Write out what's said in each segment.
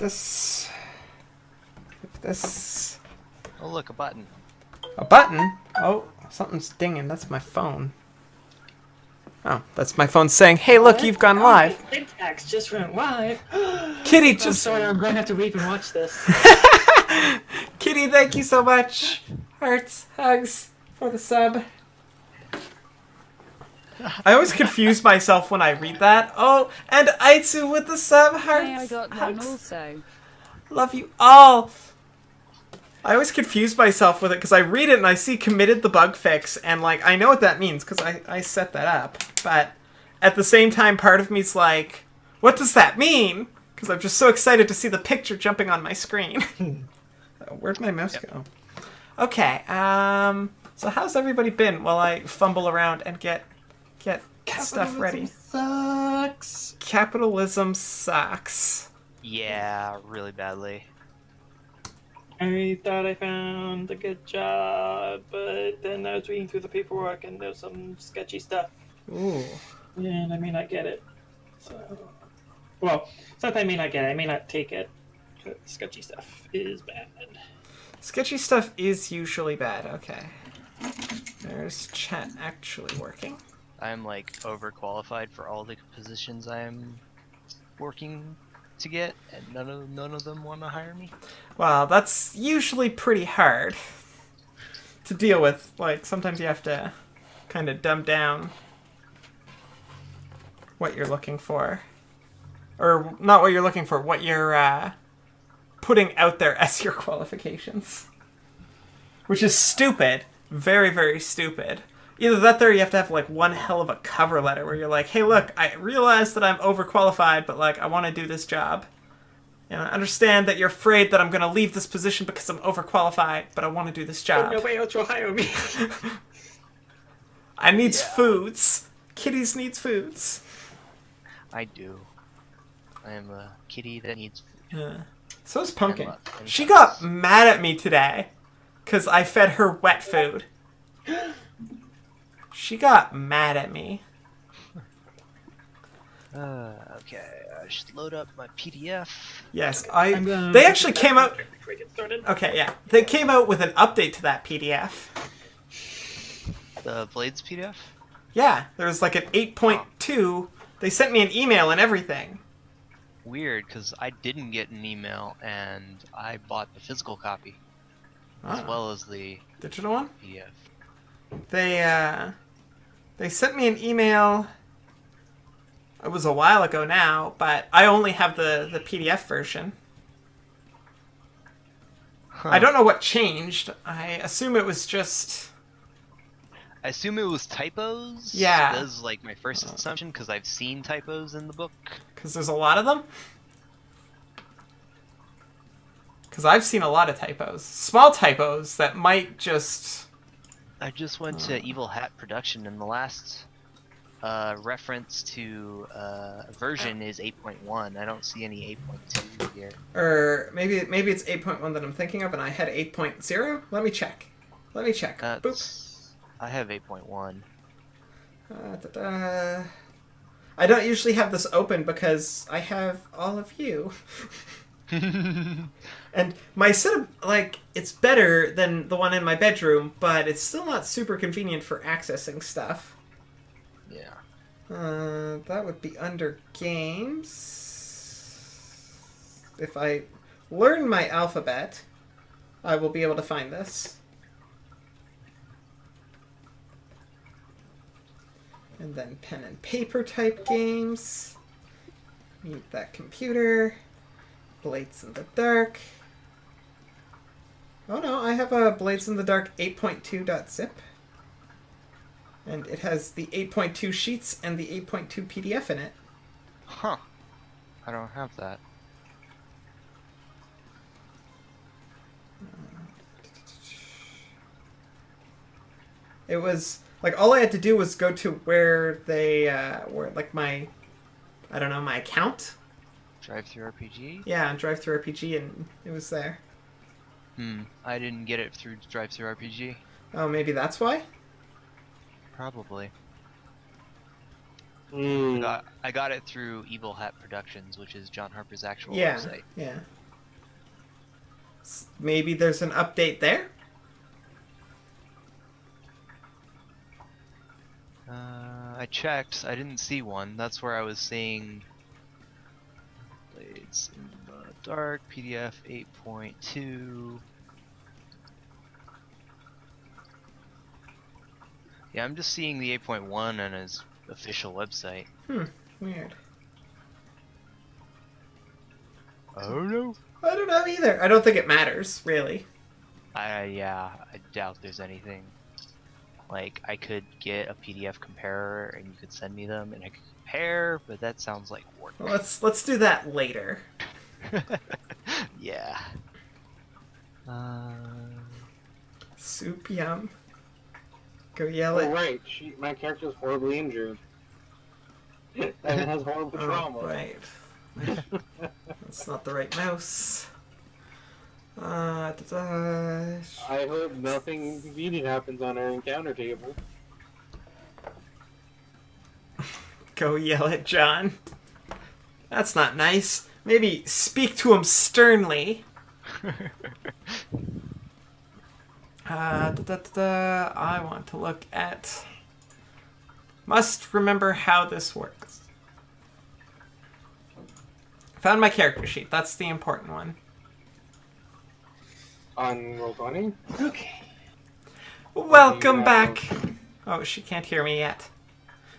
this. If this. Oh, look, a button. A button? Oh, something's dinging. That's my phone. Oh, that's my phone saying, "Hey, look, you've gone live." Syntax just went live. Kitty I'm just. sorry, I'm going to have to read and watch this. Kitty, thank you so much. Hearts, hugs for the sub. I always confuse myself when I read that. Oh, and Aitsu with the sub. Hearts, Hey, I got one hugs. also. Love you all. I always confuse myself with it because I read it and I see committed the bug fix and like I know what that means because I set that up. But at the same time, part of me's like, what does that mean? Because I'm just so excited to see the picture jumping on my screen. Where'd my mouse go? Okay. So how's everybody been while I fumble around and get stuff ready? Sucks. Capitalism sucks. Yeah, really badly. I thought I found a good job, but then I was reading through the paperwork and there's some sketchy stuff. Ooh. And I may not get it. So, well, it's not that I may not get it, I may not take it. Sketchy stuff is bad. Sketchy stuff is usually bad. Okay. There's chat actually working. I'm like overqualified for all the positions I'm working to get, and none of them want to hire me. Well, that's usually pretty hard to deal with. Like, sometimes you have to kind of dumb down what you're looking for. Or, not what you're looking for, what you're putting out there as your qualifications. Which is stupid. Very, very stupid. Either that or you have to have, like, one hell of a cover letter where you're like, hey, look, I realize that I'm overqualified, but, like, I want to do this job. And I understand that you're afraid that I'm going to leave this position because I'm overqualified, but I want to do this job. Nobody else will hire me. I needs foods. Kitties needs foods. I do. I am a kitty that needs food. Yeah. So is Pumpkin. And She got mad at me today because I fed her wet food. She got mad at me. Okay, I should load up my PDF. Yes, They actually came out. Before we get started. Okay, yeah, they came out with an update to that PDF. The Blades PDF? Yeah, there was like an 8.2. They sent me an email and everything. Weird, because I didn't get an email, and I bought the physical copy, as Oh. well as the Digital one? PDF. They sent me an email. It was a while ago now, but I only have the PDF version. I don't know what changed. I assume it was just... I assume it was typos? Yeah. That is like my first assumption, because I've seen typos in the book. Because there's a lot of them? Because I've seen a lot of typos. Small typos that might just... I just went to Evil Hat Production, and the last reference to version is 8.1. I don't see any 8.2 here. Or maybe it's 8.1 that I'm thinking of, and I had 8.0? Let me check. Boop. That's... I have 8.1. I don't usually have this open because I have all of you. And my setup, like, it's better than the one in my bedroom, but it's still not super convenient for accessing stuff. Yeah. That would be under games. If I learn my alphabet, I will be able to find this. And then pen and paper type games. Mute that computer. Blades in the Dark. Oh no, I have a Blades in the Dark 8.2.zip. And it has the 8.2 sheets and the 8.2 PDF in it. Huh. I don't have that. It was like all I had to do was go to where they were like my, I don't know, my account. Drive-through RPG? Yeah, on Drive-Thru RPG, and it was there. I didn't get it through Drive-through RPG. Oh, maybe that's why. Probably. Mm. I got it through Evil Hat Productions, which is John Harper's actual Yeah, website. yeah. Maybe there's an update there? I checked. I didn't see one. That's where I was seeing Blades in the Dark, PDF 8.2. Yeah, I'm just seeing the 8.1 on his official website. Weird. Oh no. I don't know either. I don't think it matters, really. I doubt there's anything. Like, I could get a PDF comparer and you could send me them and I could compare, but that sounds like work. Well, let's do that later. Yeah. Soup yum. Go yell Oh, at. right. My character's horribly injured. And has horrible trauma. Oh, right. That's not the right mouse. Da-da. I hope nothing inconvenient happens on our encounter table. Go yell at John. That's not nice. Maybe speak to him sternly. I want to look at. Must remember how this works. Found my character sheet. That's the important one. On Roll20? Okay. Welcome back. Oh, she can't hear me yet.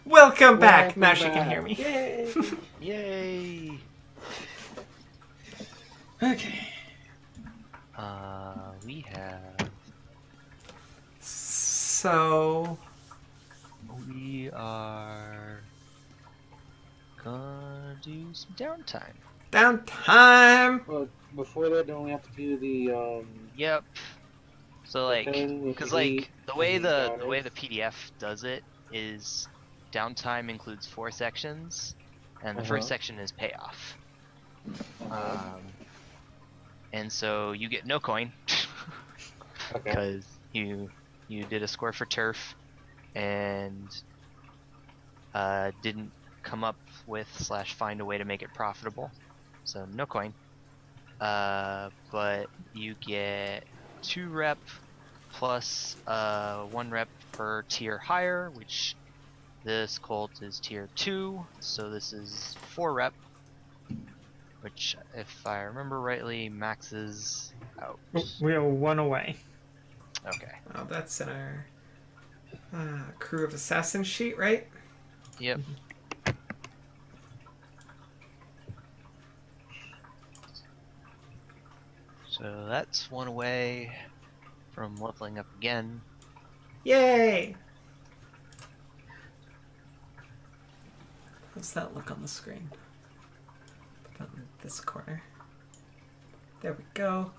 Welcome back. Welcome Now she can back. hear me. Yay. Yay! Okay. We have. So, We are gonna do some downtime. downtime. Well, before that, don't we have to do the, Yep. So like, thing with because the like heat the way and the counters? way the PDF does it is downtime includes 4 sections, and the first Uh-huh. section is payoff. And so you get no coin Okay. because you did a score for turf and didn't come up with / find a way to make it profitable, so no coin. But you get 2 rep plus 1 rep per tier higher, which this Colt is tier 2, so this is 4 rep, which, if I remember rightly, maxes out. We are 1 away. Okay. Oh, that's in our crew of assassins sheet, right? Yep. So that's 1 away from leveling up again. Yay! How's that look on the screen? Put that in this corner. There we go.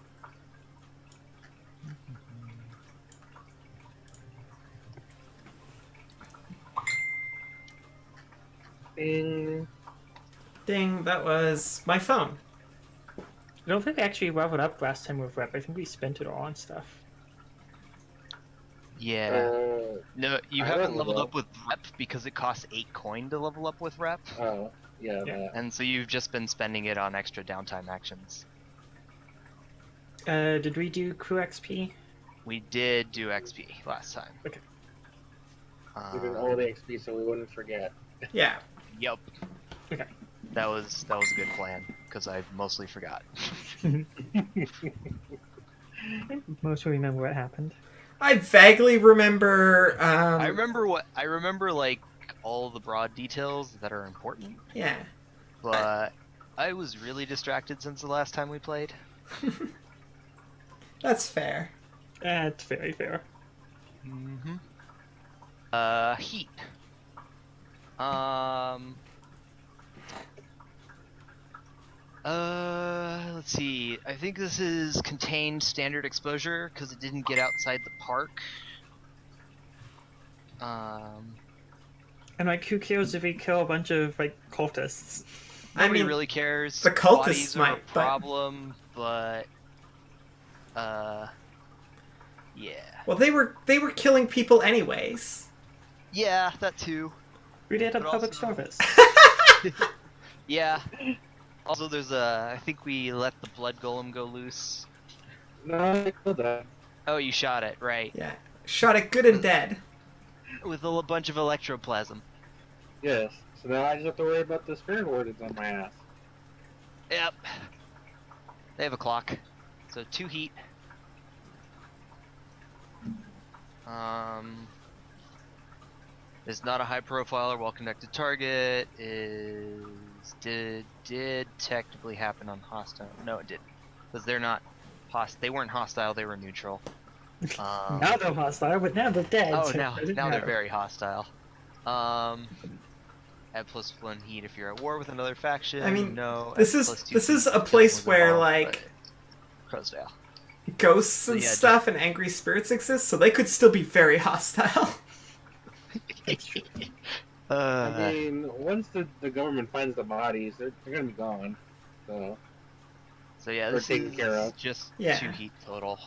Bing. Ding, that was my phone. I don't think we actually leveled up last time with rep. I think we spent it all on stuff. Yeah. No, you I haven't leveled leveled up. up with rep because it costs 8 coin to level up with rep, Oh, yeah, Yeah. that. and so you've just been spending it on extra downtime actions. Did we do crew XP? We did do XP last time. Okay. We did all the XP so we wouldn't forget. Yeah. Yep. Okay. That was a good plan because I mostly forgot. Mostly remember what happened. I vaguely remember. I remember like all the broad details that are important, Yeah. but I was really distracted since the last time we played. That's fair. That's very fair. Mm-hmm. Heat. Let's see. I think this is contained standard exposure because it didn't get outside the park. And like, who cares if we kill a bunch of like cultists? Nobody mean, really cares. the cultists Bodies are might, a but- problem, but yeah, Well, they were killing people anyways. yeah, that too. We did a But public also- service. Yeah. Also, there's I think we let the blood golem go loose. No, I killed that. Oh, you shot it, right. Yeah. Shot it good and dead. With a bunch of electroplasm. Yes. So now I just have to worry about the spirit wardens on my ass. Yep. They have a clock. So 2 heat. Is not a high profile or well connected target. Did technically happen on hostile. No, it didn't. Because they're not they weren't hostile, they were neutral. Now they're hostile, but now they're dead. Oh, so now it doesn't they're matter. very hostile. Add +1 heat if you're at war with another faction. I mean, no. this add is +2 this is heat a if place was where involved, like but Crossvale. ghosts and Yeah, stuff and angry spirits exist, so they could still be very hostile. That's true. I mean, once the government finds the bodies, they're gonna be gone. So yeah, They're this taken is care of. just Yeah. 2 heat total.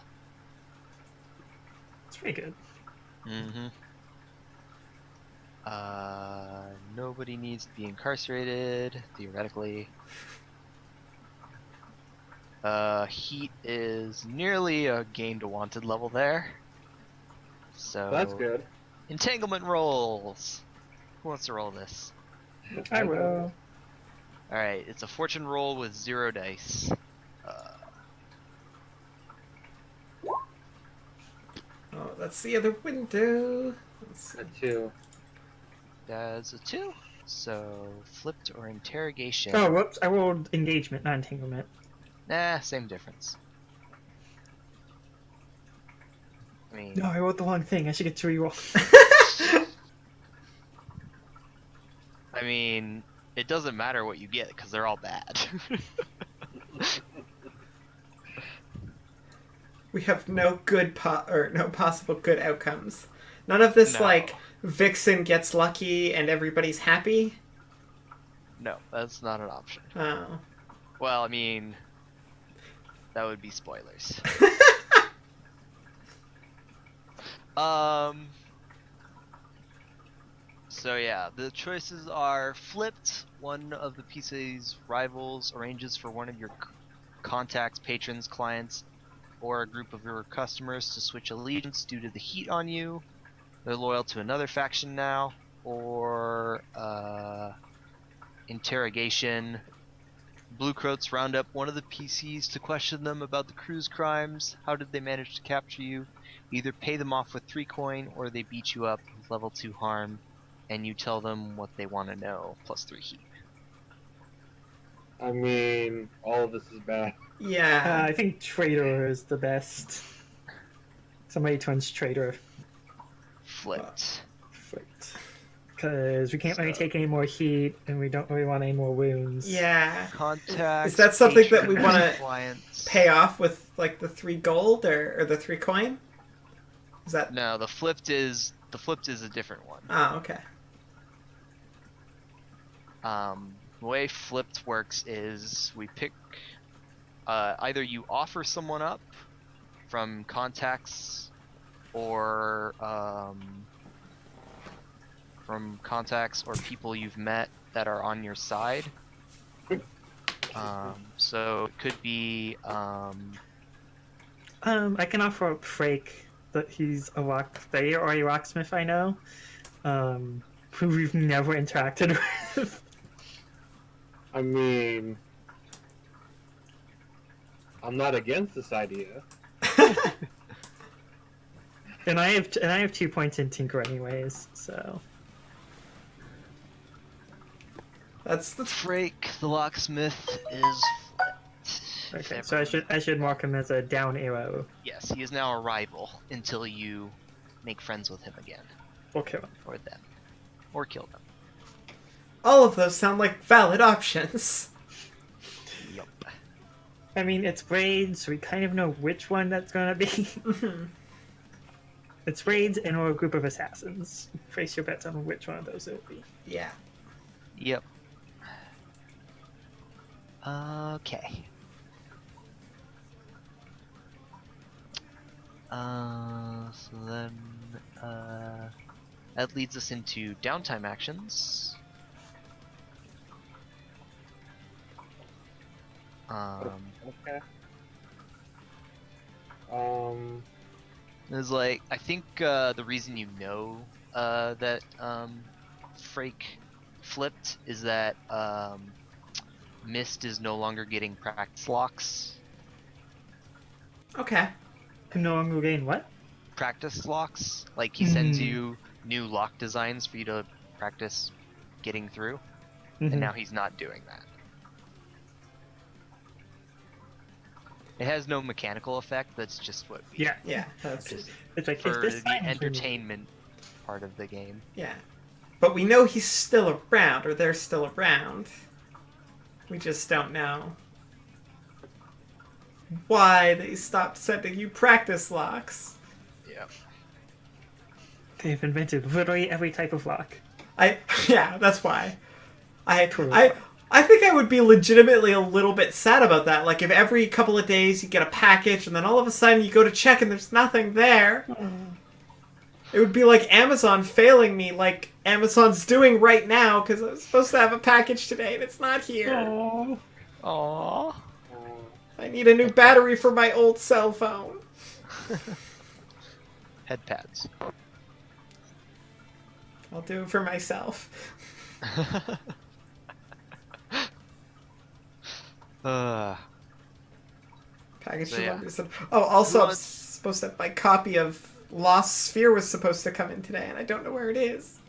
It's pretty good. Mm-hmm. Nobody needs to be incarcerated, theoretically. Heat is nearly a gained to wanted level there. So That's good. entanglement rolls. Who wants to roll this? I will. Alright, it's a fortune roll with 0 dice. Oh, that's the other window. Let's see. A 2. That's a 2. So flipped or interrogation. Oh, whoops! I rolled engagement, not entanglement. Nah, same difference. I mean, No, I rolled the wrong thing. I should get to reroll. I mean, it doesn't matter what you get because they're all bad. We have no good no possible good outcomes. None of this No. like Vixen gets lucky and everybody's happy. No, that's not an option. Oh. Well, I mean, that would be spoilers. So yeah, the choices are flipped. One of the PC's rivals arranges for one of your contacts, patrons, clients, or a group of your customers to switch allegiance due to the heat on you. They're loyal to another faction now. Or interrogation. Blue Coats round up one of the PCs to question them about the crew's crimes. How did they manage to capture you? Either pay them off with 3 coin, or they beat you up with level 2 harm, and you tell them what they want to know, plus 3 heat. I mean, all of this is bad. Yeah. I think traitor is the best. Somebody turns traitor. Flipped. Because we can't really take any more heat, and we don't really want any more wounds. Yeah. Contacts. Is that something that we patrons, wanna clients. Pay off with like the 3 gold or the 3 coin? Is that No, the flipped is a different one. Oh, okay. The way flipped works is we pick either you offer someone up from contacts or people you've met that are on your side. So it could be I can offer up Frake that he's a rockslayer or a rocksmith I know, who we've never interacted with. I mean, I'm not against this idea. and I have 2 points in Tinker anyways, so That's the Frake the locksmith is flipped. okay. So I should mark him as a down arrow. Yes, he is now a rival until you make friends with him again, Okay. or them, or kill them. all of those sound like valid options. Yup. I mean, it's raids, so we kind of know which one that's gonna be. It's raids and or a group of assassins. Place your bets on which one of those it will be. Yeah. Yep. Okay. So then, that leads us into downtime actions. Okay. It's like I think the reason you know that Frake flipped is that Mist is no longer getting practice locks. Okay. I'm no longer getting what? Practice locks, like he sends Hmm. you new lock designs for you to practice getting through, Mhm. and now he's not doing that. It has no mechanical effect. That's just what we Yeah. Yeah, that's just It's like for if this the sign is removed- entertainment part of the game. yeah. But we know he's still around, or they're still around. We just don't know why they stopped sending you practice locks. Yeah. They've invented literally every type of lock. Yeah, that's why. True. I think I would be legitimately a little bit sad about that. Like if every couple of days you get a package and then all of a sudden you go to check and there's nothing there. It would be like Amazon failing me, like Amazon's doing right now because I was supposed to have a package today and it's not here. Oh. Aww. I need a new battery for my old cell phone. Head pads. I'll do it for myself. Package So, yeah. delivery said, oh, also I'm What's- supposed to have my copy of Lost Sphere was supposed to come in today, and I don't know where it is.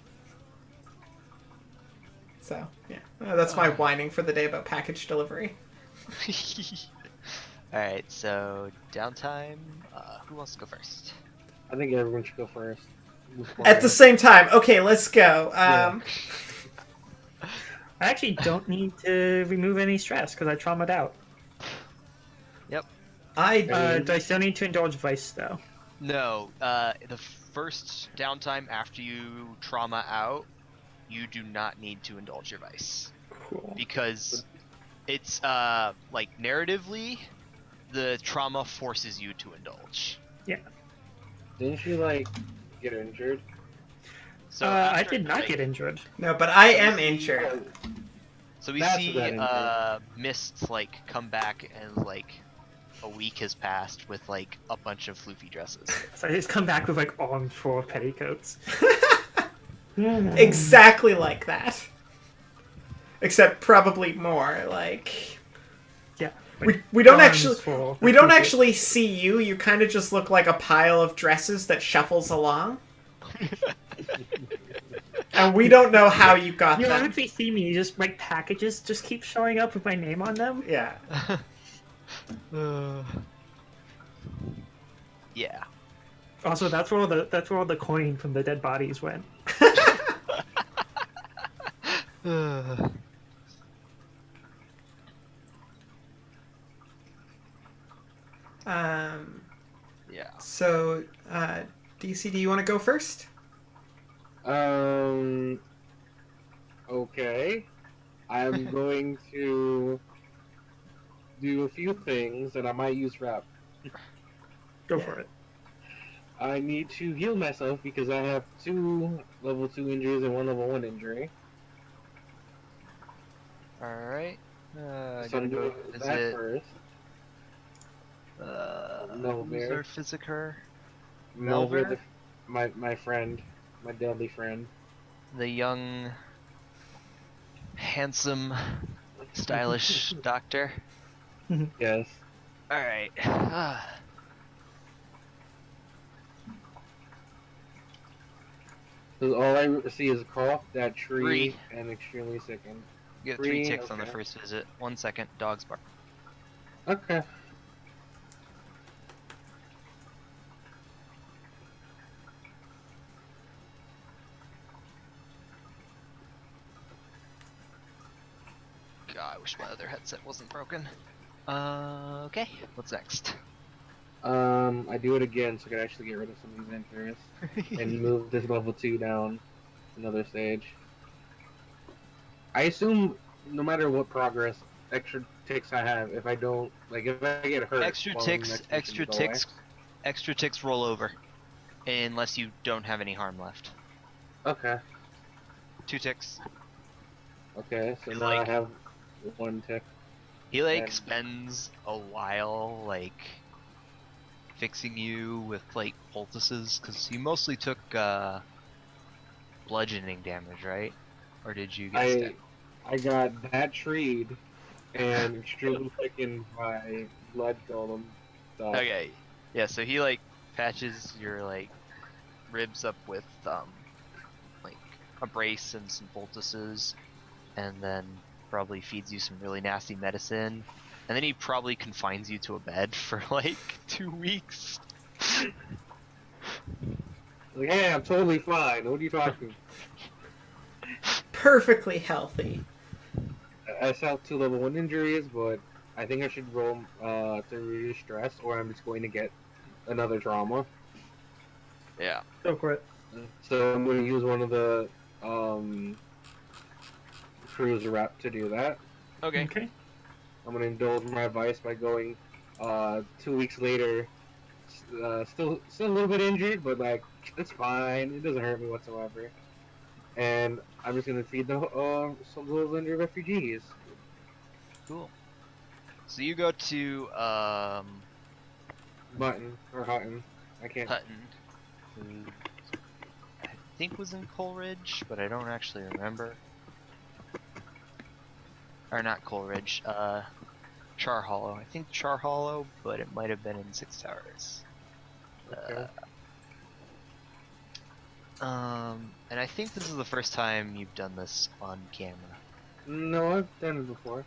So, yeah. That's my whining for the day about package delivery. Alright, so downtime. Who wants to go first? I think everyone should go first. At the same time, okay, let's go. I actually don't need to remove any stress because I traumatized out. Do I still need to indulge vice though? No, the first downtime after you trauma out, you do not need to indulge your vice. Cool. Because it's, like, narratively, the trauma forces you to indulge. Didn't you like get injured? So I after, did not like- get injured. No, but I am injured. So we That's see what that Mist, like, come back and, like, a week has passed with, like, a bunch of floofy dresses. So I just come back with like arms full of petticoats. Exactly like that. Except probably more, like... Yeah. We don't arms actually... full of We don't petticoats. actually see you, you kind of just look like a pile of dresses that shuffles along. And we don't know how you got You them. honestly see me just like packages just keep showing up with my name on them. Yeah. Yeah. Also, that's where all the coin from the dead bodies went. Yeah. So, DC, do you want to go first? Okay. I'm going to do a few things, and I might use rep. Go Yeah. for it. I need to heal myself because I have 2 level 2 injuries and 1 level 1 injury. Alright. So Gotta I'm go doing that visit first. No, who's Bear. our physiker? Melvin, Melver? my friend, my deadly friend. The young, handsome, stylish doctor. Yes. Alright. So all I see is a cough, that tree, 3. and extremely sickened. You get 3 3, ticks on the okay. first visit. 1 second. Dog's bark. Okay. God, I wish my other headset wasn't broken. Okay. What's next? I do it again so I can actually get rid of some of these injuries and move this level 2 down another stage. I assume no matter what progress, extra ticks I have, if I don't, like if I get hurt, Extra while in the ticks. next mission, Extra they go away. ticks. Extra ticks roll over, unless you don't have any harm left. Okay. 2 ticks. Okay. So You now like- I have 1 tick. He like And- spends a while like fixing you with like poultices? Because you mostly took bludgeoning damage, right? Or did you get stabbed? I got that treed and extremely thickened by blood golem stuff. Okay. Yeah, so he like patches your like ribs up with like a brace and some poultices, and then probably feeds you some really nasty medicine, and then he probably confines you to a bed for like 2 weeks. Like, hey, I'm totally fine. What are you talking? Perfectly healthy. I saw 2 level 1 injuries, but I think I should roll to reduce stress, or I'm just going to get another trauma. Yeah. Go for it. So I'm going to use one of the cruiser rep to do that. Okay. Okay. I'm going to indulge my vice by going 2 weeks later, still a little bit injured, but like it's fine. It doesn't hurt me whatsoever. And I'm just going to feed the some of those injured refugees. Cool. So you go to Button or Hutton. I can't. Hutton, who I think was in Coleridge, but I don't actually remember. Or not Coleridge, Char Hollow. I think Char Hollow, but it might have been in Six Towers. Okay. And I think this is the first time you've done this on camera. No, I've done it before.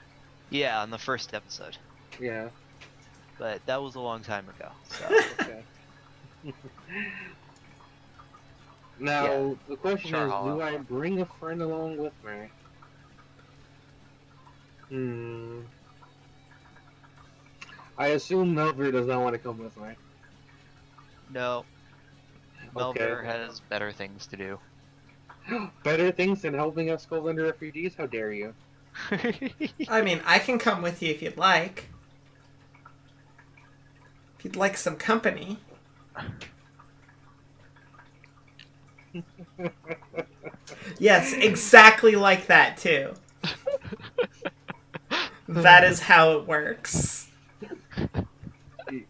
Yeah, on the first episode. Yeah. But that was a long time ago, so... Okay. Now, Yeah. the question Char is, Hollow. do I bring a friend along with me? I assume Melver does not want to come with me. No. Okay. Melver has better things to do. Better things than helping us Skullender refugees? How dare you? I mean, I can come with you if you'd like. If you'd like some company. Yes, exactly like that, too. That is how it works.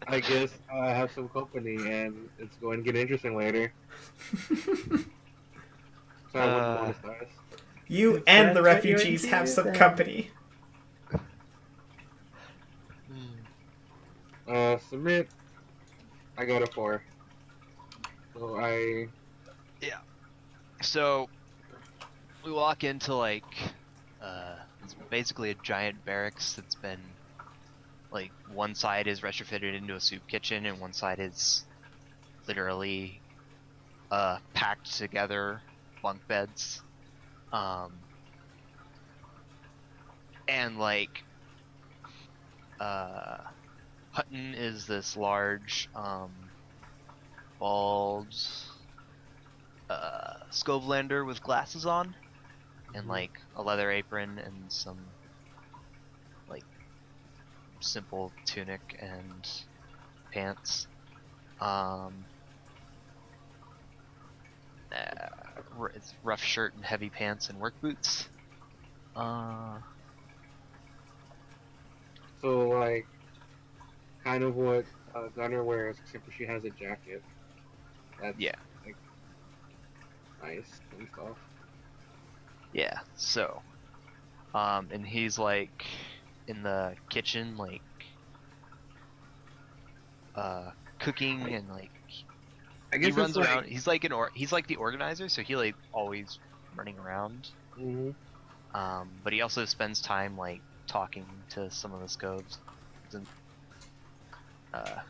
I guess I have some company, and it's going to get interesting later. So I wouldn't bonus dice. You If and the that's what you're refugees into, have some then- company. Submit. I got a 4. So I... So, we walk into like, it's basically a giant barracks that's been, like, one side is retrofitted into a soup kitchen and one side is literally, packed together bunk beds. And like, Hutton is this large, bald, Skovelander with glasses on, and like a leather apron and some like simple tunic and pants. It's rough shirt and heavy pants and work boots. So, like, kind of what Gunner wears, except for she has a jacket. That's, Yeah. like, nice and stuff. Yeah, so, and he's like in the kitchen, like, cooking and like I he guess runs it's around. He's like he's like the organizer, so he like always running around. hmm But he also spends time like talking to some of the Scoves and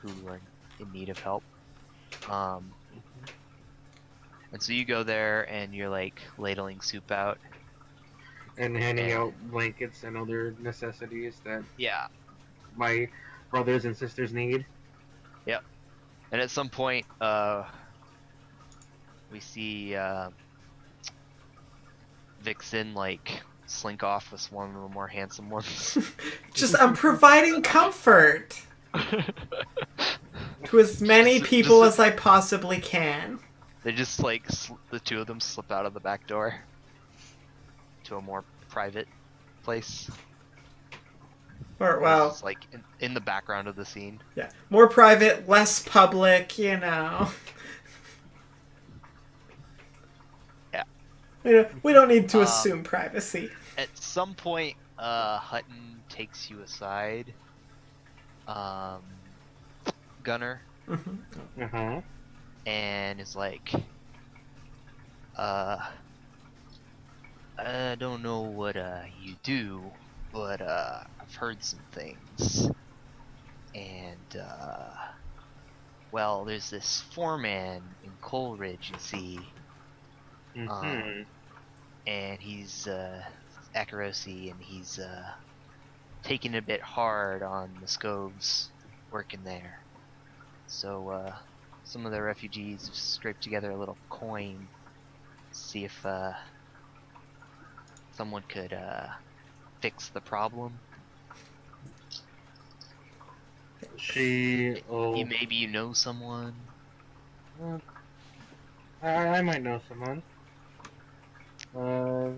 who are in need of help. And so you go there and you're like ladling soup out. And handing And- out blankets and other necessities that Yeah. my brothers and sisters need. And at some point, we see Vixen like slink off with one of the more handsome ones. Just, I'm providing comfort to as many people as I possibly can. They just like the two of them slip out of the back door to a more private place. Or It's well, just, like in the background of the scene. yeah, more private, less public. You know. Yeah. We don't need to Um, assume privacy. At some point, Hutton takes you aside, Gunner, Mhm. Uh huh. and is like, I don't know what you do, but I've heard some things, and well, there's this foreman in Coleridge, you see, Mm-hmm. and he's Akarosi, and he's taking it a bit hard on the Scoves working there. So some of the refugees have scraped together a little coin, see if someone could fix the problem. Oh, Maybe you know someone. uh, I might know someone. Uh,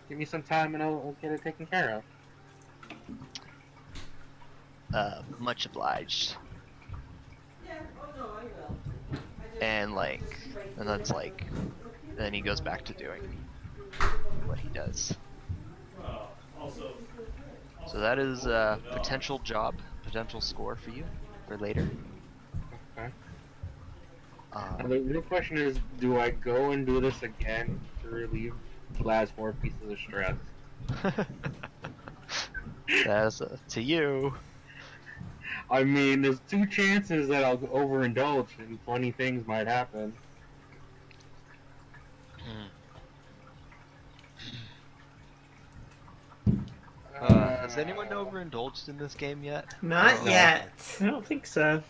give me some time and I'll get it taken care of. Much obliged. And that's like, then he goes back to doing what he does. So that is a potential job, potential score for you for later. Okay. Now the real question is, do I go and do this again to relieve the last 4 pieces of stress? That's to you. I mean, there's 2 chances that I'll overindulge and funny things might happen. Has anyone overindulged in this game yet? Not No. yet. I don't think so.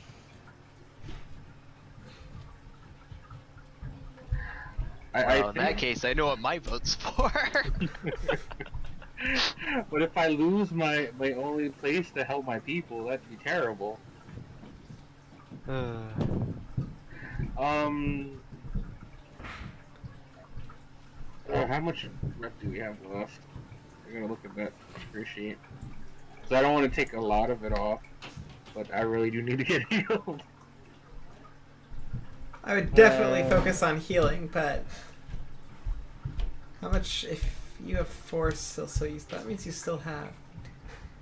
Well, in that case, I know what my vote's for. But if I lose my only place to help my people, that'd be terrible. How much rep do we have left? I'm gonna look at that screw sheet. So I don't want to take a lot of it off, but I really do need to get healed. I would definitely focus on healing, but how much? If you have 4 still, so that means you still have.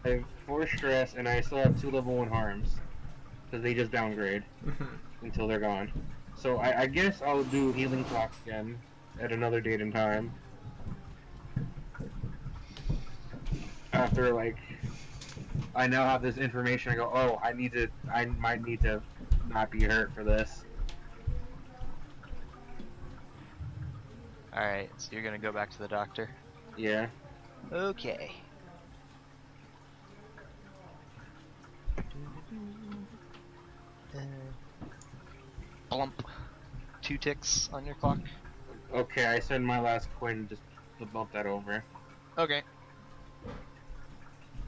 I have 4 stress, and I still have 2 level 1 harms. Because they just downgrade until they're gone. So I guess I'll do healing clock again at another date and time. After, like, I now have this information, I go, oh, I might need to not be hurt for this. Alright, so you're gonna go back to the doctor? Yeah. Okay. Blump. 2 ticks on your clock. Okay, I send my last coin just to bump that over. Okay.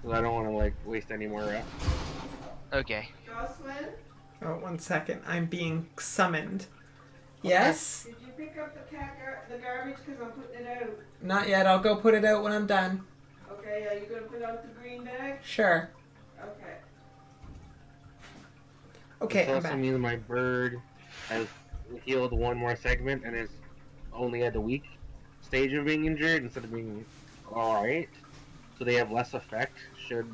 Because I don't want to, like, waste any more rep. Okay. Jocelyn, Oh, 1 second. I'm being summoned. Yes? did you pick up the garbage? Because I'm putting it out. Not yet. I'll go put it out when I'm done. Okay, are you going to put out the green bag? Sure. Okay. Okay, This I'm also back. means my bird has healed 1 more segment and is only at the weak stage of being injured instead of being alright. So they have less effect should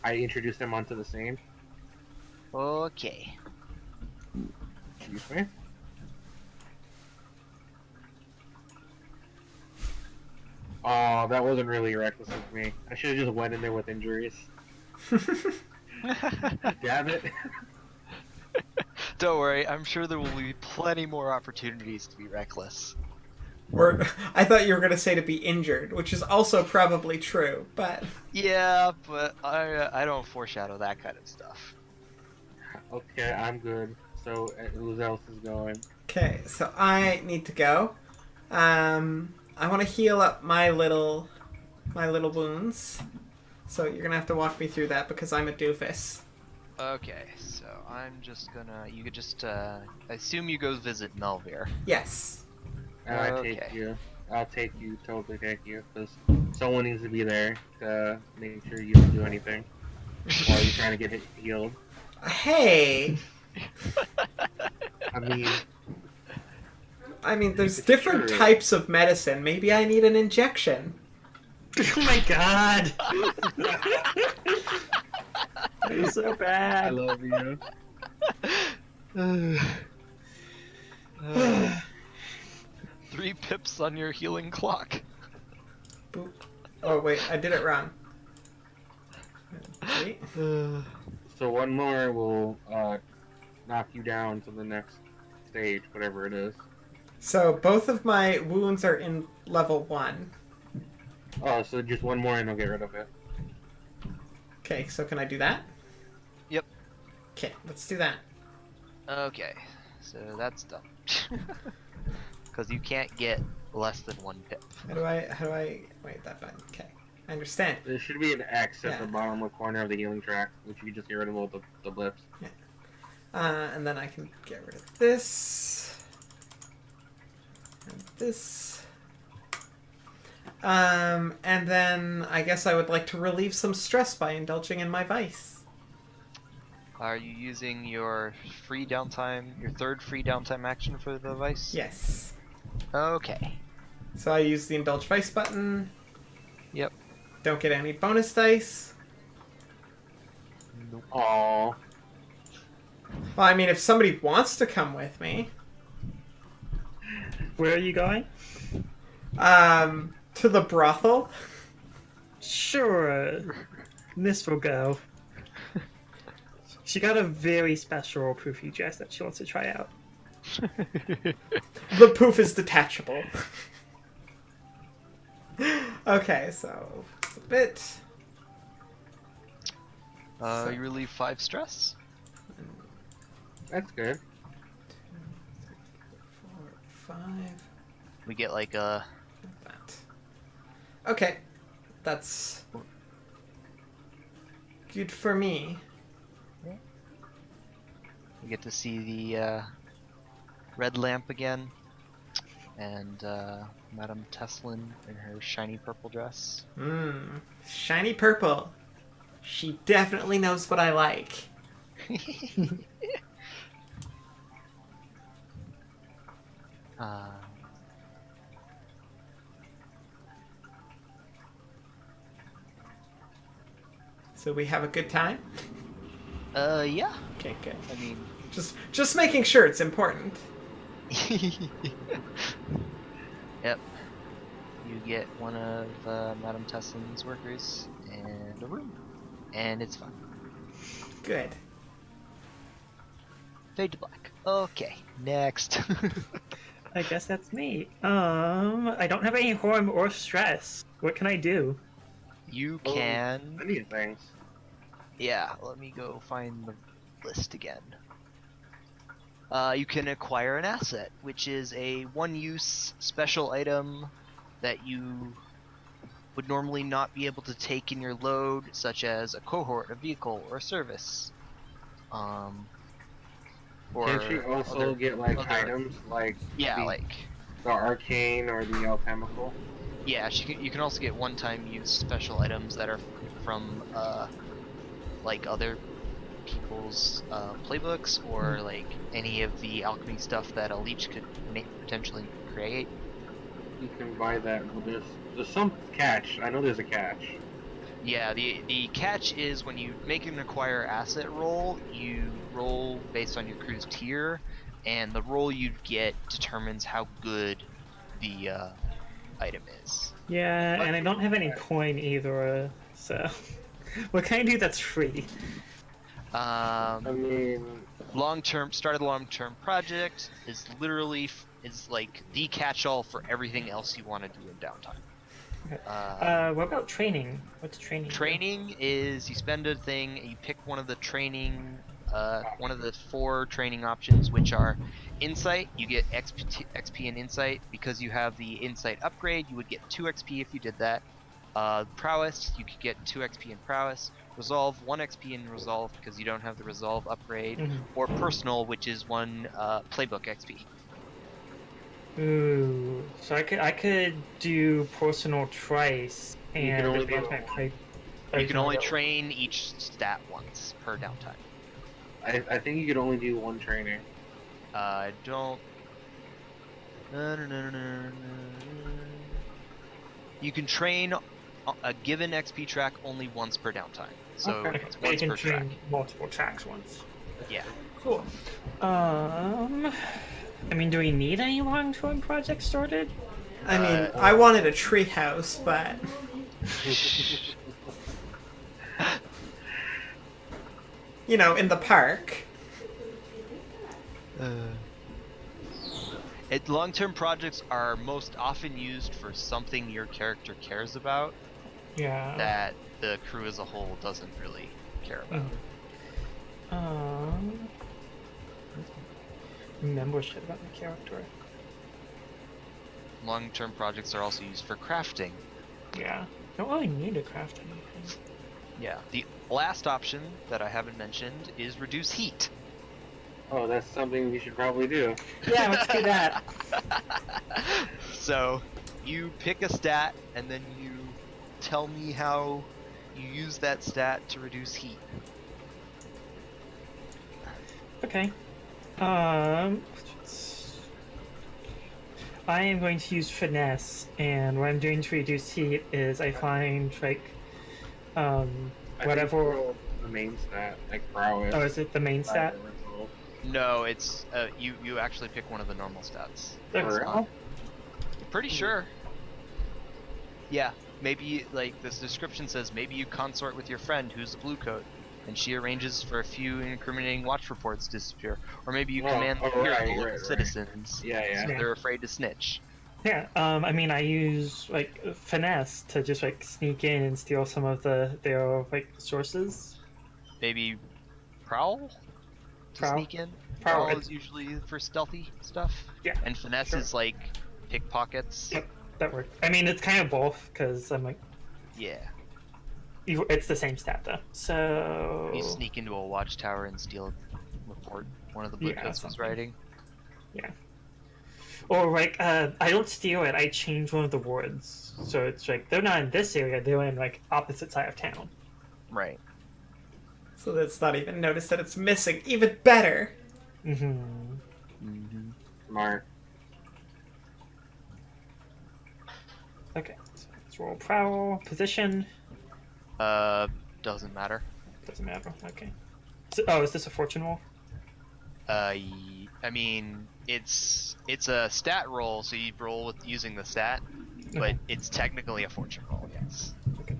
I introduce them onto the same. Okay. Excuse me. Oh, that wasn't really reckless of me. I should have just went in there with injuries. Damn it. Don't worry, I'm sure there will be plenty more opportunities to be reckless. Or I thought you were gonna say to be injured, which is also probably true, but Yeah, but I don't foreshadow that kind of stuff. Okay, I'm good. So, who else is going? okay. So I need to go. I want to heal up my little wounds. So you're gonna have to walk me through that because I'm a doofus. Okay, so I'm just gonna. You could just. I assume you go visit Melvir. Yes. And I Okay. take you. I'll take you, totally take you, because someone needs to be there to make sure you don't do anything while you're trying to get it healed. Hey, I mean, there's It's different true. types of medicine. Maybe I need an injection. Oh my god! It's so I bad. love you. Uh, 3 pips on your healing clock. Boop. Oh wait, I did it wrong. Wait. So one more will knock you down to the next stage, whatever it is. So both of my wounds are in level 1. Oh, so just one more and I'll get rid of it. Okay, so can I do that? Yep. Okay, let's do that. Okay, so that's done. Because you can't get less than 1 pip. How do I wait, that button? Okay. I understand. There should be an X at Yeah. the bottom left corner of the healing track, which you can just get rid of all the blips. And then I can get rid of this. And this. And then I guess I would like to relieve some stress by indulging in my vice. Are you using your free downtime, your 3rd free downtime action for the vice? Yes. Okay. So I use the indulge vice button. Yep. Don't get any bonus dice. Nope. Oh, Well, I mean, if somebody wants to come with me, Where are you going? to the brothel. Sure. Miss will go. She got a very special poofy dress that she wants to try out. The poof is detachable. Okay, so it's a bit. So- You relieve 5 stress. that's good. 4, 5. We get like a Like that. Okay, that's good for me. we get to see the red lamp again, and Madame Teslin in her shiny purple dress. Shiny purple. She definitely knows what I like. Uh, So we have a good time. yeah. Okay, good. I mean, Just making sure it's important. yep. You get one of Madame Teslin's workers and a room, and it's fun. Good. Fade to black. Okay, next. I guess that's me. I don't have any harm or stress. What can I do? You Oh. can. Plenty of things. Yeah, let me go find the list again. You can acquire an asset, which is a one-use special item that you would normally not be able to take in your load, such as a cohort, a vehicle, or a service. Or Can't you also other- get like other- items like Yeah, the, like the arcane or the alchemical? yeah, you can also get one-time use special items that are from like other people's playbooks, or like any of the alchemy stuff that a leech could potentially create. You can buy that. But there's some catch. I know there's a catch. Yeah, the catch is when you make an acquire asset roll, you roll based on your crew's tier, and the roll you get determines how good the item is. Yeah, and I don't have any coin either, so... What can I do that's free? I mean, Start of the long-term project is literally is like the catch-all for everything else you want to do in downtime. What about training? What's training? Training is you spend a thing and you pick one of the training, one of the 4 training options, which are insight. You get XP in insight because you have the insight upgrade. You would get 2 XP if you did that. Prowess, you could get 2 XP in prowess. Resolve, 1 XP in resolve because you don't have the resolve upgrade. Mhm. Or personal, which is 1 playbook XP. Ooh, so I could do personal trace You and can only advance do my it play. You can only train each stat once per downtime. I think you could only do one trainer. I don't. You can train a given XP track only once per downtime. So Okay. it's But you once can per track. train multiple tracks once. Yeah. Cool. I mean, do we need any long-term projects started? I mean, I wanted a tree house, but you know, in the park. Long-term projects are most often used for something your character cares about Yeah. that the crew as a whole doesn't really care about. Remember shit about my character. Long-term projects are also used for crafting. Yeah. Don't really need to craft anything. Yeah. The last option that I haven't mentioned is reduce heat. Oh, that's something we should probably do. Yeah, let's do that. So you pick a stat and then you tell me how you use that stat to reduce heat. Okay. I am going to use finesse, and what I'm doing to reduce heat is I find like I think whatever. roll the main stat, like prowess. Oh, is it the main stat? No, it's you actually pick one of the normal stats. For real? Pretty sure. Yeah, maybe like this description says maybe you consort with your friend who's a blue coat, and she arranges for a few incriminating watch reports to disappear, or maybe you command the fear of the local citizens. Yeah. So they're afraid to snitch. Yeah. I mean, I use like finesse to just like sneak in and steal some of their like sources. Maybe prowl to Prowl. sneak in. Prowl, Prowl is usually for stealthy stuff. Yeah. And finesse Sure. is like pickpockets. Yep, that worked. I mean, it's kind of both because I'm like, Yeah. it's the same stat though. So You sneak into a watchtower and steal a report one of the blue Yeah, coats is something. writing. Or like, I don't steal it. I change one of the wards. So it's like they're not in this area. They're in like opposite side of town. Right. So that it's not even noticed that it's missing. Even better. Mm-hmm. Smart. Okay. So let's roll prowl position. Doesn't matter. Doesn't matter. Okay. So, oh, is this a fortune roll? I mean, it's a stat roll, so you roll with using the stat, but Okay. it's technically a fortune roll. Yes. Okay.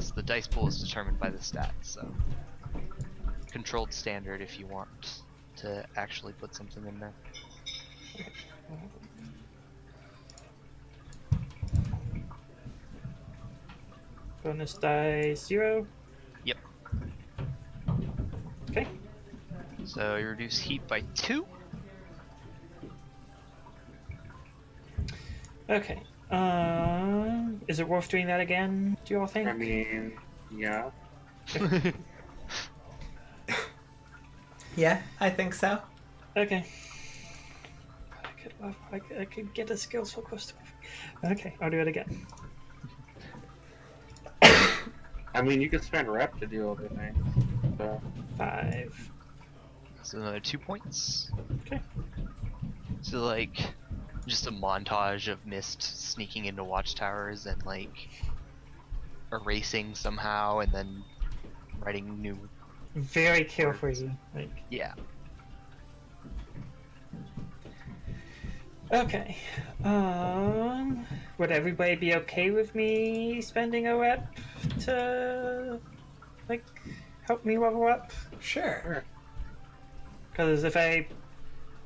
So the dice pool is determined by the stat. So controlled standard if you want to actually put something in there. Bonus die 0. Yep. Okay. So you reduce heat by 2. Okay. Is it worth doing that again? Do you all think? I mean, yeah. Yeah, I think so. Okay. I could get the skills so close to me. Okay, I'll do it again. I mean, you could spend rep to do other things. So 5. So another 2 points. Okay. So like, just a montage of Mist sneaking into watchtowers and like erasing somehow, and then writing new. Very carefully. Like. Yeah. Okay. Would everybody be okay with me spending a rep to like help me level up? Sure. Because if I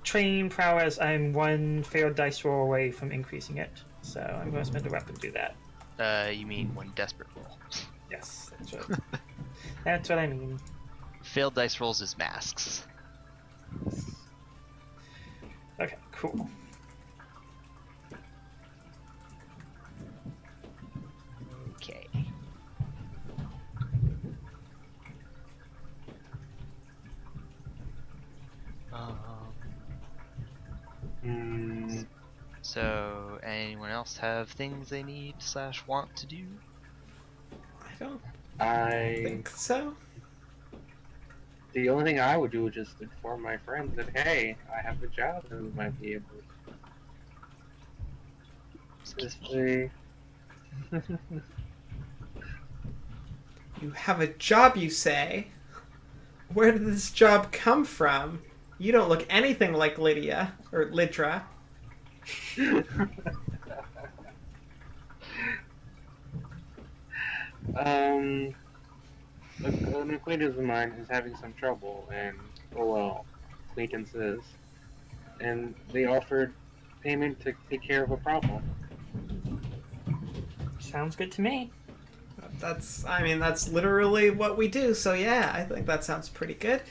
train prowess, I'm 1 failed dice roll away from increasing it. So I'm going to spend a rep and do that. You mean one desperate roll? Yes, that's what I mean. Failed dice rolls is masks. Okay, cool. Okay. Hmm. So, anyone else have things they need / want to do? I don't I think so. The only thing I would do is just inform my friends that hey, I have a job and we might be able to. This way. You have a job, you say? Where did this job come from? You don't look anything like Lydia or Lydra. An acquaintance of mine is having some trouble, and acquaintances, and they offered payment to take care of a problem. Sounds good to me. That's literally what we do. So yeah, I think that sounds pretty good.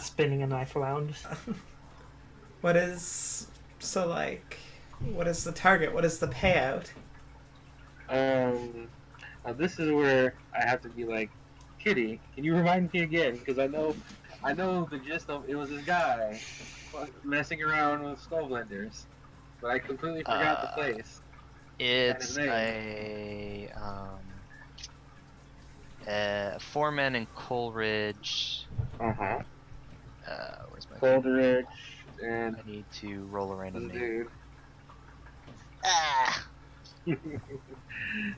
Spinning a knife around. What is the target? What is the payout? Now this is where I have to be like, Kitty, can you remind me again? Because I know the gist of it was this guy messing around with skull blenders, but I completely forgot the place. It's a foreman in Coleridge. Uh-huh. Where's my Coleridge and I need to roll a random this name. dude Ah!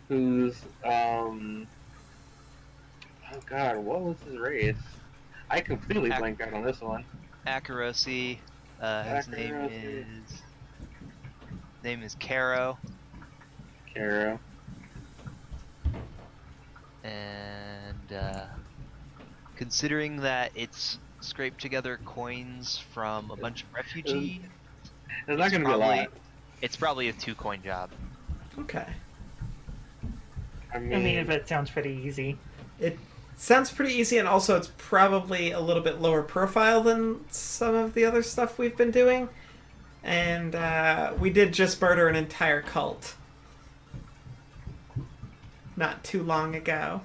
who's oh god, what was his race? I completely blanked out on this one. Akarosi. His name is Caro. Caro. And considering that it's scraped together coins from a bunch of refugees, There's not gonna be a lot. it's probably a 2-coin job. Okay. I mean, if it sounds pretty easy. It sounds pretty easy, and also it's probably a little bit lower profile than some of the other stuff we've been doing. And we did just murder an entire cult not too long ago.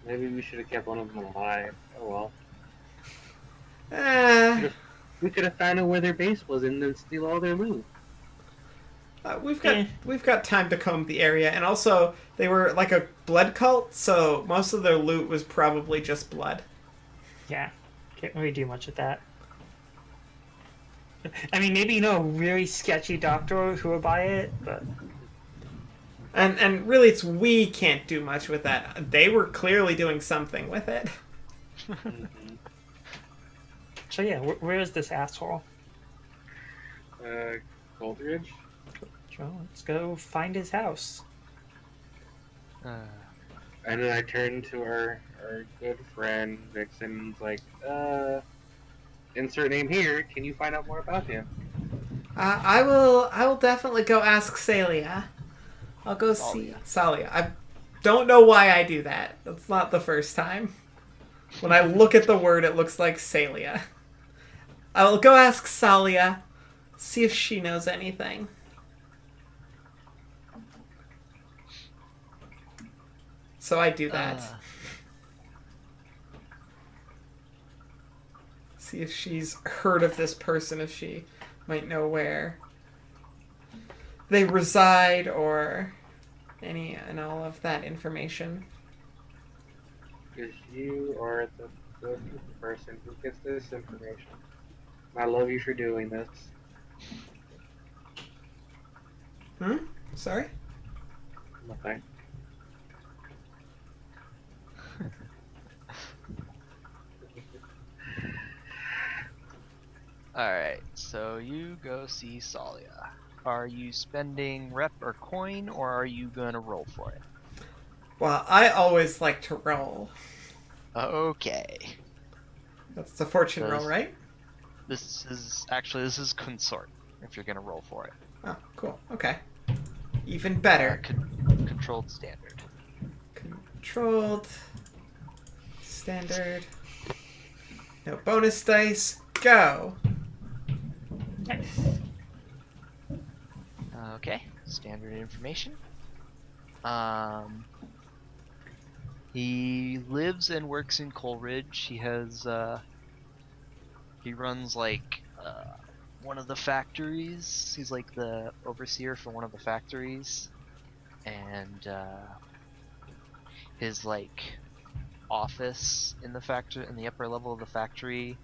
Maybe we should have kept one of them alive. Oh well. We could have found out where their base was and then steal all their loot. We've got time to comb the area, and also they were like a blood cult, so most of their loot was probably just blood. Yeah, can't really do much with that. I mean, maybe a really sketchy doctor who would buy it, but and really, it's we can't do much with that. They were clearly doing something with it. So yeah, where is this asshole? Coleridge? Well, let's go find his house. And then I turned to our good friend Vixen, like, insert name here, can you find out more about him? I will definitely go ask Salia. I'll go see Salia. I don't know why I do that. That's not the first time. When I look at the word, it looks like Salia. I will go ask Salia, see if she knows anything. So I do that. See if she's heard of this person, if she might know where they reside or any and all of that information. Because you are the person who gets this information. I love you for doing this. Sorry? Nothing. Alright, so you go see Salia. Are you spending rep or coin, or are you gonna roll for it? Well, I always like to roll. Okay. That's the fortune roll, right? This is consort, if you're gonna roll for it. Oh, cool. Okay. Even better. Controlled standard. Controlled. Standard. No bonus dice. Go. Nice. Okay, standard information. He lives and works in Coleridge. He has he runs like one of the factories. He's like the overseer for one of the factories, and his like office in the factory, in the upper level of the factory,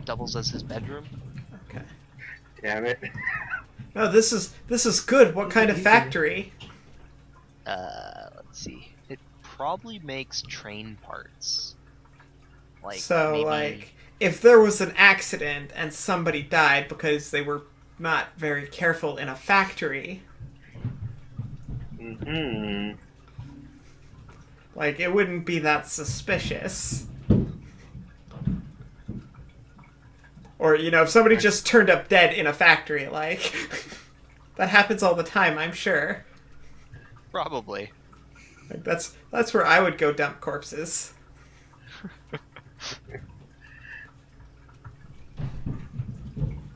doubles as his bedroom. Okay. Damn it. No, this is good. What kind of factory? Let's see. It probably makes train parts. Like So, maybe, like, if there was an accident and somebody died because they were not very careful in a factory, Mm-hmm. like, it wouldn't be that suspicious. Or, you know, if somebody just turned up dead in a factory, like, that happens all the time, I'm sure. probably. Like, that's where I would go dump corpses.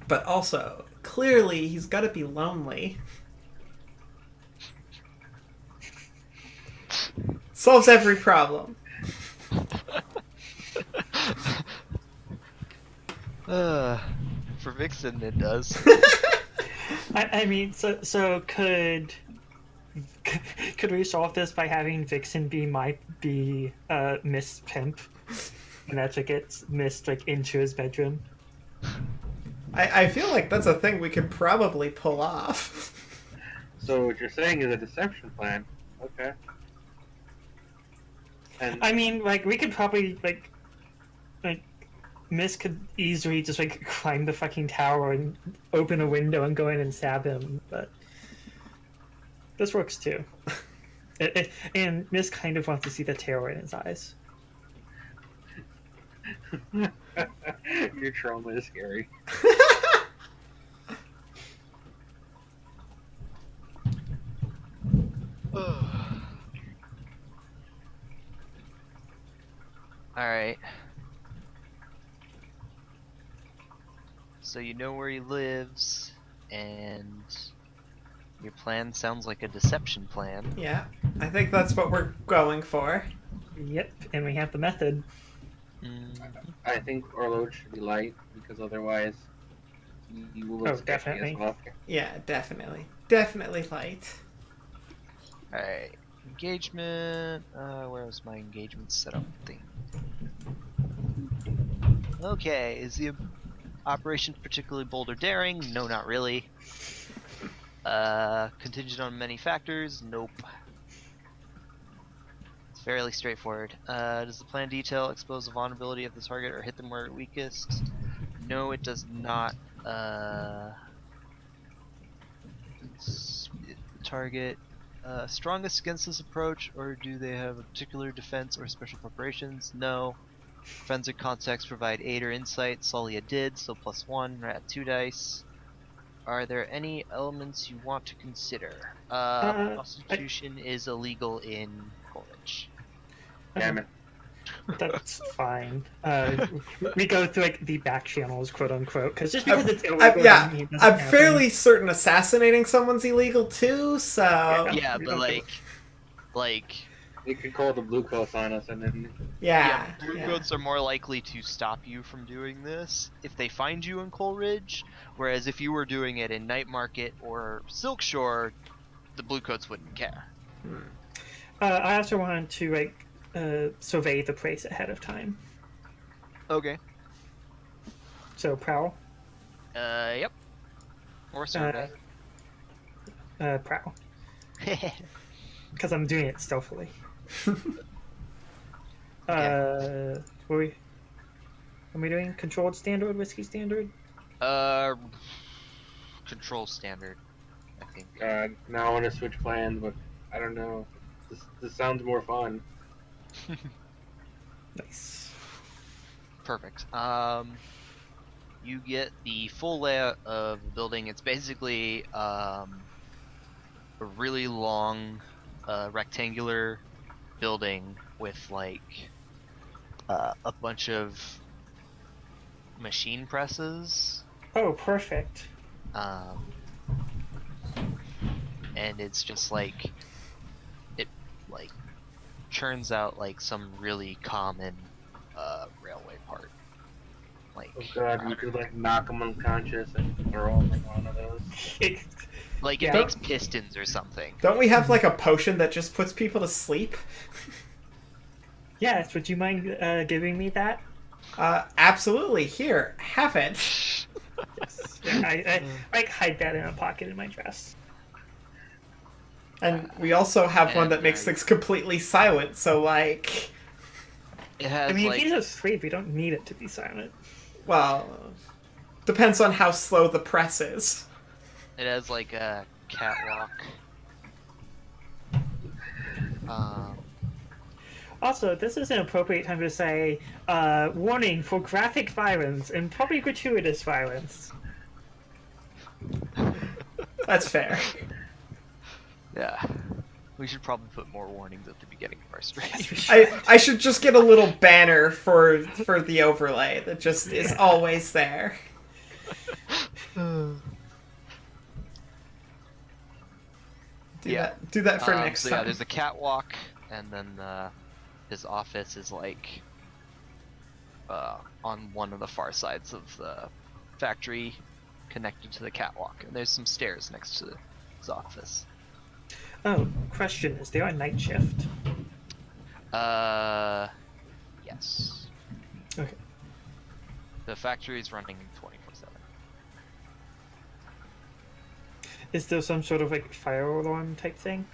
But also, clearly, he's got to be lonely. Solves every problem. For Vixen, it does. I mean, so could we solve this by having Vixen be Miss Pimp, and that's what gets Miss like into his bedroom? I feel like that's a thing we could probably pull off. So what you're saying is a deception plan. Okay. And I mean, like we could probably like Miss could easily just like climb the fucking tower and open a window and go in and stab him, but this works too. And Miss kind of wants to see the terror in his eyes. your trauma is scary. Alright. So you know where he lives, and your plan sounds like a deception plan. Yeah, I think that's what we're going for. Yep, and we have the method. I think Orlode should be light because otherwise you will look Oh, sketchy definitely. as well. Yeah, definitely. Definitely light. Alright. Engagement. Where was my engagement setup thing? Okay, is the operation particularly bold or daring? No, not really. Contingent on many factors? Nope. It's fairly straightforward. Does the plan detail expose the vulnerability of the target or hit them where it's weakest? No, it does not. Target strongest against this approach, or do they have a particular defense or special preparations? No. Forensic contacts provide aid or insight. Solia did, so +1. We're at 2 dice. Are there any elements you want to consider? Prostitution is illegal in Coleridge. Damn it. That's fine. We go through like the back channels, quote unquote, because just because it's illegal, Yeah, doesn't mean it doesn't I'm happen. fairly certain assassinating someone's illegal too, so... Yeah, we but don't like They could call the blue coats on us and then Yeah, blue coats are more likely to stop you from doing this if they find you in Coleridge, whereas if you were doing it in Night Market or Silkshore, the blue coats wouldn't care. I also wanted to like survey the place ahead of time. Okay. So prowl. Yep. Or survey. Prowl, because I'm doing it stealthily. What are we doing? Controlled standard, whiskey standard? Control standard, I think. now I want to switch plans, but I don't know. This sounds more fun. Nice. Perfect. You get the full layout of the building. It's basically a really long, rectangular building with like a bunch of machine presses. Oh, perfect. And it's just like it like churns out like some really common Like, Oh god, you could like knock them unconscious and throw them in one of those. like Yeah. it makes pistons or something. Don't we have like a potion that just puts people to sleep? Yes, would you mind giving me that? Absolutely. Here, have it. Yes. I like hide that in a pocket in my dress. And we also have one that makes things completely silent, so like, It has I mean, like if he's asleep, we don't need it to be silent. well, depends on how slow the press is. it has like a catwalk. Also, this is an appropriate time to say, warning for graphic violence and probably gratuitous violence. That's fair. Yeah. We should probably put more warnings at the beginning of our stream. I should just get a little banner for the overlay that just is always there. Do that for next so time. yeah, there's a catwalk, and then his office is like on one of the far sides of the factory, connected to the catwalk, and there's some stairs next to his office. Oh, question, is there a night shift? Yes. Okay. The factory is running 24/7. Is there some sort of like fire alarm type thing?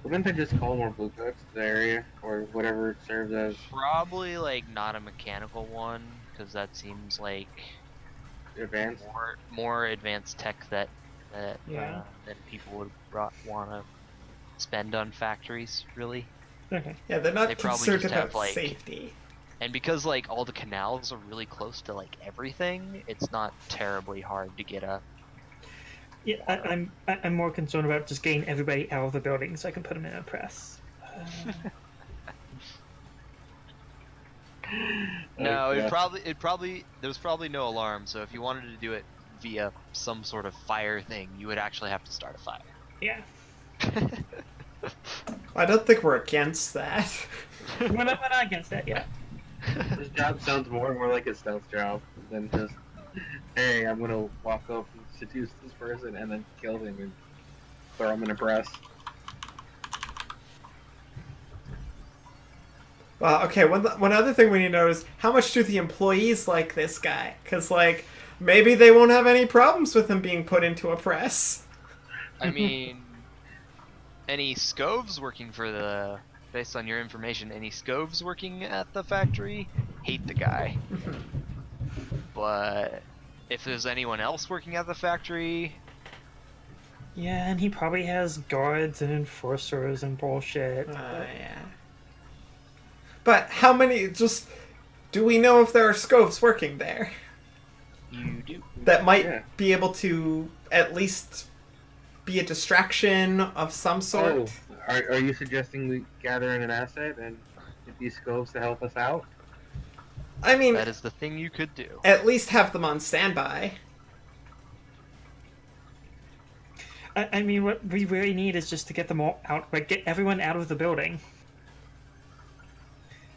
Wouldn't they just call more blue coats to the area or whatever it serves as Probably like not a mechanical one, because that seems like advanced? more advanced tech that Yeah. that people would want to spend on factories, really. Okay. Yeah, they're not They probably concerned just about have, like- safety. And because like all the canals are really close to like everything, it's not terribly hard to get a. Yeah, I'm more concerned about just getting everybody out of the building so I can put them in a press. No, Okay. there's probably no alarm. So if you wanted to do it via some sort of fire thing, you would actually have to start a fire. Yeah. I don't think we're against that. We're not against that yet. This job sounds more and more like a stealth job than just, hey, I'm gonna walk up and seduce this person and then kill him and throw him in a press. Well, okay, one other thing we need to know is how much do the employees like this guy? Because, like, maybe they won't have any problems with him being put into a press. I mean, any scoves working for the. Based on your information, any scoves working at the factory hate the guy. But if there's anyone else working at the factory, Yeah, and he probably has guards and enforcers and bullshit. Yeah. But how many, do we know if there are scopes working there? you do. That might Yeah. be able to at least be a distraction of some sort? Oh, are you suggesting we gather in an asset and get these scopes to help us out? I mean, That is the thing you could do. at least have them on standby. I mean, what we really need is just to get them all out, like get everyone out of the building.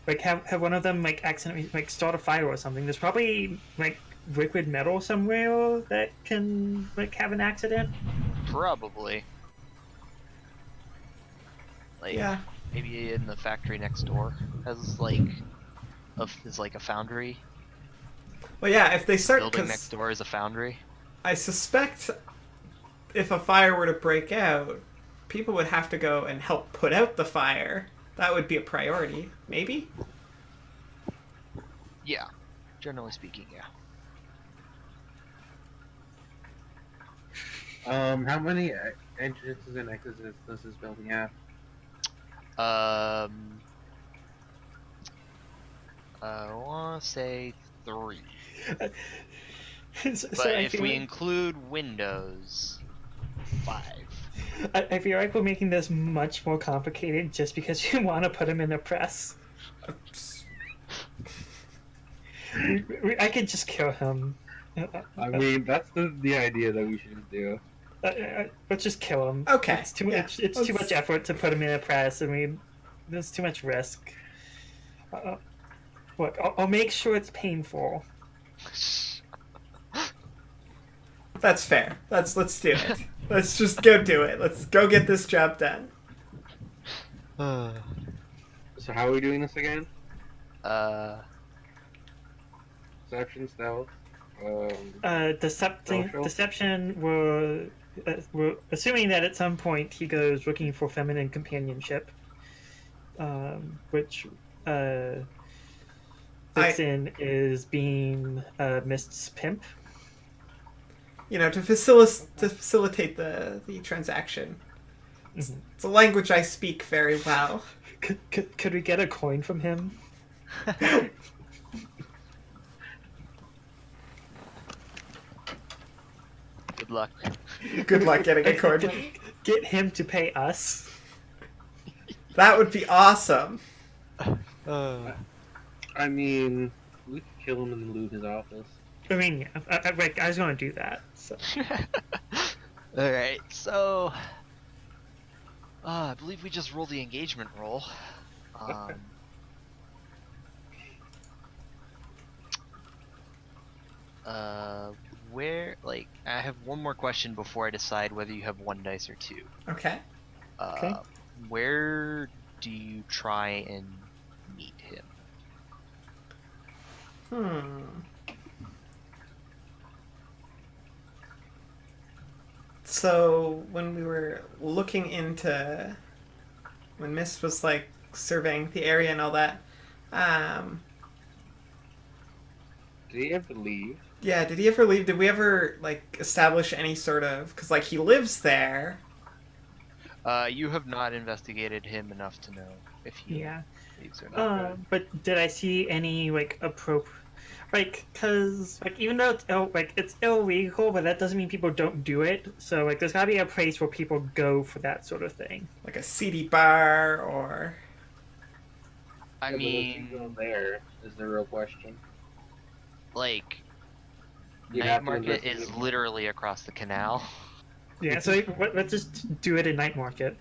Like have one of them like accidentally like start a fire or something. There's probably like liquid metal somewhere that can like have an accident. Probably. Like, Yeah. maybe in the factory next door is like a foundry. Well, yeah, if they start, Building because next door is a foundry. I suspect if a fire were to break out, people would have to go and help put out the fire. That would be a priority, maybe? Yeah, generally speaking, yeah. How many entrances and exits does this building have? I want to say 3. So But I if feel we like- include windows, 5. I feel like we're making this much more complicated just because you want to put him in the press. I could just kill him. I mean, that's the idea that we should do. Let's just kill him. Okay, It's too yeah, much. It's too let's- much effort to put him in a press. I mean, there's too much risk. Look, I'll make sure it's painful. That's fair. Let's do it. Let's just go do it. Let's go get this job done. So how are we doing this again? uh, Deception, stealth. Social? Deception. We're assuming that at some point he goes looking for feminine companionship, which Vixen is being Mist's pimp. You know, to facilitate the transaction. It's a language I speak very well. Could we get a coin from him? good luck. Good luck getting a coin. Get him to pay us. That would be awesome. I mean, we could kill him and loot his office. I mean, yeah, I was going to do that. So. Alright, so... I believe we just rolled the engagement roll. Where, like, I have one more question before I decide whether you have 1 dice or 2. Okay. Okay. Where do you try and meet him? So when we were looking into, when Mist was like surveying the area and all that, Did he have to leave? yeah, did he ever leave? Did we ever like establish any sort of, because like he lives there. You have not investigated him enough to know if he Yeah. leaves or not. But did I see any like cause like even though it's illegal, but that doesn't mean people don't do it. So like there's gotta be a place where people go for that sort of thing. Like a seedy bar or... I Yeah, but if mean, you go there is the real question. like, You'd Night have to Market investigate is more. literally across the canal. Yeah. So let's just do it in night market.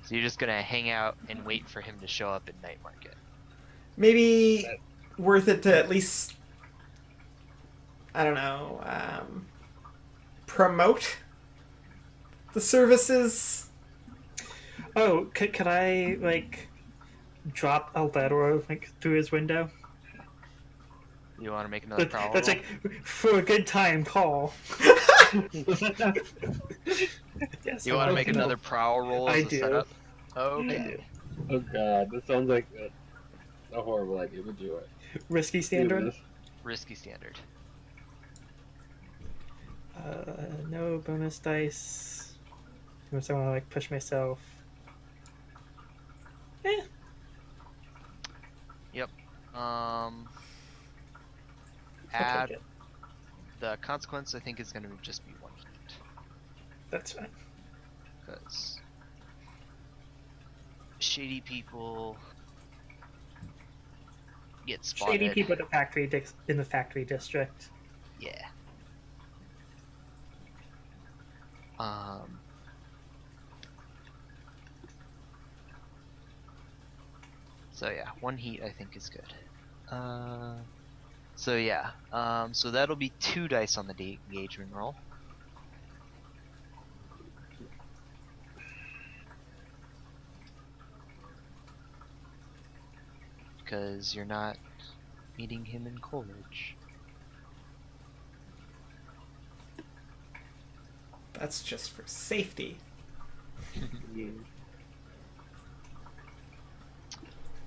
So you're just gonna hang out and wait for him to show up at Night Market. Maybe worth it to at least, I don't know, promote the services. Oh, could I like drop a letter like through his window? You want to make another prowl That's roll? like for a good time, call. Yes. You want to make another prowl roll as I a do. setup? I Okay. do. Oh god, that sounds like a horrible idea, but do it. Risky Do standard. this. Risky standard. No bonus dice. Unless I want to like push myself. Eh. I'll I'll add take it. the consequence. I think is going to just be 1 heat That's fine. because shady people get spotted. Shady people at the factory in the factory district. Yeah. So yeah, 1 heat I think is good. So yeah, so that'll be 2 dice on the engagement roll. Because you're not meeting him in Coleridge. That's just for safety. Yeah.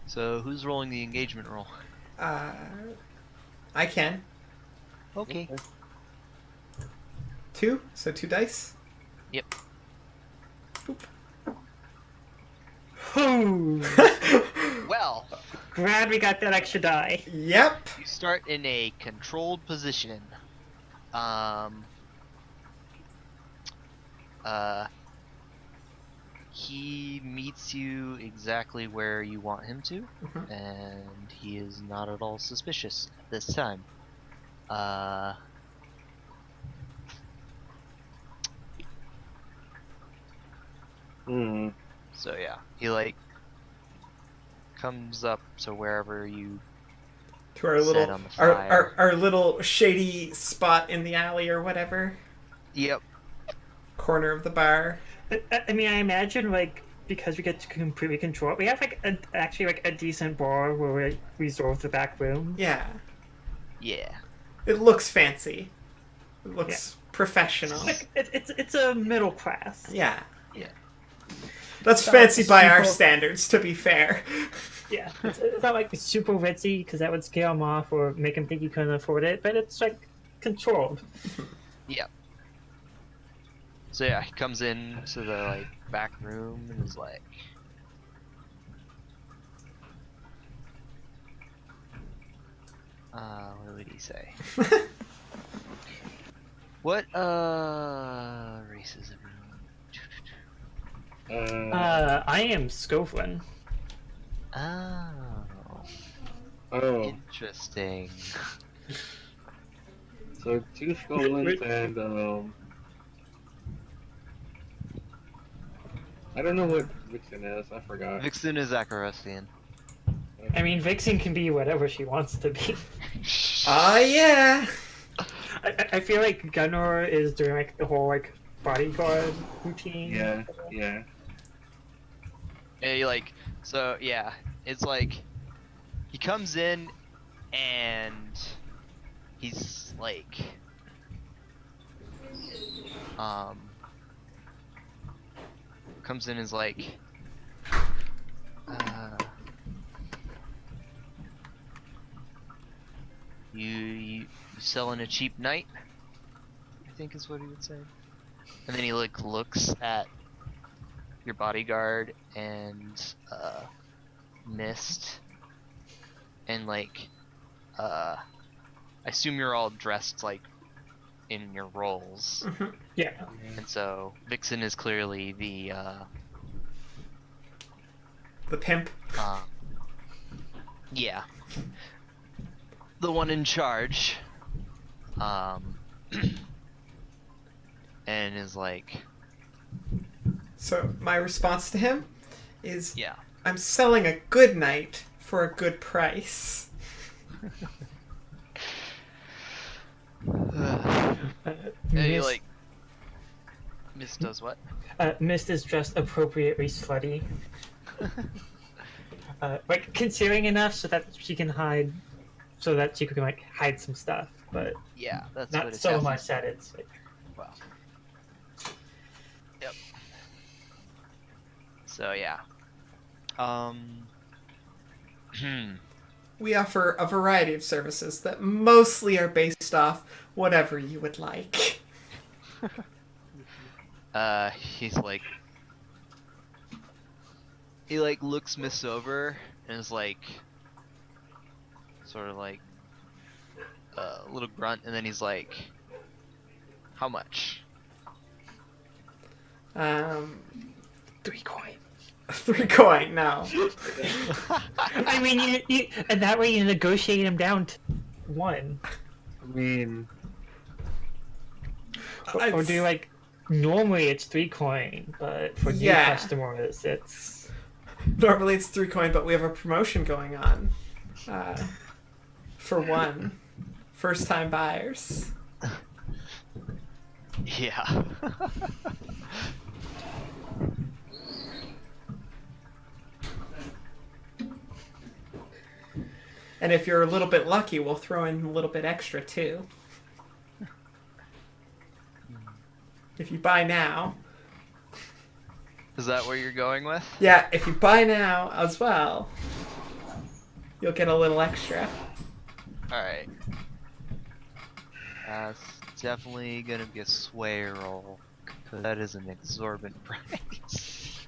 So who's rolling the engagement roll? I can. Okay. 2, so 2 dice. Yep. Whew. Well, Glad we got that extra die. Yep. you start in a controlled position. He meets you exactly where you want him to, Mhm. and he is not at all suspicious this time. Hmm. So yeah, he like comes up to wherever you To our set little on the our, fire. our little shady spot in the alley or whatever. Yep. Corner of the bar. I mean, I imagine like because we get to completely control it, we have like actually like a decent bar where we reserve the back room. Yeah. Yeah. It looks fancy. It looks professional. Like it's a middle class. Yeah. Yeah. That's Not fancy by our super- standards, to be fair. Yeah, it's not like super ritzy because that would scare him off or make him think he couldn't afford it, but it's like controlled. Yep. So yeah, he comes in to the like back room and is like, what would he say? What race is everyone? I am Scovlin. Oh, Oh, interesting. so 2 Skolins and I don't know what Vixen is. I forgot. Vixen is Akarosian. I mean, Vixen can be whatever she wants to be. Ah, yeah. I feel like Gunnar is doing like the whole like bodyguard routine. Yeah, yeah. Yeah, you like, so yeah, it's like he comes in and he's like, comes in and is like, you selling a cheap night? I think is what he would say. And then he like looks at your bodyguard and Mist, and like I assume you're all dressed like in your roles, Yeah. and so Vixen is clearly The pimp. yeah, the one in charge, and is like, So my response to him is, yeah. I'm selling a good night for a good price. And he Mist, like, Mist does what? Mist is dressed appropriately slutty. Like concealing enough so that she can hide, so that she can like hide some stuff, but Yeah, that's what not it so sounds much that it's like. Well. Yep. So yeah. We offer a variety of services that mostly are based off whatever you would like. He's like, he like looks Miss over and is like, sort of like a little grunt, and then he's like, how much? 3 coin. 3 coin, no. I mean, you and that way you negotiate him down to 1. I mean, Or do like normally it's 3 coin, but for new Yeah. customers it's Normally it's 3 coin, but we have a promotion going on. For 1. First time buyers. Yeah. And if you're a little bit lucky, we'll throw in a little bit extra too. If you buy now. Is that where you're going with? Yeah, if you buy now as well, you'll get a little extra. Alright. That's definitely gonna be a sway roll, because that is an exorbitant price.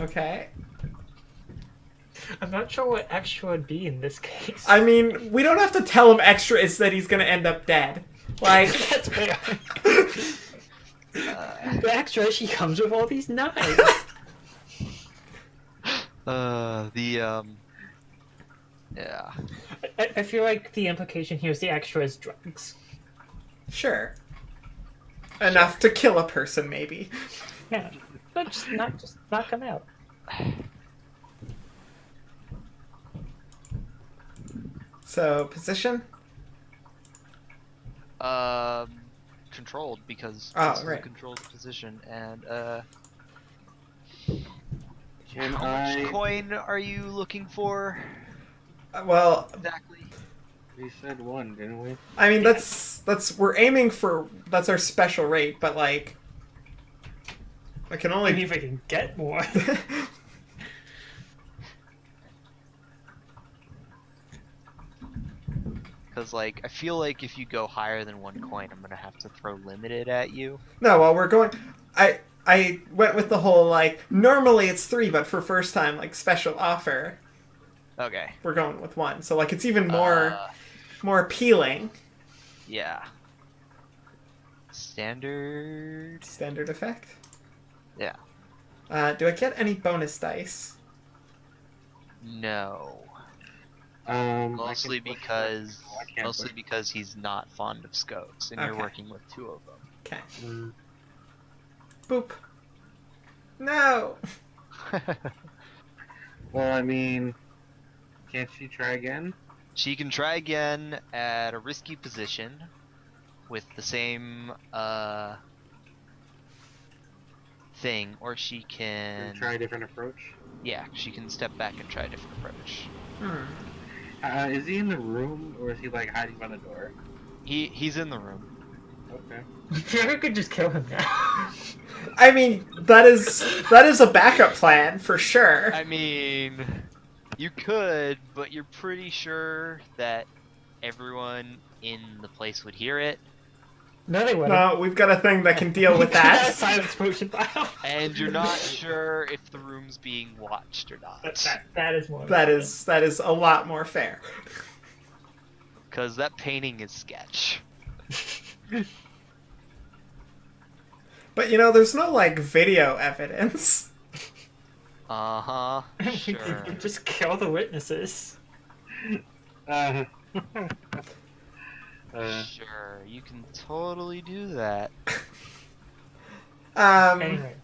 Okay. I'm not sure what extra would be in this case. I mean, we don't have to tell him extra is that he's gonna end up dead. Like, That's fair. The extra, she comes with all these knives. Yeah. I feel like the implication here is the extra is drugs. sure. Enough to kill a person, maybe. Yeah, but just not knock them out. So position. Controlled because Oh, this is a right. controlled position. And Can how I? much coin are you looking for Well, exactly? We said one, didn't we? I mean that's we're aiming for that's our special rate, but like I can Maybe only. if I can get more. Because like I feel like if you go higher than 1 coin, I'm gonna have to throw limited at you. No, well we're going. I went with the whole like normally it's 3, but for first time like special offer Okay. we're going with 1. So like it's even more appealing. Yeah. Standard. Standard effect. Yeah. Do I get any bonus dice? No. I Mostly can push because that. I can't mostly push because he's not fond of scopes, and you're Okay. working with 2 of them. Okay. Mm, Boop. No. Well, I mean, can't she try again? She can try again at a risky position with the same thing, or she Can can try a different approach. yeah, she can step back and try a different approach. Is he in the room or is he like hiding by the door? He's in the room. Okay. You could just kill him now. I mean that is a backup plan for sure. I mean, you could, but you're pretty sure that everyone in the place would hear it, No, they wouldn't. No, we've got a thing that can deal with that. Silence potion pile. and you're not sure if the room's being watched or not. That is more. That is a lot more fair. Because that painting is sketch. But you know, there's no like video evidence. Uh-huh. Sure. Just kill the witnesses. Uh, Sure, you can totally do that. Anyway.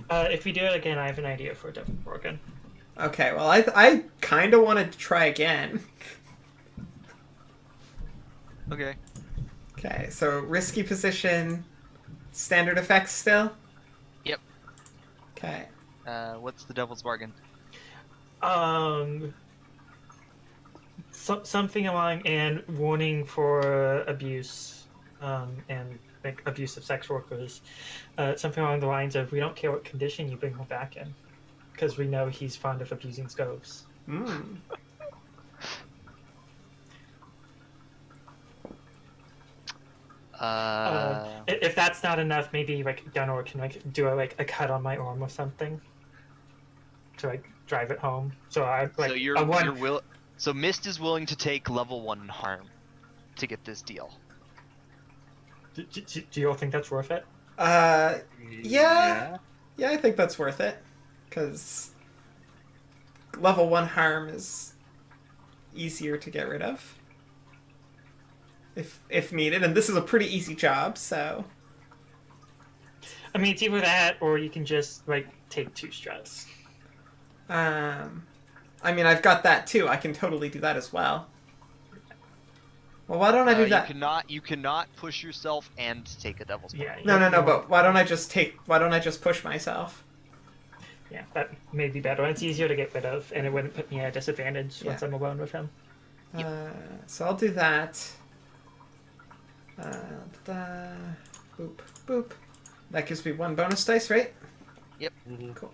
If we do it again, I have an idea for a different organ. Okay, well I kind of wanted to try again. Okay. Okay, so risky position, standard effects still. Yep. Okay. What's the devil's bargain? Something along and warning for abuse, and like abuse of sex workers. Something along the lines of we don't care what condition you bring him back in, because we know he's fond of abusing scoves. Mm. If that's not enough, maybe like Gunnar can like do a cut on my arm or something to like drive it home. So I like so So Mist is willing to take level 1 harm to get this deal. Do you all think that's worth it? Yeah, I think that's worth it, because level 1 harm is easier to get rid of if needed, and this is a pretty easy job, so. I mean, it's either that or you can just like take 2 stress. I mean, I've got that too. I can totally do that as well. Well, why don't I do that? You cannot push yourself and take a devil's bargain. Yeah. No, but why don't I just push myself? Yeah, that may be better. It's easier to get rid of, and it wouldn't put me at a disadvantage once Yeah. I'm alone with him. So I'll do that. Boop, boop. That gives me 1 bonus dice, right? Mhm. Cool.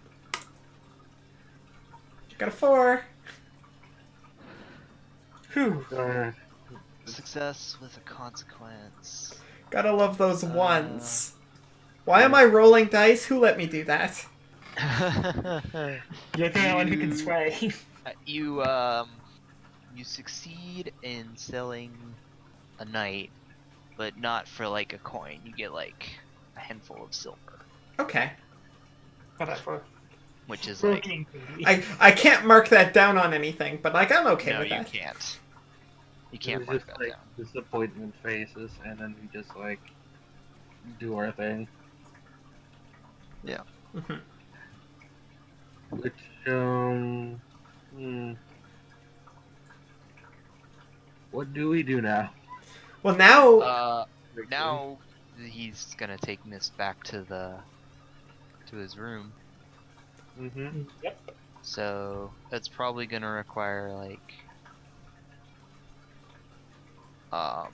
Got a 4. Whew. Success with a consequence. Gotta love those ones. Why am I rolling dice? Who let me do that? You're the only one who can sway. You succeed in selling a knight, but not for like a coin. You get like a handful of silver, Okay. Whatever. which is We're like getting greedy. I can't mark that down on anything, but like I'm okay no, with you that. can't. You can't It's mark just that like down. disappointment faces, and then we just like do our thing. Mhm. Which What do we do now? Well, now Now he's gonna take Mist back to his room. Mm-hmm. Yep. So that's probably gonna require like a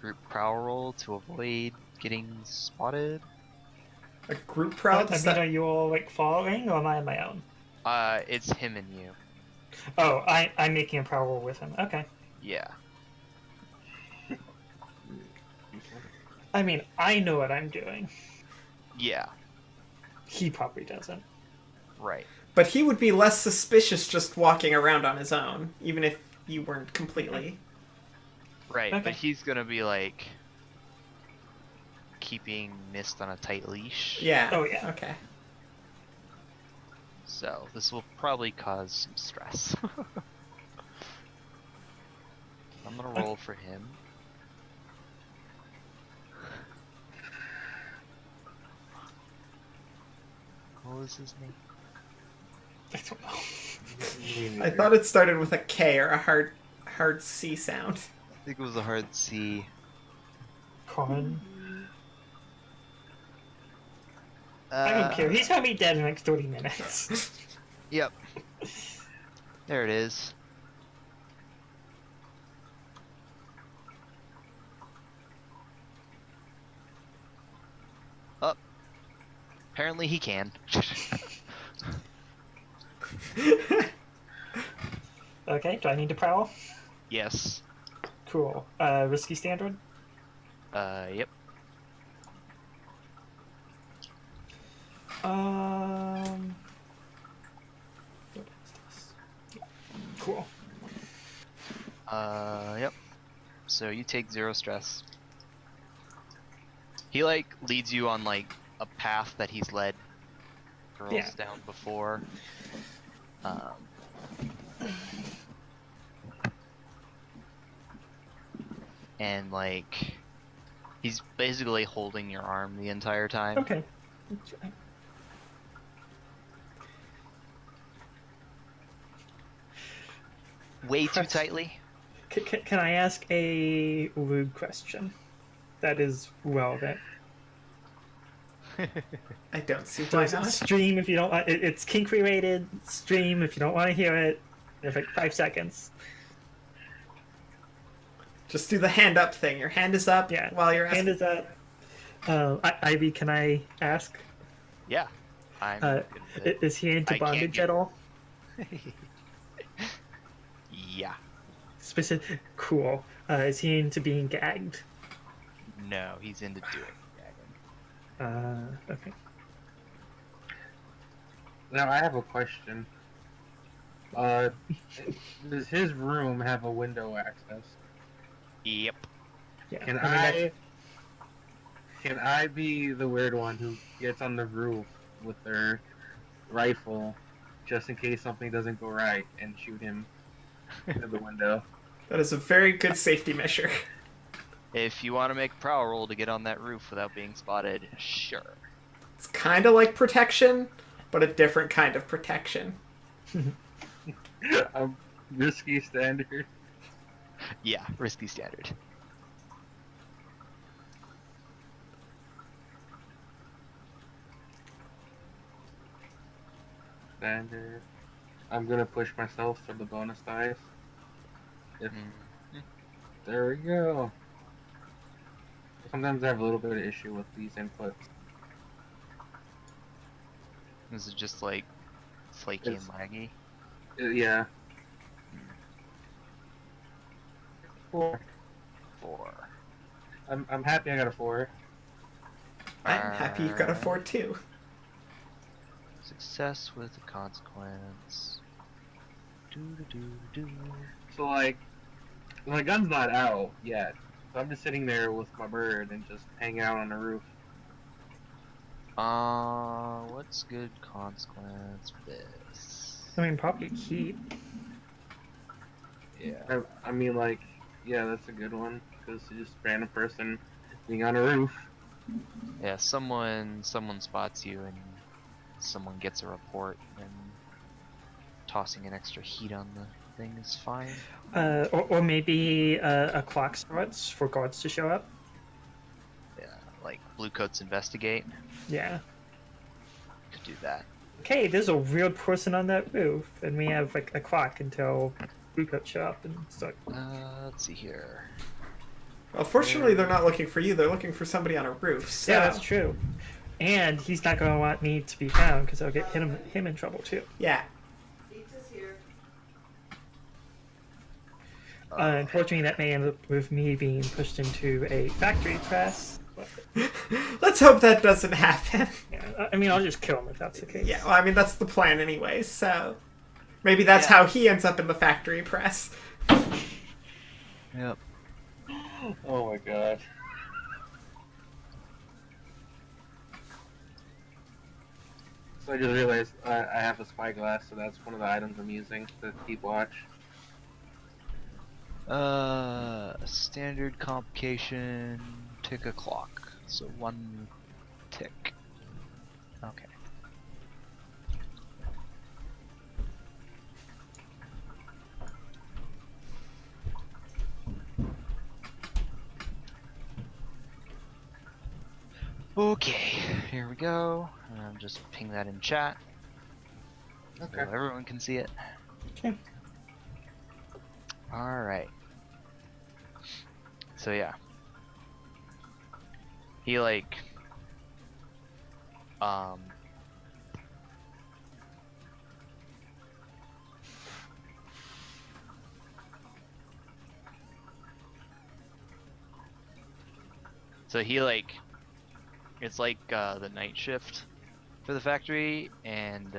group prowl roll to avoid getting spotted. a group prowl. I mean, are you all like following, or am I on my own? It's him and you. Oh, I'm making a prowl roll with him. Okay. Yeah. I mean, I know what I'm doing. Yeah. He probably doesn't. Right. But he would be less suspicious just walking around on his own, even if you weren't completely. Right. Okay. But he's gonna be like keeping Mist on a tight leash. Yeah. Oh, yeah. Okay. So this will probably cause some stress. I'm gonna roll for him. What was his name? I don't know. I thought it started with a K or a hard C sound. I think it was a hard C. Con. I don't care. He's gonna be dead in like 30 minutes. Yep. There it is. Up. Apparently he can. Okay, do I need to prowl? Yes. Cool. Risky standard? Yep. What is this? Cool. Yep. So you take 0 stress. He like leads you on like a path that he's led girls Yeah. down before. And like he's basically holding your arm the entire time. Okay. That's right. Way too Press- tightly. Can I ask a rude question that is relevant? I don't see why not. Stream if you don't want it's kink related. Stream if you don't want to hear it. There's like 5 seconds. Just do the hand up thing. Your hand is up Yeah. while you're asking. Hand is up. Ivy, can I ask? Yeah. I'm Uh, good with it. Is he into I can't bondage get- at all? Yeah. Specific. Cool. Is he into being gagged? No, he's into doing gagging. Okay. Now I have a question. Does his room have a window access? Yep. Yeah. Can I mean, Can I be the weird one who gets on the roof with their rifle, just in case something doesn't go right, and shoot him through the window? That is a very good safety measure. If you want to make a prowl roll to get on that roof without being spotted, sure. It's kind of like protection, but a different kind of protection. A risky standard. Yeah, risky standard. Standard. I'm gonna push myself for the bonus dice. If there we go. Sometimes I have a little bit of issue with these inputs. This is just like flaky It's- and laggy. Yeah. 4. 4. I'm happy I got a 4. I'm happy you got a 4 too. Success with a consequence. Do. So like, my gun's not out yet. So I'm just sitting there with my bird and just hanging out on the roof. What's good consequence for this? I mean, probably heat. Yeah. I mean, like, yeah, that's a good one because just random person being on a roof. Yeah, someone spots you and someone gets a report and tossing an extra heat on something is fine. Or maybe a clock starts for guards to show up. Yeah, like blue coats investigate. Yeah. Could do that. Okay, there's a weird person on that roof, and we have like a clock until blue coats show up and start. Let's see here. Well, fortunately, they're not looking for you. They're looking for somebody on a roof. So. Yeah, that's true. And he's not going to want me to be found because I'll get him in trouble too. Yeah. Pizza's here. Unfortunately, that may end up with me being pushed into a factory press. But, Let's hope that doesn't happen. yeah, I mean, I'll just kill him if that's the case. Yeah, well, I mean, that's the plan anyway, so. Maybe that's Yeah. how he ends up in the factory press. Yep. Oh my god. So I just realized I have a spyglass, so that's one of the items I'm using to keep watch. Standard complication, tick a clock. So 1 tick. Okay. Okay, here we go. Just ping that in chat. Okay. So everyone can see it. Okay. Alright. So yeah. He like so he like it's like the night shift for the factory, and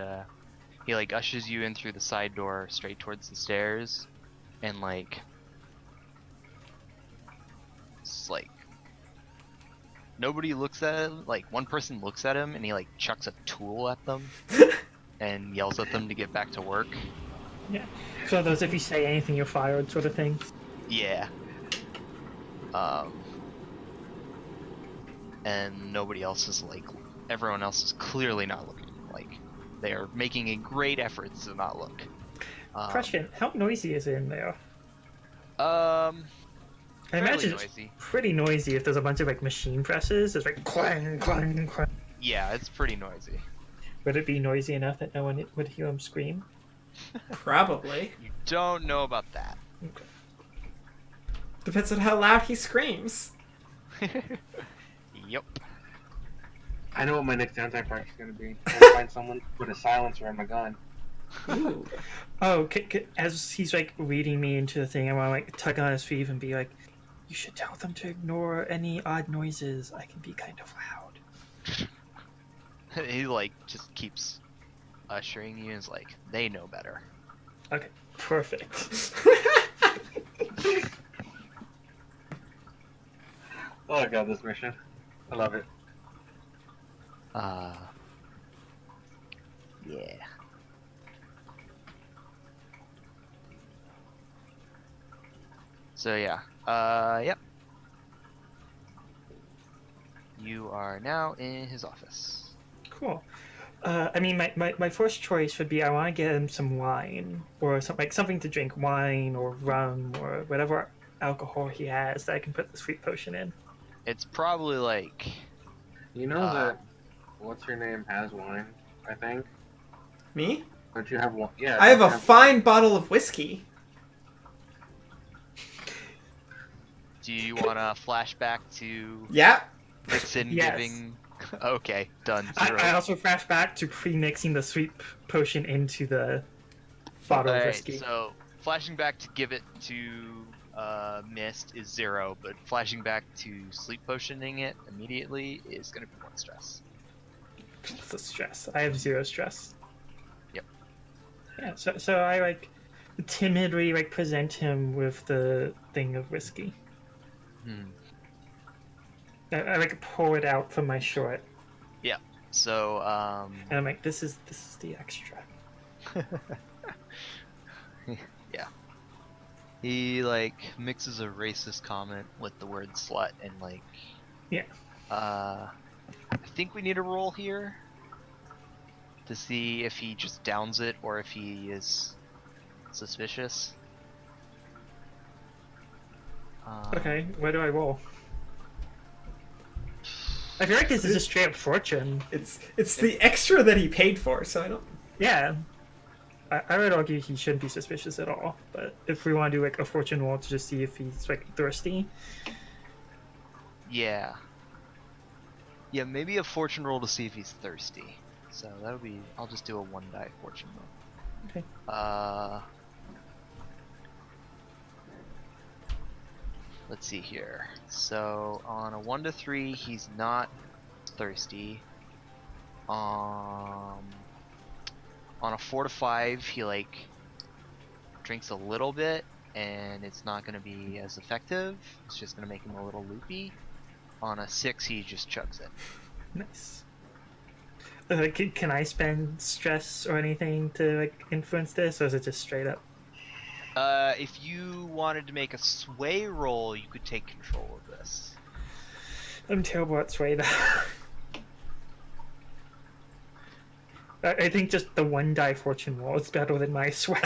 he like ushers you in through the side door straight towards the stairs, and like it's like nobody looks at him. Like one person looks at him and he like chucks a tool at them and yells at them to get back to work. Yeah. So those, if you say anything, you're fired, sort of thing. Yeah. And nobody else is like, everyone else is clearly not looking. Like, they are making a great effort to not look. Question: how noisy is it in there? I I imagine noisy. it's pretty noisy if there's a bunch of like machine presses. It's like clang, clang, clang. Yeah, it's pretty noisy. Would it be noisy enough that no one would hear him scream? Probably. You don't know about that. Okay. Depends on how loud he screams. Yep. I know what my next anti-practice is gonna be. I'm gonna find someone to put a silencer on my gun. Ooh. Oh, as he's like leading me into the thing, I want to like tug on his sleeve and be like, "You should tell them to ignore any odd noises. I can be kind of loud." He like just keeps ushering you and is like, they know better. Okay, perfect. Oh, I got this mission. I love it. Yeah. So yeah, yep. You are now in his office. Cool. I mean, my first choice would be I want to get him some wine or something to drink, wine or rum or whatever alcohol he has that I can put the sweet potion in. It's probably like, You know that what's her name has wine, I think. Me? Don't you have one? Yeah. I have don't a you fine bottle of whiskey. do you want to flashback to Yeah. Vixen Yes. giving? Okay, done. I Zero. also flash back to pre-mixing the sweet potion into the bottle of Alright, whiskey. so flashing back to give it to Mist is 0, but flashing back to sleep potioning it immediately is going to be 1 stress. What's the stress? I have 0 stress. Yep. Yeah, so I like timidly like present him with the thing of whiskey. I like pour it out from my short, So, and I'm like, this is the extra. yeah. He, like, mixes a racist comment with the word slut and, like... Yeah. I think we need a roll here to see if he just downs it or if he is suspicious. Okay, where do I roll? I feel like this is a straight up fortune. It's the extra that he paid for, so I don't. Yeah. I would argue he shouldn't be suspicious at all, but if we want to do like a fortune roll to just see if he's like thirsty. Yeah. Yeah, maybe a fortune roll to see if he's thirsty. So that'll be. I'll just do a 1 die fortune roll. Okay. Let's see here. So on a 1 to 3, he's not thirsty. On a 4 to 5, he like drinks a little bit, and it's not gonna be as effective. It's just gonna make him a little loopy. On a 6, he just chugs it. Nice. Can I spend stress or anything to like influence this, or is it just straight up? If you wanted to make a sway roll, you could take control of this. I'm terrible at sway though. I think just the 1 die fortune roll is better than my sway.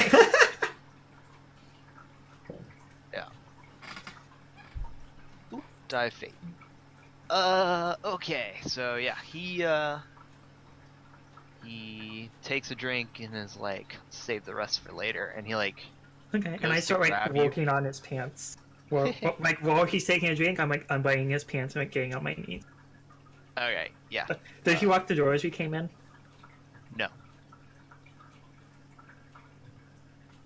Yeah. Ooh, die fate. Okay, so yeah, he takes a drink and is like, save the rest for later, and he like, Okay, and Goes I to start like grab you. walking on his pants. Well, like while he's taking a drink, I'm like unbuttoning his pants and like getting on my knees. okay, yeah, Did he lock the door as we came in? no,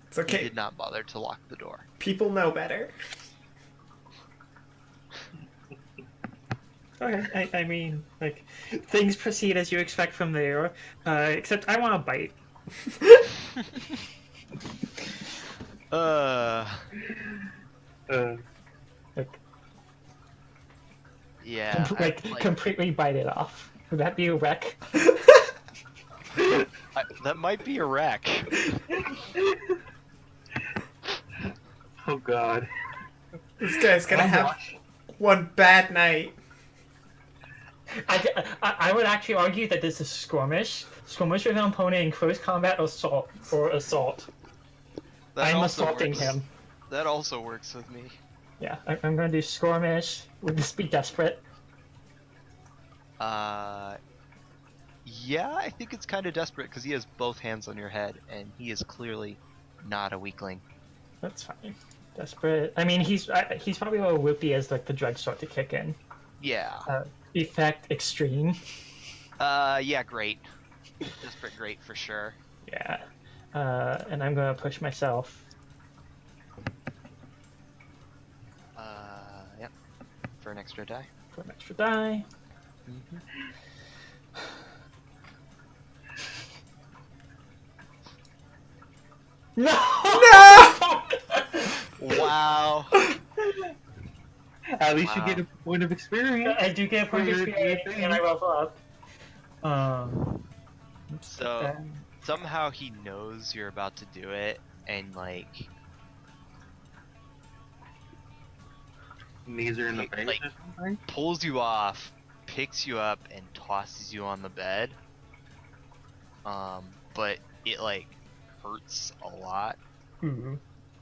It's he okay. did not bother to lock the door. People know better. Okay, I mean, like, things proceed as you expect from there, except I want to bite. Like, Yeah, completely bite it off. Would that be a wreck? that might be a wreck. Oh god. This guy's gonna Oh, have gosh. one bad night. I would actually argue that this is skirmish. Skirmish with an opponent in close combat assault. That I'm also assaulting works. him. That also works with me. Yeah, I'm gonna do skirmish. Would this be desperate? Yeah, I think it's kind of desperate because he has both hands on your head, and he is clearly not a weakling. That's fine. Desperate. I mean, he's probably a little whoopy as like the drugs start to kick in. Yeah. Effect extreme. Yeah, great. Desperate great for sure. Yeah. And I'm gonna push myself. Yep. For an extra die. For an extra die. No! No! Wow. At least Wow. you get a point of experience. I do get a point of For your experience thing. and I level up. So somehow he knows you're about to do it, and like Knees are in the Like- face like- or something. pulls you off, picks you up, and tosses you on the bed. But it like hurts a lot Ooh.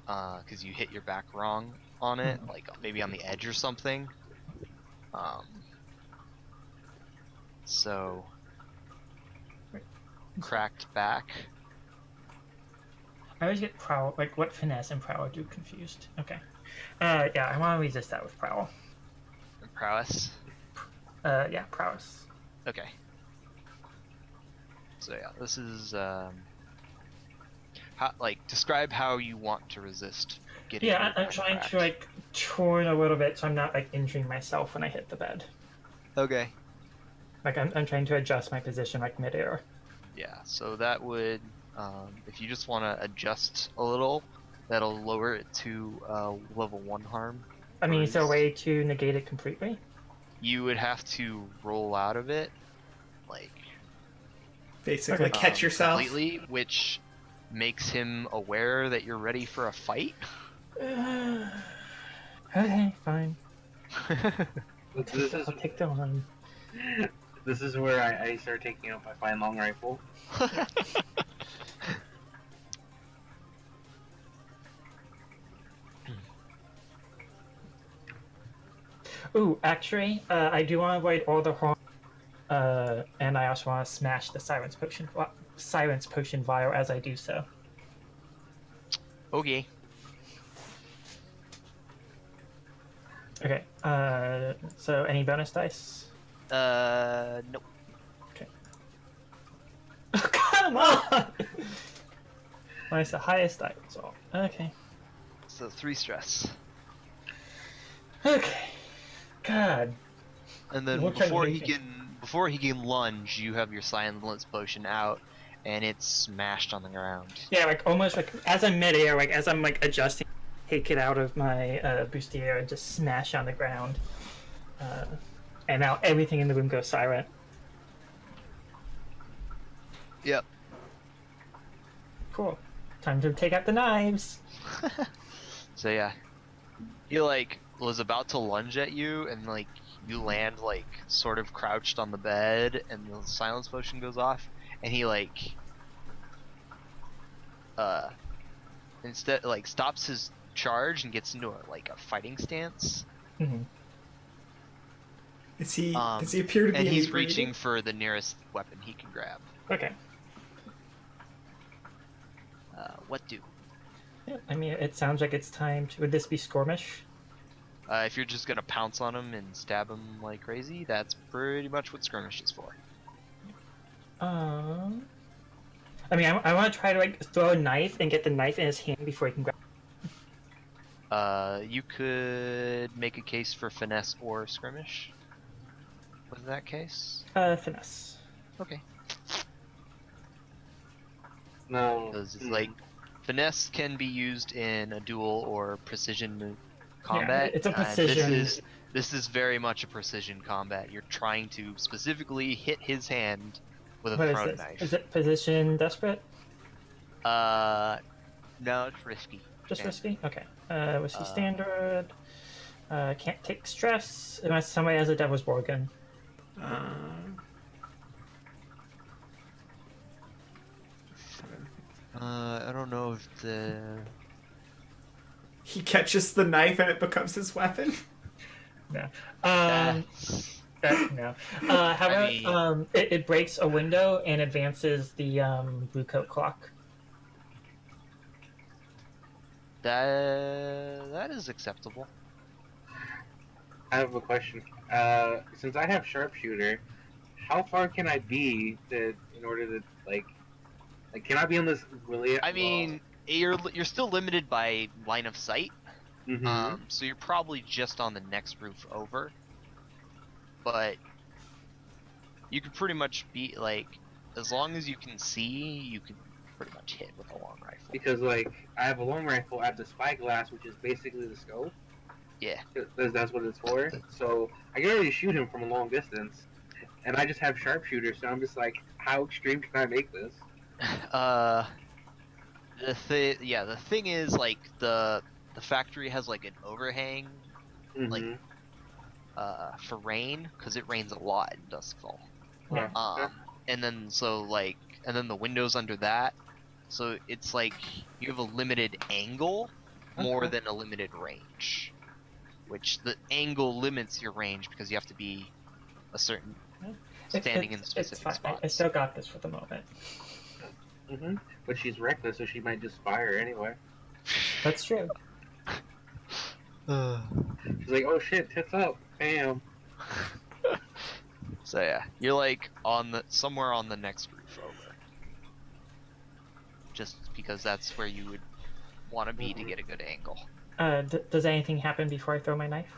because you hit your back wrong on it, like maybe on the edge or something. So cracked back. I always get prowl, like what finesse and prowl do confused. Okay. Yeah, I want to resist that with prowl. And prowess. Yeah, prowess. Okay. So yeah, this is describe how you want to resist getting. Yeah, your I'm back trying cracked. to like turn a little bit so I'm not like injuring myself when I hit the bed. Okay. Like I'm trying to adjust my position like midair. Yeah. So that would, if you just want to adjust a little, that'll lower it to level 1 harm. I mean, is there a Bruise. way to negate it completely? You would have to roll out of it, like Basically, Okay. catch yourself. completely, which makes him aware that you're ready for a fight. Okay, fine. This is I'll take the one. this is where I start taking out my fine long rifle. Ooh, actually, I do want to avoid all the harm. And I also want to smash the silence potion vial as I do so. Okay. Okay. So any bonus dice? Nope. Oh, come on! Well, it's the highest die result. Okay. So 3 stress. Okay. God. And then What kind of before he can lunge, you have your silence potion out, and it's smashed on the ground. Yeah, like almost like as I'm midair, like as I'm like adjusting, take it out of my bustier and just smash on the ground. And now everything in the room goes silent. Yep. Cool. Time to take out the knives. So yeah, he like was about to lunge at you, and like you land like sort of crouched on the bed, and the silence potion goes off, and he like instead like stops his charge and gets into a fighting stance. Mm-hmm. Is he? Does he appear to be? And he's inebriated? reaching for the nearest weapon he can grab. Okay. What do? Yeah, I mean, it sounds like it's time to. Would this be skirmish? If you're just gonna pounce on him and stab him like crazy, that's pretty much what skirmish is for. I mean, I want to try to like throw a knife and get the knife in his hand before he can grab. You could make a case for finesse or skirmish. Was that case? Finesse. Okay. No. Because it's like finesse can be used in a duel or precision combat. it's a and precision. This is very much a precision combat. You're trying to specifically hit his hand with a What is thrown this? knife. Is it position desperate? No, it's risky. Just Yeah. risky? Okay. Whiskey standard. Can't take stress unless somebody has a Devil's Borgen. I don't know if the He catches the knife and it becomes his weapon. No. that's- No. How about mean- it breaks a window and advances the blue coat clock? that is acceptable. I have a question. Since I have sharpshooter, how far can I be in order to like can I be on this really? I mean, you're still limited by line of sight. Mhm. So you're probably just on the next roof over. But you could pretty much be like, as long as you can see, you can pretty much hit with a long rifle. Because like I have a long rifle, I have the spyglass, which is basically the scope. Yeah. That's what it's for. So I can already shoot him from a long distance, and I just have sharpshooter. So I'm just like, how extreme can I make this? The thing is like the factory has like an overhang Like, Mhm. for rain, because it rains a lot in Duskfall. Yeah. And then the windows under that, so it's like you have a limited angle more Okay. than a limited range, which the angle limits your range because you have to be a certain standing in It's specific fine. spots. I still got this for the moment. Mhm. But she's reckless, so she might just fire anyway. That's true. She's like, oh shit, tits up, bam. So yeah, you're like somewhere on the next roof over, just because that's where you would want to be to get a good angle. Does anything happen before I throw my knife?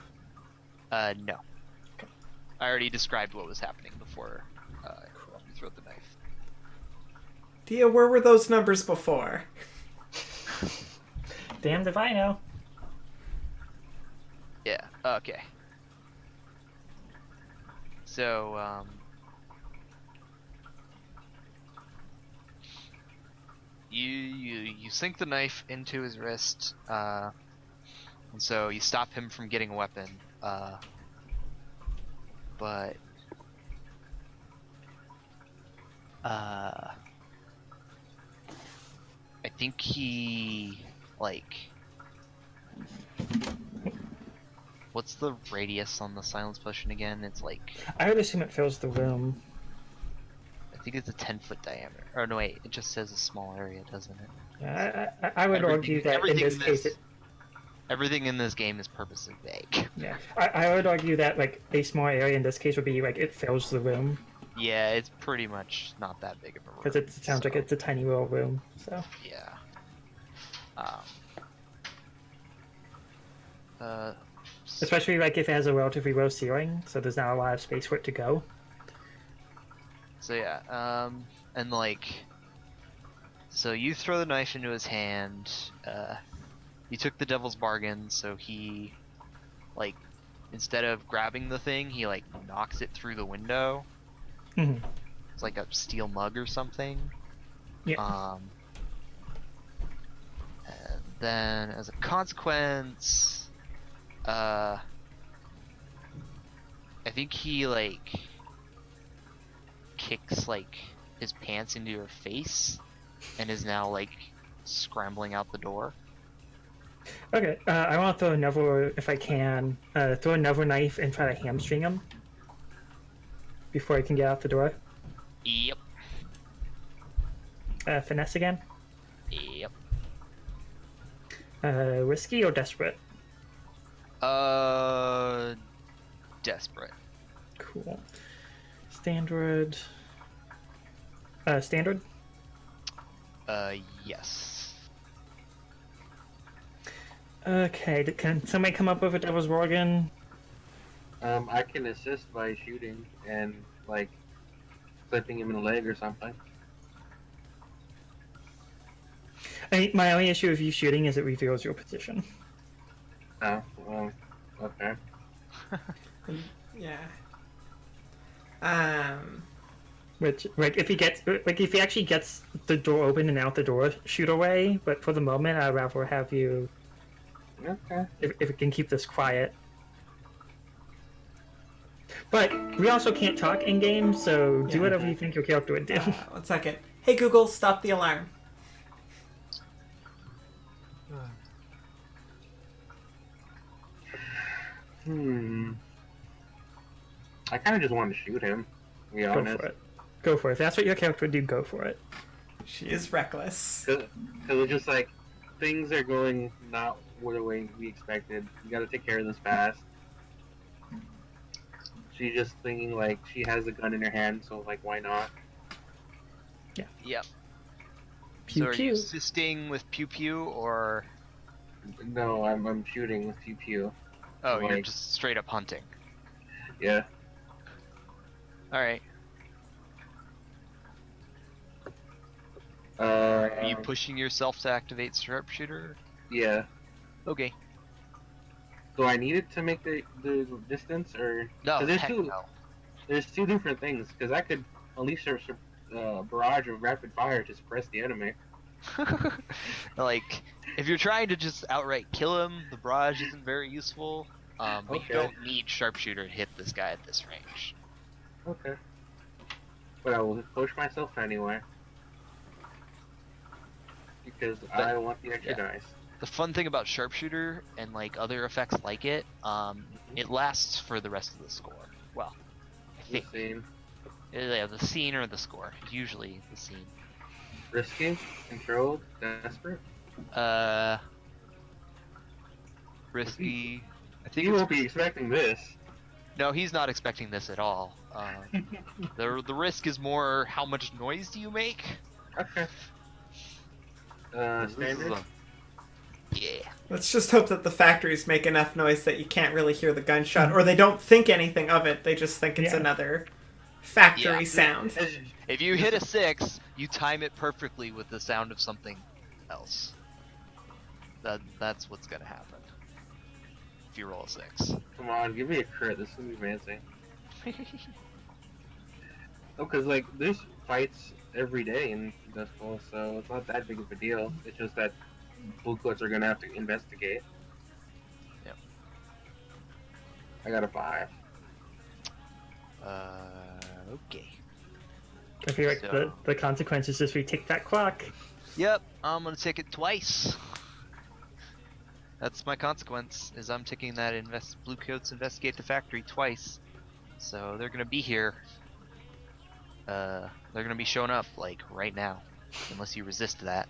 No. I already described what was happening before you throw the knife. Dia, where were those numbers before? Damned if I know. Yeah. Okay. So you sink the knife into his wrist, and so you stop him from getting a weapon. But I think he What's the radius on the silence potion again? It's like, I would assume it fills the room. I think it's a 10-foot diameter. Or no, wait, it just says a small area, doesn't it? Yeah, I would argue that in this case, everything in this game is purposely vague. yeah, I would argue that like a small area in this case would be like it fills the room Yeah, it's pretty much not that big of a room. because it sounds like so, it's a tiny little room. So Yeah. Uh, especially like if it has a relatively low ceiling, so there's not a lot of space for it to go. So yeah, and like, so you throw the knife into his hand. You took the devil's bargain, so he, like, instead of grabbing the thing, he like knocks it through the window. Mhm. It's like a steel mug or something. Yeah. And then as a consequence, I think he like kicks like his pants into your face and is now like scrambling out the door. Okay, I want to throw another, if I can, throw another knife and try to hamstring him before I can get out the door. Yep. Finesse again. Yep. Risky or desperate? Desperate. Cool. Standard. Standard. Yes. Okay, can somebody come up with a devil's bargain? I can assist by shooting and like clipping him in the leg or something. My only issue with you shooting is it reveals your position. Oh, well, okay. Yeah. Which, like, if he actually gets the door open and out the door, shoot away. But for the moment, I'd rather have you, Okay. if it can keep this quiet. But we also can't talk in game, so do Yeah. whatever you think your character would do. 1 second. Hey Google, stop the alarm. I kind of just want to shoot him, to be Go honest. for it. Go for it. If that's what your character would do, go for it. She is reckless. Because it's just like, things are going not the way we expected. We gotta take care of this fast. She's just thinking like she has a gun in her hand, so like why not? Yep. Pew so are pew. you assisting with pew pew or? No, I'm shooting with pew pew. Oh, you're Like- just straight up hunting. Yeah. All right. Are Are you pushing yourself to activate sharpshooter? Yeah. Okay. Do I need it to make the distance, or No, 'cause there's heck two no. there's two different things? Because I could unleash a barrage of rapid fire to suppress the enemy. Like, if you're trying to just outright kill him, the barrage isn't very useful. But Okay. you don't need sharpshooter to hit this guy at this range. Okay. But I will push myself anyway. Because I want the extra yeah. dice. The fun thing about sharpshooter and like other effects like it, it lasts for the rest of the score. Well, I The think scene. yeah, the scene or the score. Usually the scene. Risky, controlled, desperate. Risky. I think You it's won't be expecting this. No, he's not expecting this at all. The risk is more how much noise do you make? Okay. This is Standard. Yeah. Let's just hope that the factories make enough noise that you can't really hear the gunshot, or they don't think anything of it. They just think it's Yeah. another factory Yeah. sound. If you hit a 6, you time it perfectly with the sound of something else. That's what's gonna happen. If you roll a 6. Come on, give me a crit. This is gonna be fancy. Oh, because like there's fights every day in Dustfall, so it's not that big of a deal. It's just that blue coats are gonna have to investigate. Yep. I got a 5. Okay. I feel like So- the consequences is we tick that clock. Yep, I'm gonna take it twice. That's my consequence. Is I'm taking that Blue Coats investigate the factory twice, so they're gonna be here. They're gonna be showing up like right now, unless you resist that.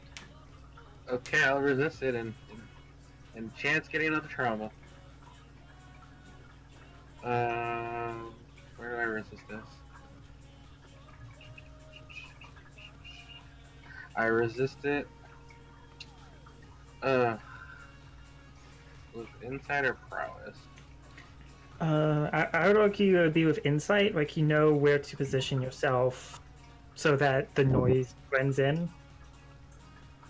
Okay, I'll resist it and chance getting another trauma. Where do I resist this? I resist it. With insight or prowess? I would argue it would be with insight, like you know where to position yourself so that the noise blends in.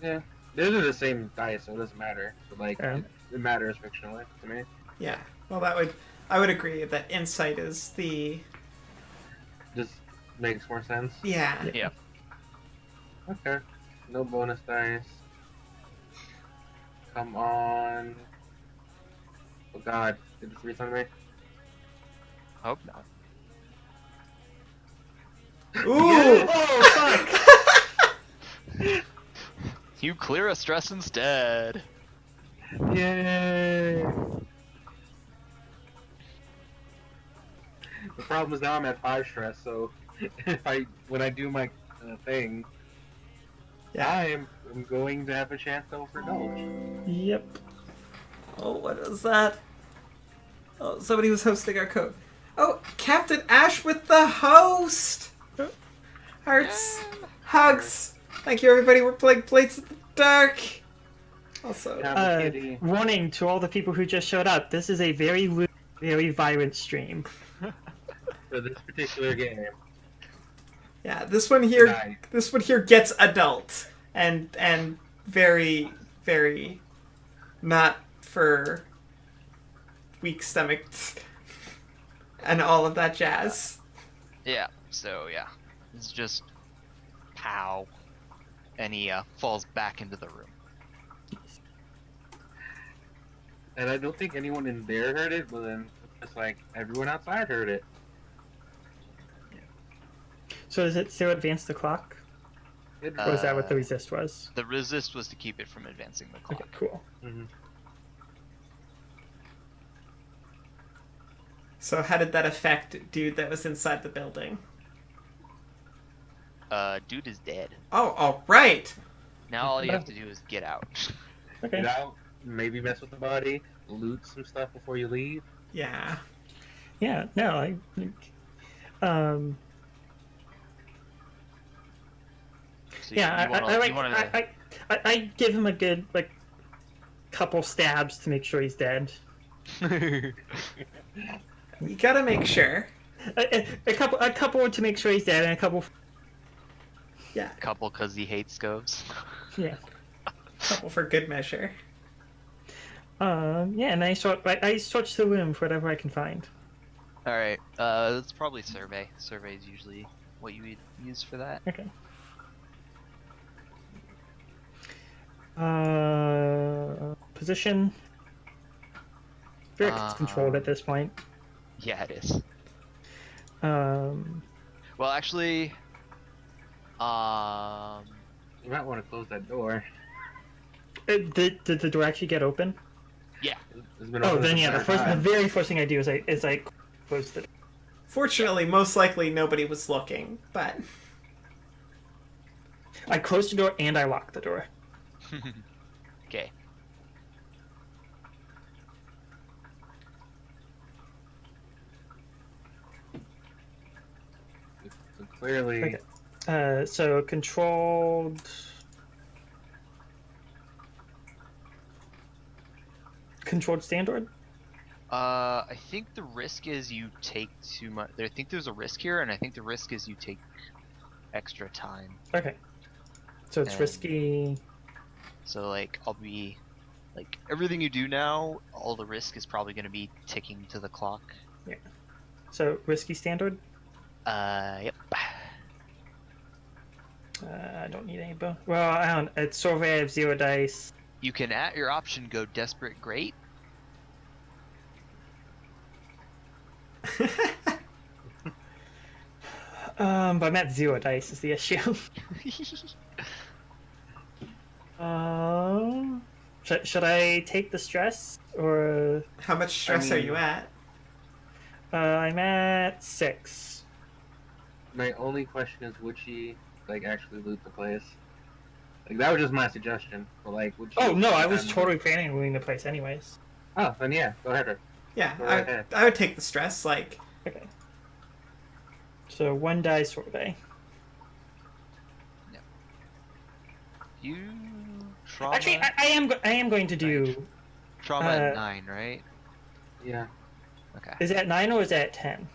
Yeah, those are the same dice, so it doesn't matter. But like, Yeah. it matters fictionally to me. Yeah. Well, I would agree that insight is the Just makes more sense. yeah. Yeah. Okay. No bonus dice. Come on. Oh god, did this refund me? Hope not. Ooh. Oh You clear a stress instead. Yay! The problem is now I'm at 5 stress, so when I do my thing, Yeah. I'm going to have a chance to overindulge. Yep. Oh, what is that? Oh, somebody was hosting our code. Oh, Captain Ash with the host! Hearts, hugs. Thank you, everybody. We're playing Blades of the Dark. Also, Have a kitty. Warning to all the people who just showed up. This is a very lewd, very violent stream. For this particular game. yeah, this one here, Nice. this one here gets adult and very, very not for weak stomached and all of that jazz. Yeah. So yeah, it's just pow, and he falls back into the room. And I don't think anyone in there heard it, but then it's like everyone outside heard it. So does it still advance the clock? Or is that what the resist was? The resist was to keep it from advancing the clock. Okay, cool. So how did that affect dude that was inside the building? Dude is dead. Oh, all right. Now all you have to do is get out. Okay. Get out, maybe mess with the body, loot some stuff before you leave. Yeah. Yeah, no, I think. So Yeah, you wanna, I give him a good like couple stabs to make sure he's dead. You gotta make sure. A couple to make sure he's dead, and a couple. Yeah, couple because he hates scoves. Yeah. couple for good measure. Yeah, and I search the room for whatever I can find. All right. That's probably survey. Survey is usually what you would use for that. Okay. Position. I feel like it's controlled at this point. Yeah, it is. Um, Well, actually, You might want to close that door. did the door actually get open? It's been Oh, open then the yeah, the entire time. very first thing I do is I close the. Fortunately, most likely nobody was looking, but I close the door and I lock the door. Okay. So clearly, Okay. So controlled. Controlled standard. I think the risk is you take too much. I think there's a risk here, and I think the risk is you take extra time. Okay. So it's And- risky. So like, I'll be like everything you do now. All the risk is probably going to be ticking to the clock. So risky standard. Yep. I don't need any bonus. Well, I don't. It's survey. I have 0 dice. You can at your option go desperate great. But I'm at 0 dice is the issue. should I take the stress or How much stress are mean- you at? I'm at 6. My only question is, would she like actually loot the place? Like that was just my suggestion. But like, would she? Oh no, I was um, totally planning on looting the place anyways. Oh, then yeah, go ahead. Yeah, Go right ahead. I would take the stress. Like, Okay. So 1 die survey. You trauma. Actually, I am going to do. Trauma at uh, 9, right? Yeah. Okay. Is it at 9 or is it at 10?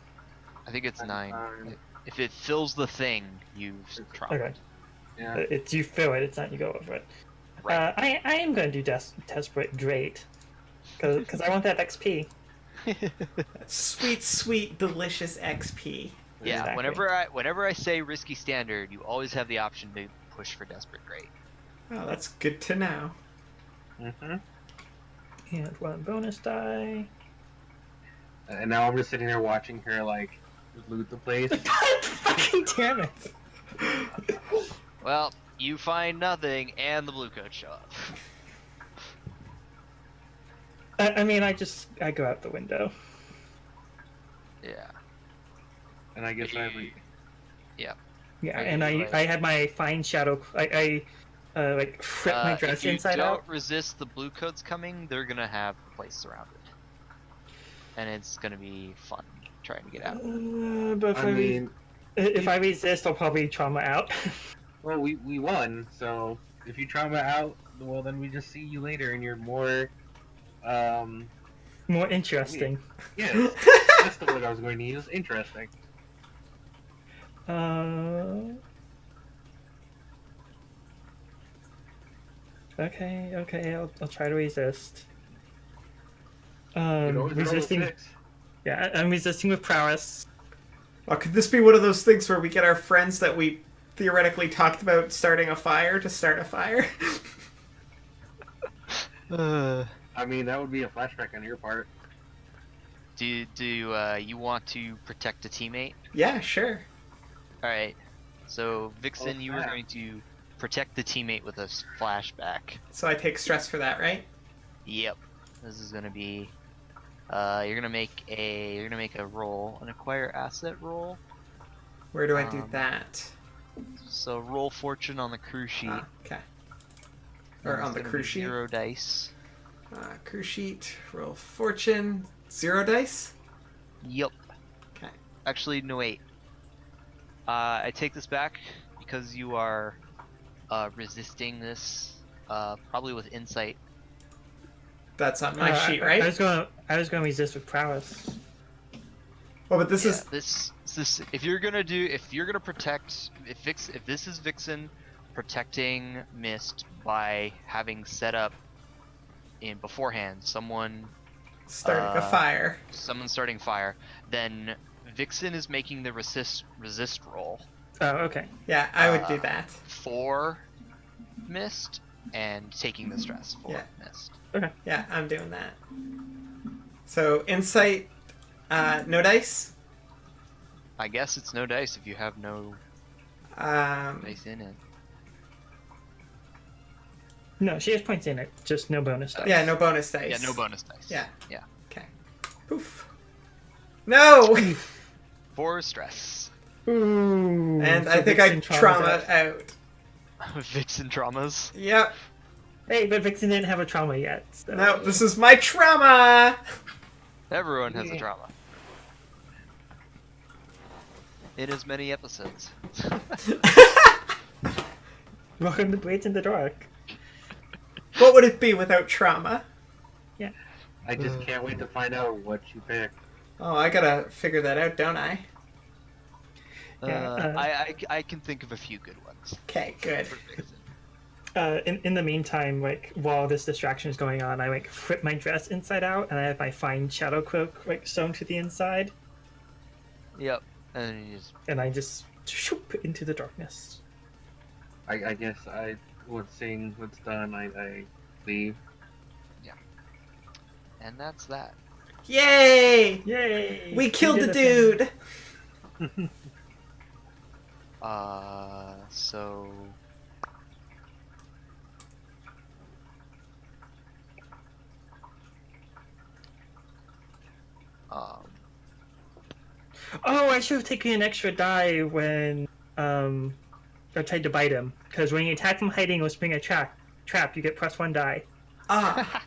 I think it's That's 9. fine. If it fills the thing, you trauma. Okay. Yeah. It's you fill it. It's not you go over it. Right. I am going to do desperate great, because I want that XP. sweet, sweet, delicious XP. Yeah. Exactly. Whenever I say risky standard, you always have the option to push for desperate great. Oh, that's good to know. Mhm. And 1 bonus die. And now I'm just sitting there watching her like loot the place. Fucking damn it! Well, you find nothing, and the blue coats show up. I mean, I go out the window. Yeah. And I guess I re- Yeah, Are and you, I had my fine shadow. I like flip my dress if you inside don't out. resist the blue coats coming, they're gonna have the place surrounded, and it's gonna be fun trying to get out. But I mean, if I resist, I'll probably trauma out. well, we won. So if you trauma out, well, then we just see you later, and you're more. More interesting. Yes, that's the word I was going to use. Interesting. Okay, I'll try to resist. You know, it's another Resisting. 6. Yeah, I'm resisting with prowess. Oh, could this be one of those things where we get our friends that we theoretically talked about starting a fire to start a fire? I mean, that would be a flashback on your part. Do you want to protect a teammate? Yeah, sure. All right. So Vixen, you were snap. going to protect the teammate with a flashback. So I take stress for that, right? Yep. This is gonna be. You're gonna make a roll, an acquire asset roll. Where do I do Um, that? So roll fortune on the crew sheet. Ah, okay. Or and on it's the gonna crew be sheet. 0 dice. Crew sheet, roll fortune, 0 dice? Yep. Okay. Actually, no, wait. I take this back because you are resisting this, probably with insight. That's on my sheet, I right? was going to resist with prowess. Oh, but this Yeah, is... this if you're gonna protect, if this is Vixen protecting Mist by having set up in beforehand someone starting a fire. someone starting fire, then Vixen is making the resist roll Oh, okay. Yeah, I would do that. for Mist and taking the stress for Yeah. Mist. Yeah, I'm doing that. So, insight, no dice. I guess it's no dice if you have no Um, dice in it. No, she has points in it, just no bonus dice. yeah, no bonus dice. Yeah, no bonus dice. Yeah. Yeah. Okay. Poof. No! For stress. Ooh. And so I think I Vixen traumas trauma out. out. Vixen traumas. Yep. Hey, but Vixen didn't have a trauma yet. So. No, this is my trauma! Everyone has a Yeah. trauma. In as many episodes. Welcome to Blades in the Dark. What would it be without trauma? I just can't wait to find out what you picked. Oh, I gotta figure that out, don't I? Yeah, I can think of a few good ones. Okay, good. For Vixen. In the meantime, like while this distraction is going on, I like flip my dress inside out, and I have my fine shadow cloak like sewn to the inside, Yep. And then you just and I just shoop into the darkness. I guess what's done, I leave. and that's that. Yay! Yay! We killed did the a thing. dude! So Oh, I should have taken an extra die when I tried to bite him. Because when you attack from hiding or spring a trap, you get +1 die. Ah.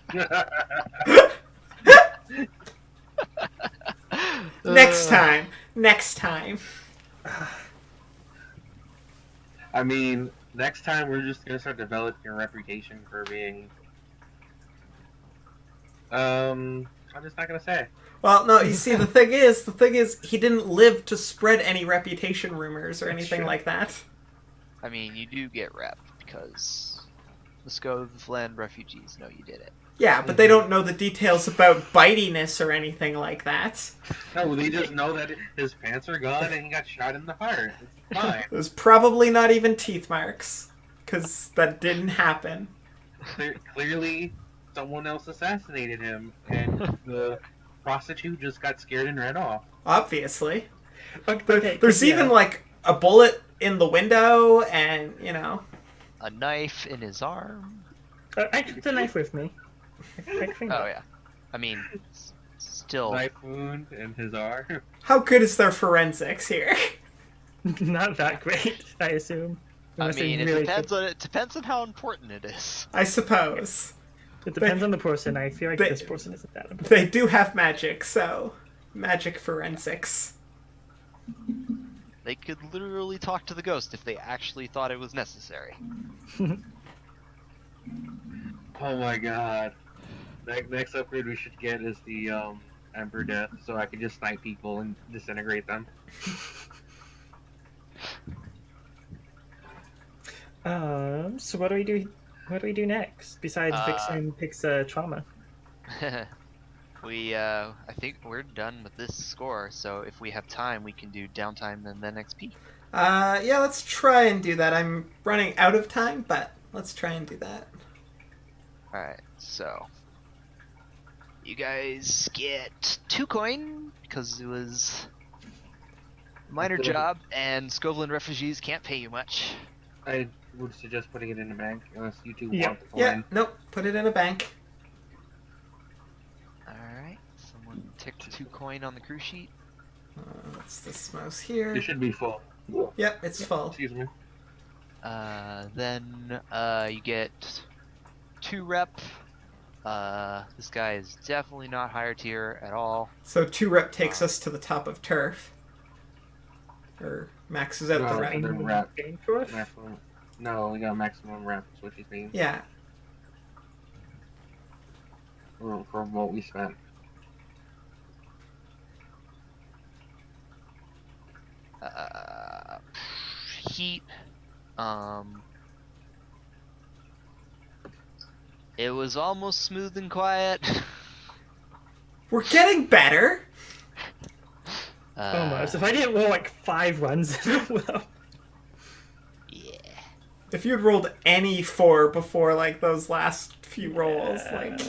Next time. Next time. I mean, next time we're just gonna start developing a reputation for being. I'm just not gonna say. Well, no, you see, the thing is, he didn't live to spread any reputation rumors or anything Sure. like that. I mean, you do get rep because the Scoveland refugees know you did it. Yeah, but they don't know the details about bitiness or anything like that. No, they just know that his pants are gone and he got shot in the heart. It's fine. There's probably not even teeth marks, because that didn't happen. Clearly, someone else assassinated him, and the prostitute just got scared and ran off. Obviously. Okay, There's yeah. even, like, a bullet in the window, and, you know... A knife in his arm. I took the knife with me. I cleaned Oh it. yeah. I mean, still. Knife wound in his arm. How good is their forensics here? Not that great, I assume. I Unless they mean, it really depends on how important it is. I suppose. It depends on the person. I feel like they- this person isn't that important. They do have magic, so... Magic forensics. They could literally talk to the ghost if they actually thought it was necessary. Oh my god. Next upgrade we should get is the Emperor Death, so I can just snipe people and disintegrate them. So what do we do? What do we do next? Besides Vixen picks trauma. I think we're done with this score, so if we have time, we can do downtime and then XP. Yeah, let's try and do that. I'm running out of time, but let's try and do that. Alright, so. You guys get 2 coin, because it was a minor job, and Scoveland refugees can't pay you much. I would suggest putting it in a bank, unless you two Yeah. want the Yeah, coin. nope, put it in a bank. Alright, someone ticked 2 coin on the crew sheet. What's this mouse here? It should be full. Yep, it's full. Excuse me. Then you get 2 rep. This guy is definitely not higher tier at all. So 2 rep takes us to the top of turf. Or maxes out the No, rep. they're rep. Game for Maximum. No, we got maximum rep, is what she's means. Yeah. For what we spent. Heat. It was almost smooth and quiet. We're getting better. Almost. If I didn't roll like 5 runs in a row. Yeah. If you'd rolled any 4 before, like, those last few rolls, like...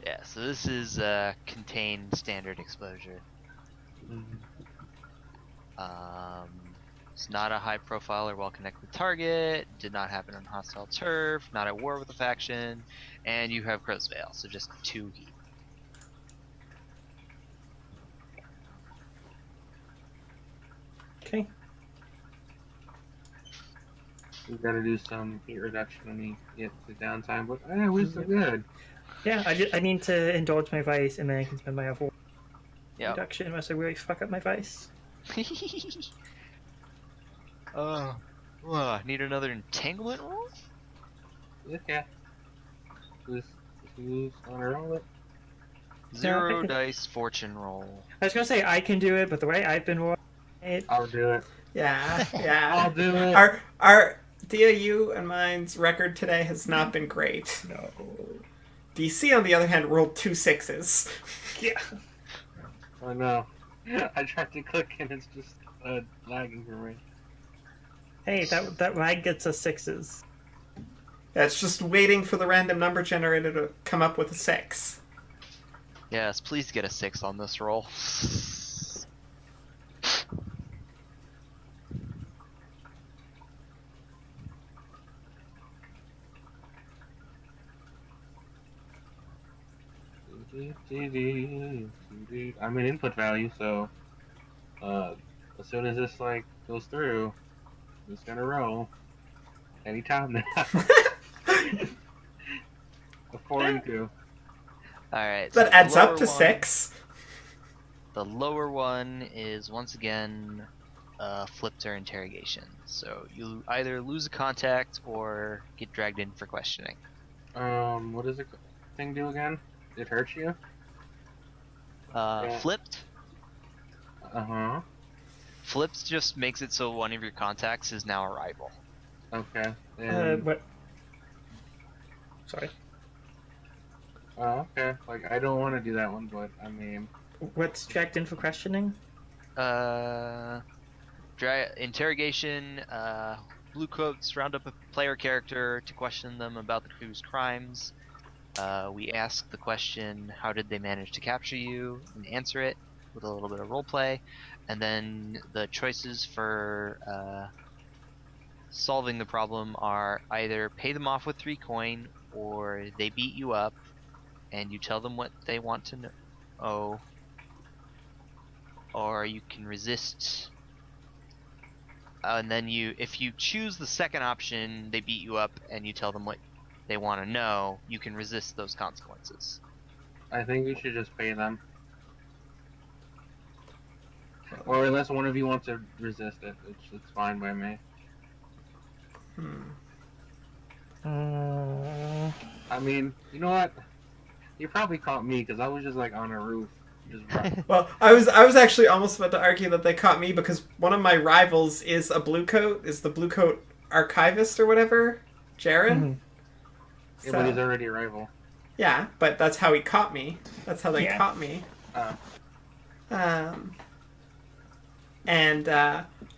Yeah, so this is contained standard exposure. It's not a high profile or well connected target, did not happen on hostile turf, not at war with a faction, and you have Crow's Veil, so just 2 heat. Okay. We gotta do some heat reduction when we get to downtime, but we're so good. Yeah, I need to indulge my vice and then I can spend my other Yep. reduction unless I really fuck up my vice. Need another entanglement roll? Okay. Who's on a roll it? 0 can- dice fortune roll. I was gonna say I can do it, but the way I've been rolling it, I'll do it. Yeah, yeah. I'll do it. Our DAU and mine's record today has not been great. no. DC, on the other hand, rolled 2 6s. Yeah. Oh no. I tried to click and it's just lagging for me. Hey, that lag gets us 6s. That's just waiting for the random number generator to come up with a 6. Yes, please get a 6 on this roll. GG. I'm an input value, so as soon as this like goes through, it's gonna roll anytime now. A 4 and 2. Alright, That so adds the up lower to one- 6. The lower one is once again flipped or interrogation. So you either lose a contact or get dragged in for questioning. What does the thing do again? It hurts you? Yeah. Flipped. Uh-huh. Flipped just makes it so one of your contacts is now a rival. Okay. And, What? Sorry. okay. Like, I don't want to do that one, but, I mean... What's dragged in for questioning? Interrogation. Blue coats round up a player character to question them about the crew's crimes. We ask the question, how did they manage to capture you, and answer it with a little bit of roleplay. And then the choices for solving the problem are either pay them off with 3 coin, or they beat you up, and you tell them what they want to know, or you can resist. And then if you choose the second option, they beat you up, and you tell them what they want to know, you can resist those consequences. I think you should just pay them. Or unless one of you wants to resist it, it's fine by me. I mean, you know what? You probably caught me because I was just like on a roof, just running. Well, I was actually almost about to argue that they caught me because one of my rivals is a blue coat, is the blue coat archivist or whatever, Jaren. Yeah, but he's already a rival. Yeah, but that's how he caught me. That's how they Yeah. caught me. Uh, And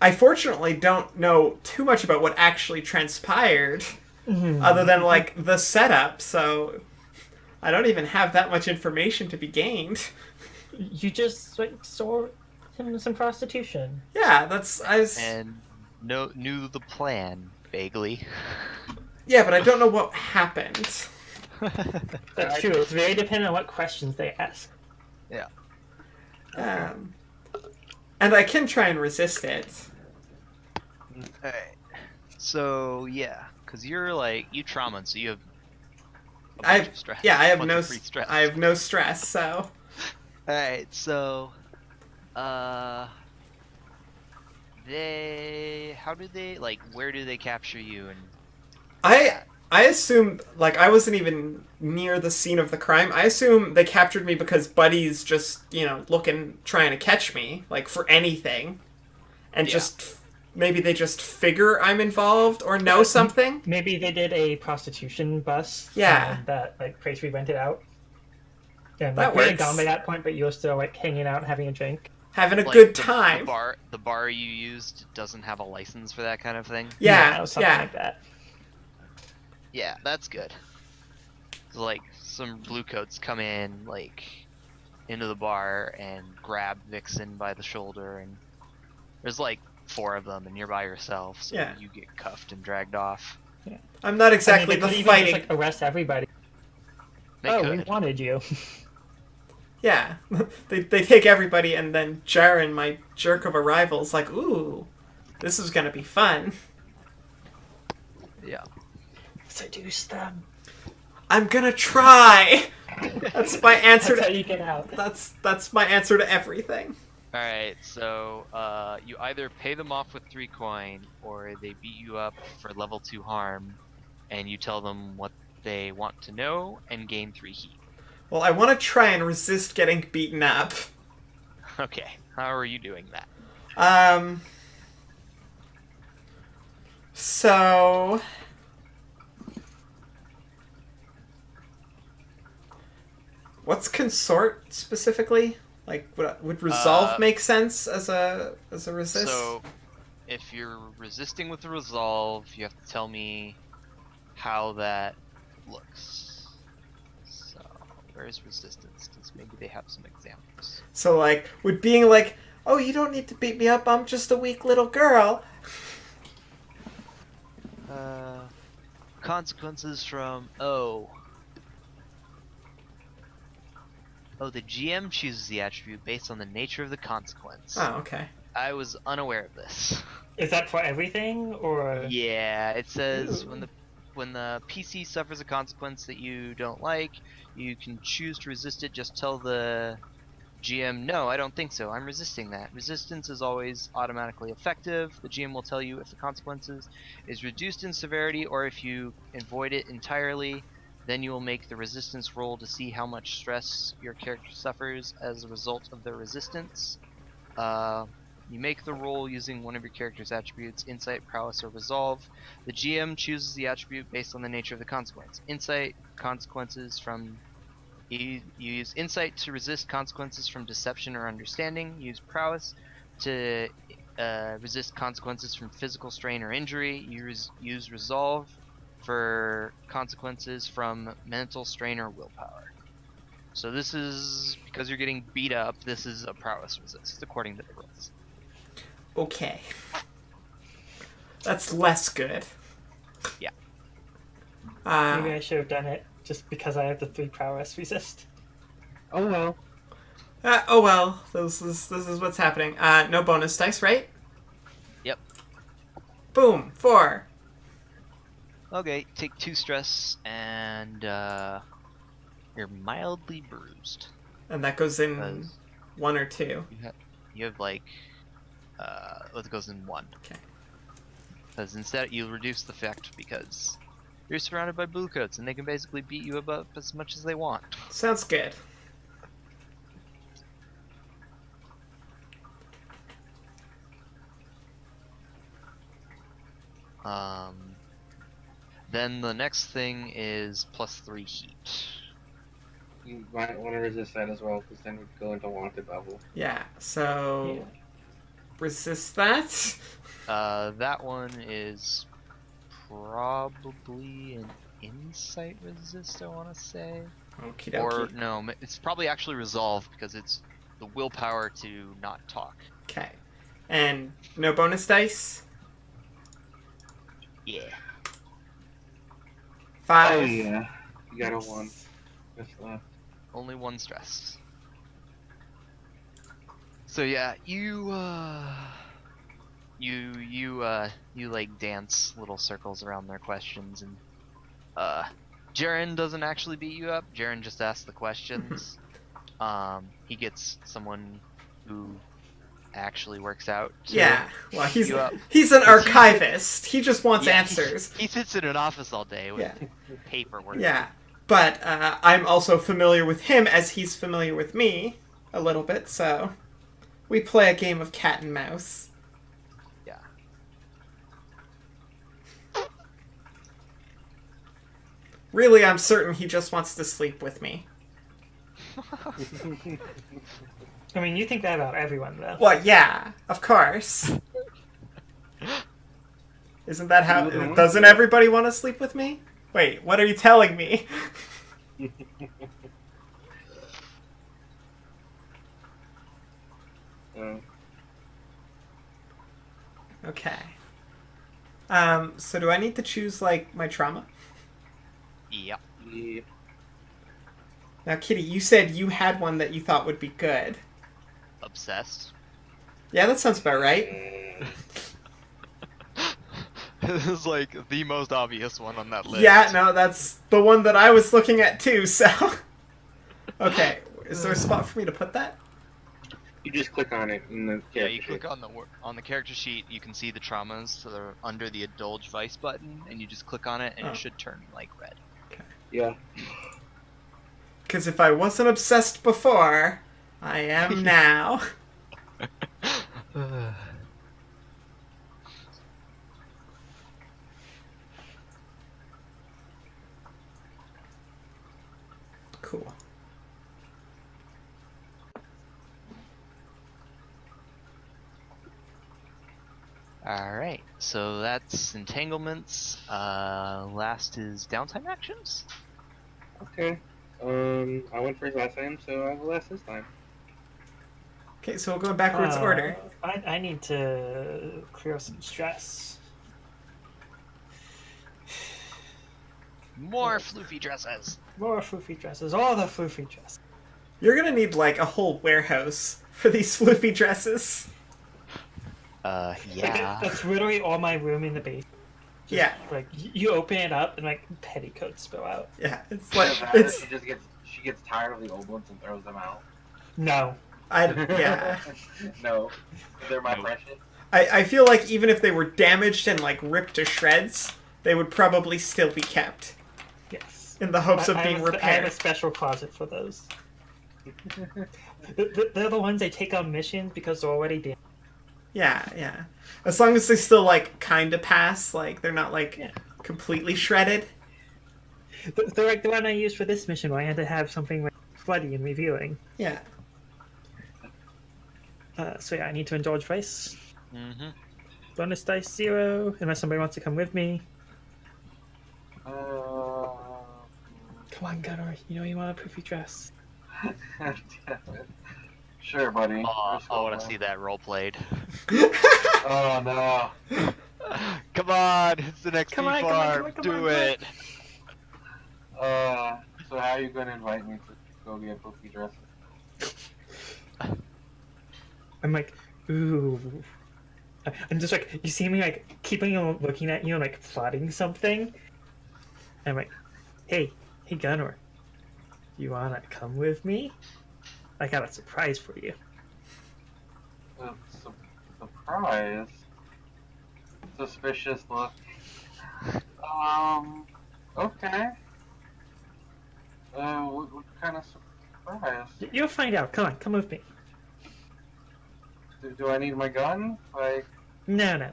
I fortunately don't know too much about what actually transpired, other than like the setup. So I don't even have that much information to be gained. You just like saw him in some prostitution. Yeah, that's And knew the plan vaguely. Yeah, but I don't know what happened. That's true. It's very dependent on what questions they ask. And I can try and resist it. Alright. So yeah, because you're like you traumatized, so you have a I bunch of stress. yeah, I have bunch no of free stress. I have no stress. So Alright, so where do they capture you? And I assumed, like, I wasn't even near the scene of the crime. I assume they captured me because Buddy's just, trying to catch me, like, for anything. And Yeah. maybe they just figure I'm involved or know something. Maybe they did a prostitution bus. Yeah. That like Tracy rented out. And That like, we had works. gone by that point, but you were still like hanging out, having a drink. Having a like, good the time. The bar you used doesn't have a license for that kind of thing. Yeah, something yeah. like that. Yeah, that's good. So, like, some blue coats come in, like, into the bar and grab Vixen by the shoulder, and there's like 4 of them, and you're by yourself, so Yeah. you get cuffed and dragged off. I'm not exactly they the could even fighting. just, like, arrest everybody. They we could. wanted you. Yeah. they take everybody, and then Jaren, my jerk of a rival, is like, ooh, this is gonna be fun. Yeah. Seduce them. I'm gonna try! That's my answer That's how to you get out. that's my answer to everything. Alright, so you either pay them off with 3 coin, or they beat you up for level 2 harm, and you tell them what they want to know and gain 3 heat. Well, I want to try and resist getting beaten up. Okay, how are you doing that? So what's consort specifically? Like, would resolve make sense as a resist? So, if you're resisting with the resolve, you have to tell me how that looks. So, where's resistance? Because maybe they have some examples. So, like, would being like, oh, you don't need to beat me up, I'm just a weak little girl. Consequences from Oh, the GM chooses the attribute based on the nature of the consequence. Oh, okay. I was unaware of this. Is that for everything, or? Yeah, it says Ooh. when the PC suffers a consequence that you don't like, you can choose to resist it. Just tell the GM, no, I don't think so. I'm resisting that. Resistance is always automatically effective. The GM will tell you if the consequences is reduced in severity or if you avoid it entirely. Then you will make the resistance roll to see how much stress your character suffers as a result of their resistance. You make the roll using one of your character's attributes, Insight, Prowess, or Resolve. The GM chooses the attribute based on the nature of the consequence. Insight, consequences from... You use Insight to resist consequences from deception or understanding. Use Prowess to resist consequences from physical strain or injury. Use Resolve for consequences from mental strain or willpower. So this is, because you're getting beat up, this is a Prowess resist, according to the rules. Okay. That's less good. Yeah. Maybe I should have done it just because I have the 3 prowess resist. Oh well. Oh well. This is what's happening. No bonus dice, right? Yep. Boom. 4. Okay, take 2 stress, and you're mildly bruised. And that goes in Because 1 or 2. you have like, it goes in 1. Okay. Because instead you reduce the effect because you're surrounded by blue coats and they can basically beat you up as much as they want. Sounds good. Then the next thing is +3 heat. You might want to resist that as well, because then we go into wanted level. Yeah. So Yeah. resist that. That one is probably an insight resist, I want to say. Okie Or dokie. no, it's probably actually resolve because it's the willpower to not talk. Okay. And no bonus dice. Yeah. 5. Oh yeah. You got a 1. Just left. Only 1 stress. So yeah, you like dance little circles around their questions, and Jaren doesn't actually beat you up. Jaren just asks the questions. He gets someone who actually works out to Yeah. Well, he's you up. an Because archivist. He just wants Yeah, answers. He sits in an office all day with Yeah. paperwork. Yeah. But I'm also familiar with him as he's familiar with me a little bit, so we play a game of cat and mouse. Yeah. Really, I'm certain he just wants to sleep with me. I mean, you think that about everyone, though. Well, yeah, of course. Isn't that how... Doesn't everybody want to sleep with me? Wait, what are you telling me? Okay. So do I need to choose, like, my trauma? Yep. Yeah. Now, Kitty, you said you had one that you thought would be good. Obsessed. Yeah, that sounds about right. This is like the most obvious one on that list. Yeah, no, that's the one that I was looking at too, so... Okay, is there a spot for me to put that? You just click on it in the Yeah, character you sheet. click on the character sheet, you can see the traumas to the under the indulge vice button, and you just click on it, and Oh. it should turn like red. Yeah. Because if I wasn't obsessed before, I am now. Cool. Alright, so that's entanglements. Last is downtime actions. Okay. I went first last time, so I will last this time. Okay, so we'll go in backwards order. I need to clear some stress. More floofy dresses. More floofy dresses. All the floofy dresses. You're gonna need like a whole warehouse for these floofy dresses. Like, Yeah. that's literally all my room in the basement. Just, Yeah, Like you open it up and like petticoats spill out. yeah. It's Either like that or it's. she gets tired of the old ones and throws them out. No. Yeah. No, they're my Nope. precious. I feel like even if they were damaged and like ripped to shreds, they would probably still be kept Yes. in the hopes of I being have a repaired. special closet for those. They're the ones I take on missions because they're already damaged. Yeah, yeah. As long as they still like kind of pass, like they're not like Yeah. completely shredded. They're like the one I used for this mission where I had to have something like floody and revealing. Yeah. So yeah, I need to indulge vice. Mm-hmm. Bonus dice 0, unless somebody wants to come with me. Uh, Come on, Gunnar. You know you want a poofy dress. Sure, buddy. Oh, Let's I go, want to man. see that role played. Oh no. Come on, it's the next Come on, come on, farm. come on, come Do on, come on. it. So how are you gonna invite me to go get Pookie dresses? I'm like, ooh. I'm just like, you see me like keeping on looking at you and like plotting something. And I'm like, hey Gunnar, you wanna come with me? I got a surprise for you. Surprise. Suspicious look. Okay. What kind of surprise? You'll find out. Come on, come with me. Do I need my gun? Like, No.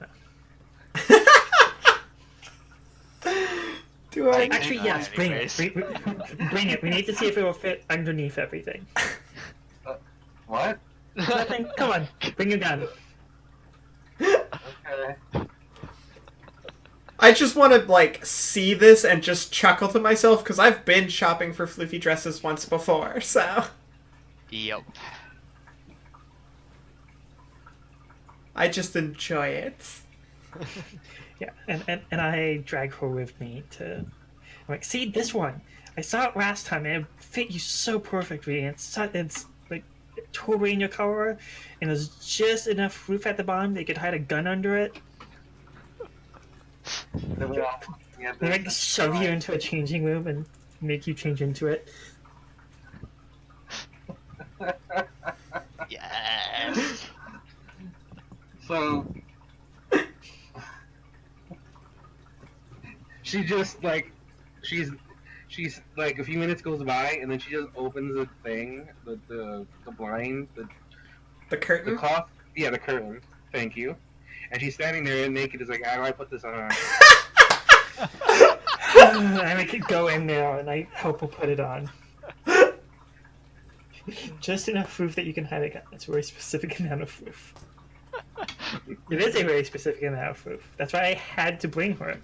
Do I? Actually, yes, bring it. Anyways. Bring it. We need to see if it will fit underneath everything. what? Nothing. Come on, bring your gun. Okay. I just want to like see this and just chuckle to myself because I've been shopping for floofy dresses once before, so Yep. I just enjoy it. Yeah, and I drag her with me to. I'm like, see this one. I saw it last time and it fit you so perfectly. And it's like totally in your color, and there's just enough roof at the bottom that you could hide a gun under it. Yeah, They like shove you into a changing room and make you change into it. Yes. So she just like she's like a few minutes goes by and then she just opens the thing, the blind, The the curtain. cloth, yeah, the curtain. Thank you. And she's standing there naked. Is like, how do I put this on? I make it go in there and I help her put it on. Just enough roof that you can hide a gun. It's a very specific amount of roof. It is a very specific amount of roof. That's why I had to bring her.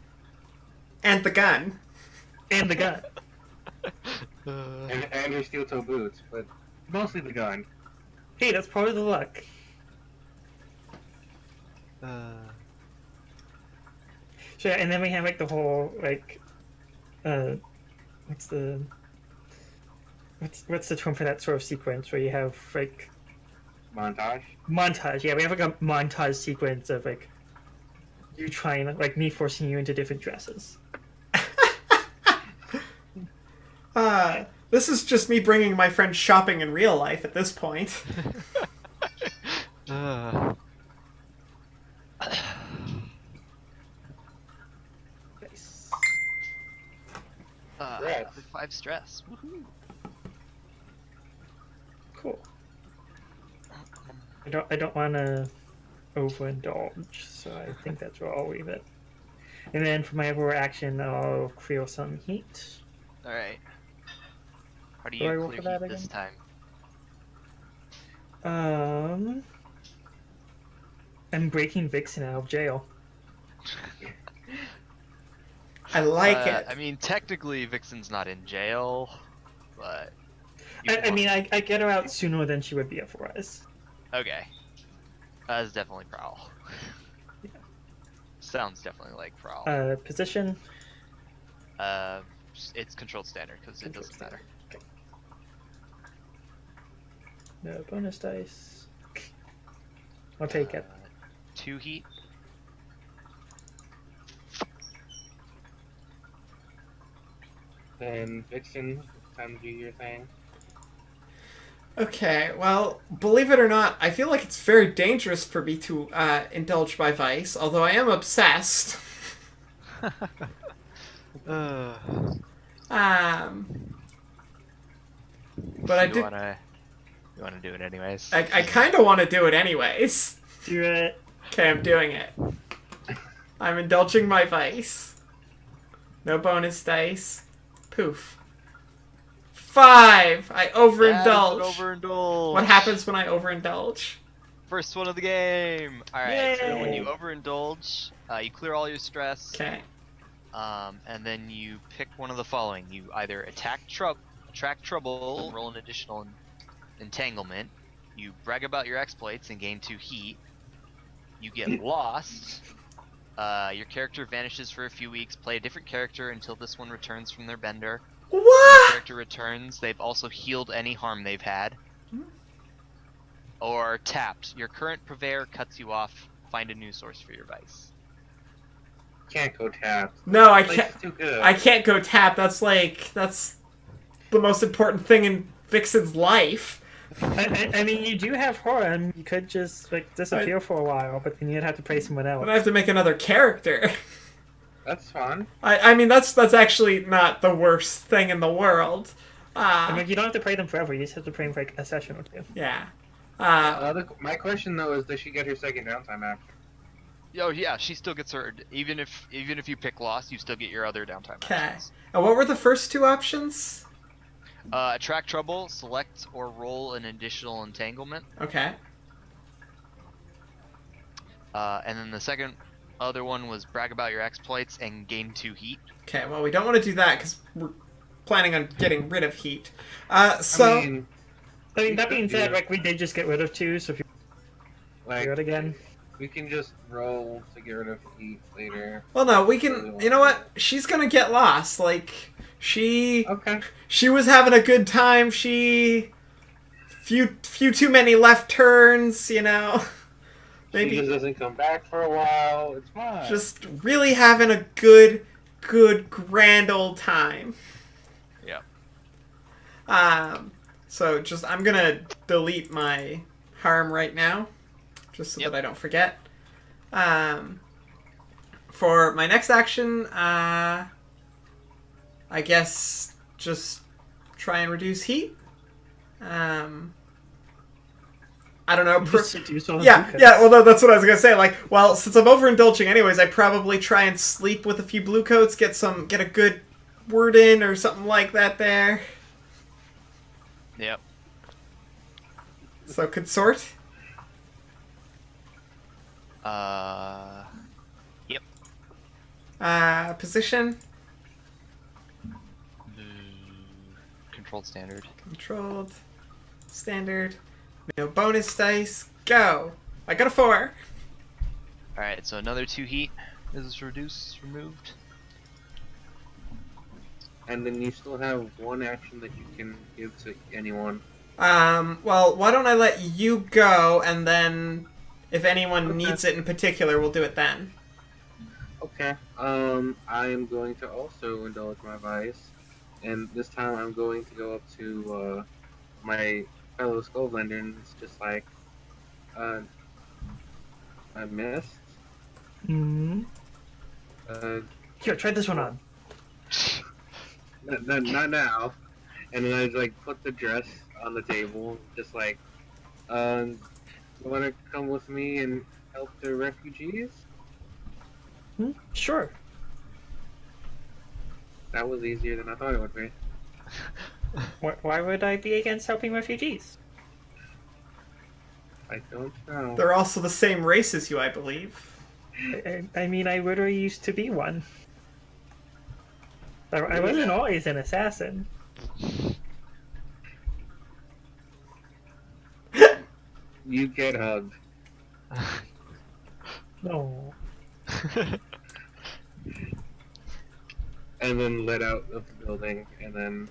And the gun. And the gun. And her steel toe boots, but mostly the gun. Hey, that's part of the luck. Sure, and then we have like the whole like what's the term for that sort of sequence where you have like Montage. montage. Yeah, we have like a montage sequence of like you trying like me forcing you into different dresses. This is just me bringing my friend shopping in real life at this point. Nice. Stress. 5 stress. Woohoo. Cool. I don't want to overindulge, so I think that's where I'll leave it. And then for my overall action, I'll feel some heat. Alright. How do Do I you roll clear for that heat this again? time? I'm breaking Vixen out of jail. I like it. I mean, technically, Vixen's not in jail, but. I mean, I get her out sooner than she would be otherwise. Okay. That's definitely Prowl. Sounds definitely like Prowl. Position. It's controlled standard because it doesn't matter. Okay. No bonus dice. I'll take it. 2 heat. Then Vixen, it's time to do your thing. Okay, well, believe it or not, I feel like it's very dangerous for me to indulge my vice, although I am obsessed. But I you did. wanna do it anyways. I kind of want to do it anyways. Do it. Okay, I'm doing it. I'm indulging my vice. No bonus dice. Poof. 5! I overindulge. Overindulge. What happens when I overindulge? First one of the game. All right. So when Yay. you overindulge, you clear all your stress. Okay. And then you pick one of the following. You either attract trouble, roll an additional entanglement. You brag about your exploits and gain 2 heat. You get lost. Your character vanishes for a few weeks. Play a different character until this one returns from their bender. When the What? character returns, they've also healed any harm they've had. Or tapped. Your current purveyor cuts you off. Find a new source for your vice. Can't go tap. No, I Place can't. is too good. I can't go tap. That's the most important thing in Vixen's life. I mean, you do have Horan. You could just like disappear for a while, but then you'd have to play someone else. But I have to make another character. That's fun. I mean, that's actually not the worst thing in the world. I mean, you don't have to play them forever. You just have to play them for like a session or two. Yeah. My question though is, does she get her second downtime after? Oh yeah, she still gets her. Even if you pick lost, you still get your other downtime Okay. actions. And what were the first 2 options? Attract trouble, select or roll an additional entanglement. Okay. And then the second other one was brag about your exploits and gain 2 heat. Okay, well, we don't want to do that because we're planning on getting rid of heat. I So, mean, That being said, Yeah. like we did just get rid of 2, so if you like, do it again, we can just roll to get rid of heat later. well, no, we can. You know what? She's gonna get lost. Like, she Okay. was having a good time. Few too many left turns. You know, She maybe just doesn't come back for a while. It's fine. just really having a good, grand old time. Yep. So I'm gonna delete my harm right now, just so Yep. that I don't forget. For my next action, I guess just try and reduce heat. I don't know. just reduce all the Yeah, blue yeah. coats. Well, no, that's what I was gonna say. Like, well, since I'm overindulging anyways, I probably try and sleep with a few blue coats, get a good word in or something like that there. Yep. So consort. Yep. Position. Controlled standard. Controlled. Standard. No bonus dice. Go. I got a 4. Alright, so another 2 heat is removed. And then you still have one action that you can give to anyone. Well, why don't I let you go, and then if anyone Okay. needs it in particular, we'll do it then. Okay. I am going to also indulge my vice, and this time I'm going to go up to my fellow Skullblender, and it's just like, I missed. Mhm. Here, try this one on. Not now. And then I like put the dress on the table, just like, you want to come with me and help the refugees? Sure. That was easier than I thought it would be. Why would I be against helping refugees? I don't know. They're also the same race as you, I believe. I mean, I literally used to be one. I wasn't always an assassin. You get hugged. No. And then let out of the building, and then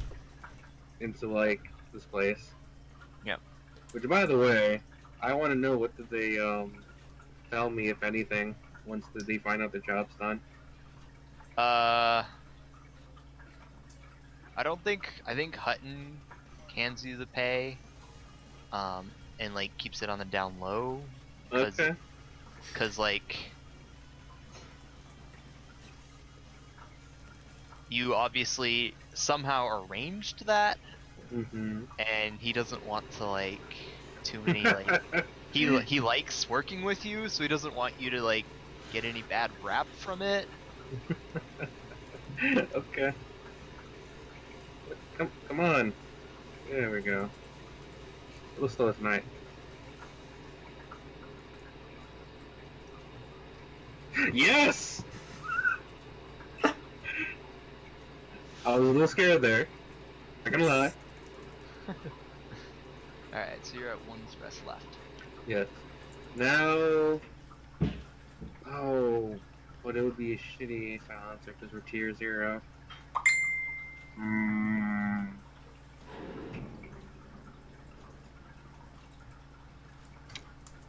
into like this place. Which, by the way, I want to know what did they tell me, if anything, once did they find out the job's done. I think Hutton hands you the pay, and like keeps it on the down low. Okay. Cause like you obviously somehow arranged that, Mm-hmm. and he doesn't want to like too many like he likes working with you, so he doesn't want you to like get any bad rap from it. Okay. Come on. There we go. Let's slow tonight. Yes! I was a little scared there. Not gonna lie. Alright, so you're at 1 stress left. Yes. Now. Oh, but it would be a shitty silencer because we're tier 0.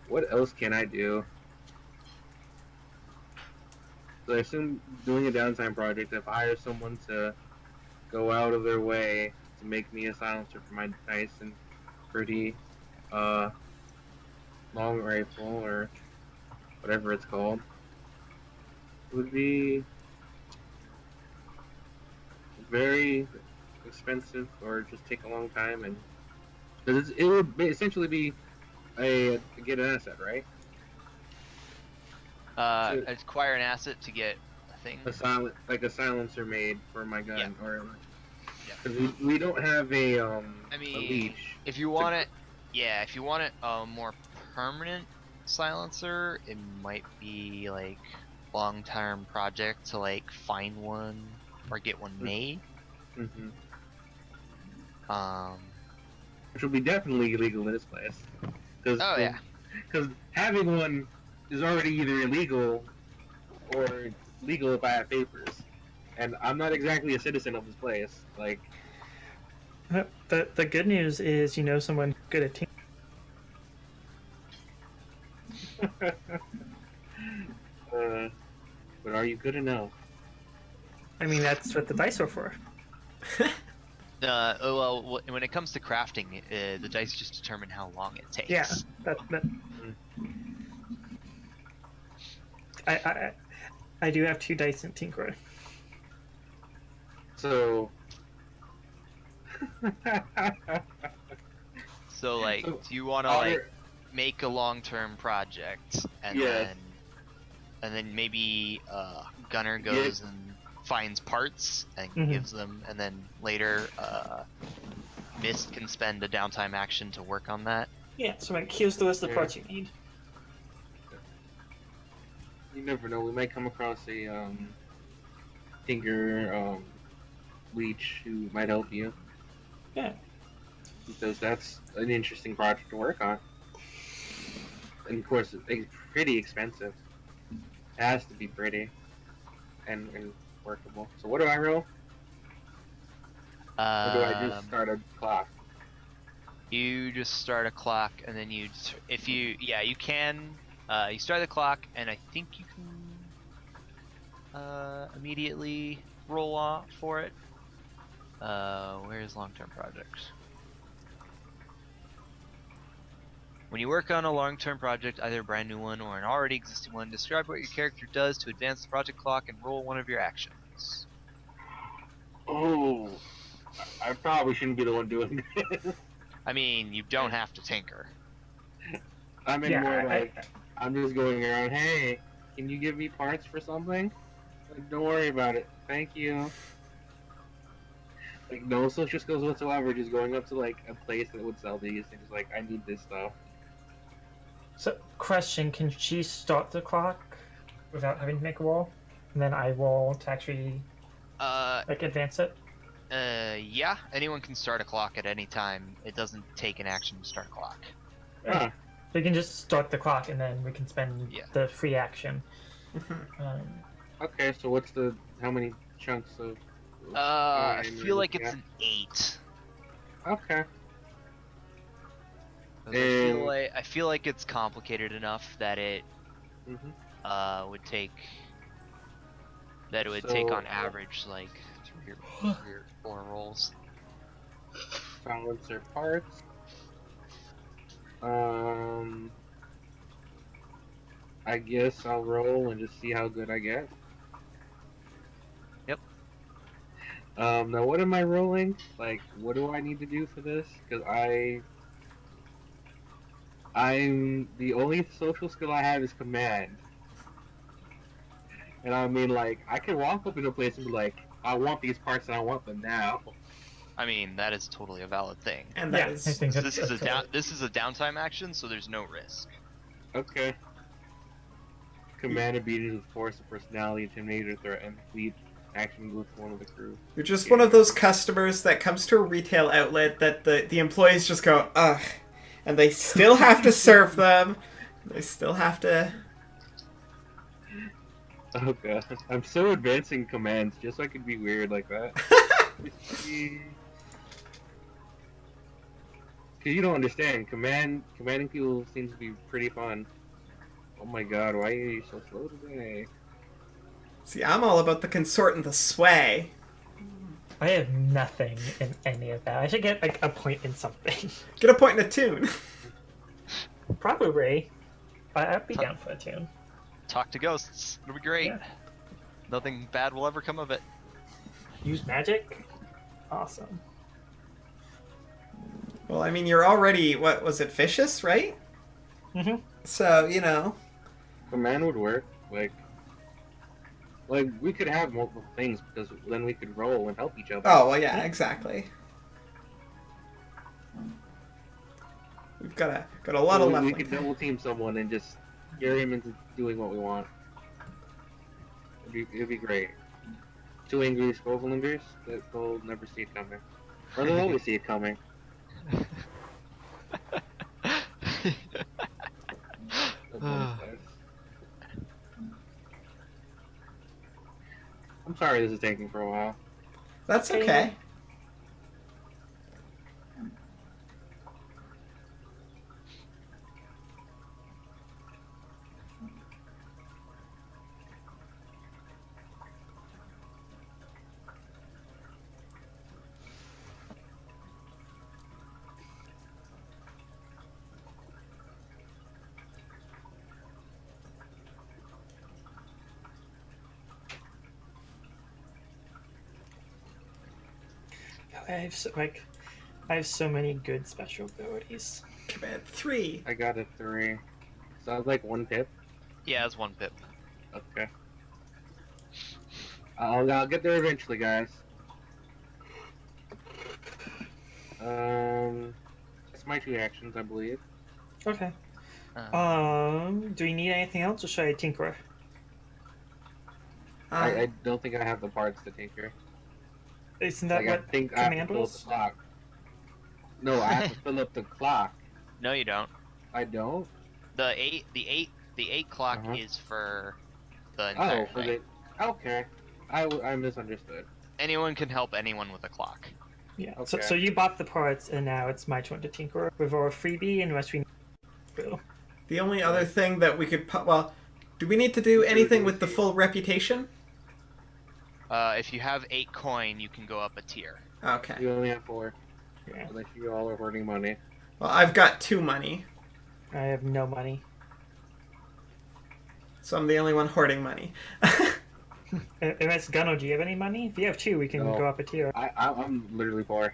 What else can I do? So I assume doing a downtime project, if I hire someone to go out of their way to make me a silencer for my nice and pretty long rifle or whatever it's called, it would be very expensive or just take a long time, and because it would essentially be a get an asset, right? So- Acquire an asset to get a thing. a silencer made for my gun, or Yeah. because we don't have a I a mean, leech. if you want it, yeah, if you want it a more permanent silencer, it might be like long-term project to like find one or get one made. Mm-hmm. Um, Which will be definitely illegal in this place. Cause, Oh, yeah. Because having one is already either illegal or legal if I have papers, and I'm not exactly a citizen of this place. Like, The good news is you know someone good at team. but are you good enough? I mean, that's what the dice are for. when it comes to crafting, the dice just determine how long it takes. Yeah, that. I do have 2 dice in Tinker. So. So like, So, do you want to like make a long-term project and Yes. then maybe Gunner goes and finds parts and Mhm. gives them, and then later Mist can spend a downtime action to work on that. Yeah, so like, here's the list of Yeah. parts you need. You never know. We might come across a Tinker leech who might help you. Yeah. Because that's an interesting project to work on. And of course, it's pretty expensive. It has to be pretty and workable. So what do I roll? Or do I just start a clock? You just start a clock, and then you can. You start the clock, and I think you can immediately roll off for it. Where's long-term projects? When you work on a long-term project, either a brand new one or an already existing one, describe what your character does to advance the project clock and roll one of your actions. Oh, I probably shouldn't be the one doing this. I mean, you don't have to tinker. I mean, Yeah, more like I'm just going around. Hey, can you give me parts for something? Like, don't worry about it. Thank you. Like no social skills whatsoever. Just going up to like a place that would sell these and just like, I need this stuff. So, question: can she start the clock without having to make a roll, and then I roll to actually like advance it? Yeah, anyone can start a clock at any time. It doesn't take an action to start a clock. Huh. We can just start the clock, and then we can spend Yeah. the free action. Okay, so how many chunks of? I time feel are like we it's looking an 8. at? Okay. 'Cause And- I feel like it's complicated enough that it Mhm. would take on So- average like 3 or 4 rolls. Silencer parts. Um, I guess I'll roll and just see how good I get. Yep. Now what am I rolling? Like, what do I need to do for this? Because I'm the only social skill I have is command. And I mean, like, I can walk up into a place and be like, I want these parts and I want them now. I mean, that is totally a valid thing. And Yeah, that I is think So that's this is a downtime action, so there's no risk. Okay. Command obedience with force of personality, intimidate or threaten. Lead action with one of the crew. you're just one of those customers that comes to a retail outlet that the employees just go, ugh, and they still have to serve them. They still have to. Oh god. I'm so advancing commands just so I could be weird like that. Cause you don't understand. Commanding people seems to be pretty fun. Oh my god, why are you so slow today? See, I'm all about the consort and the sway. I have nothing in any of that. I should get like a point in something. Get a point in a tune. Probably. But I'd be down for a tune. Talk to ghosts. It'll be great. Yeah. Nothing bad will ever come of it. Use magic? Awesome. Well, I mean, you're already, what was it, vicious, right? Mm-hmm. So, you know. Command would work. Like we could have multiple things because then we could roll and help each other. Oh, well, yeah, exactly. We've got a lot of we leveling. could double team someone and just gear him into doing what we want. It'd be great. Two angry Scovelinders that they'll never see it coming. Or they'll always see it coming. I'm sorry this is taking for a while. That's okay. I have so many good special abilities. Command 3. I got a 3. Sounds like 1 pip. Yeah, it's 1 pip. Okay. I'll get there eventually, guys. That's my 2 actions, I believe. Okay. Do we need anything else, or should I tinker? I don't think I have the parts to tinker. Isn't that Like, I what think I have to command fill up the was? clock. No, I have to fill up the clock. No, you don't. I don't? The eight clock Uh-huh. is for the entire Oh, for thing. the... Okay. I misunderstood. Anyone can help anyone with a clock. Yeah. Okay. So you bought the parts, and now it's my turn to tinker with our freebie, unless we. The only other thing that we could... Well, do we need to do anything with the full reputation? If you have 8 coin, you can go up a tier. Okay. You only have 4. Yeah. Unless you all are earning money. Well, I've got 2 money, I have no money. so I'm the only one hoarding money. Unless Gunno, do you have any money? If you have 2, we can No. go up a tier. I'm literally poor.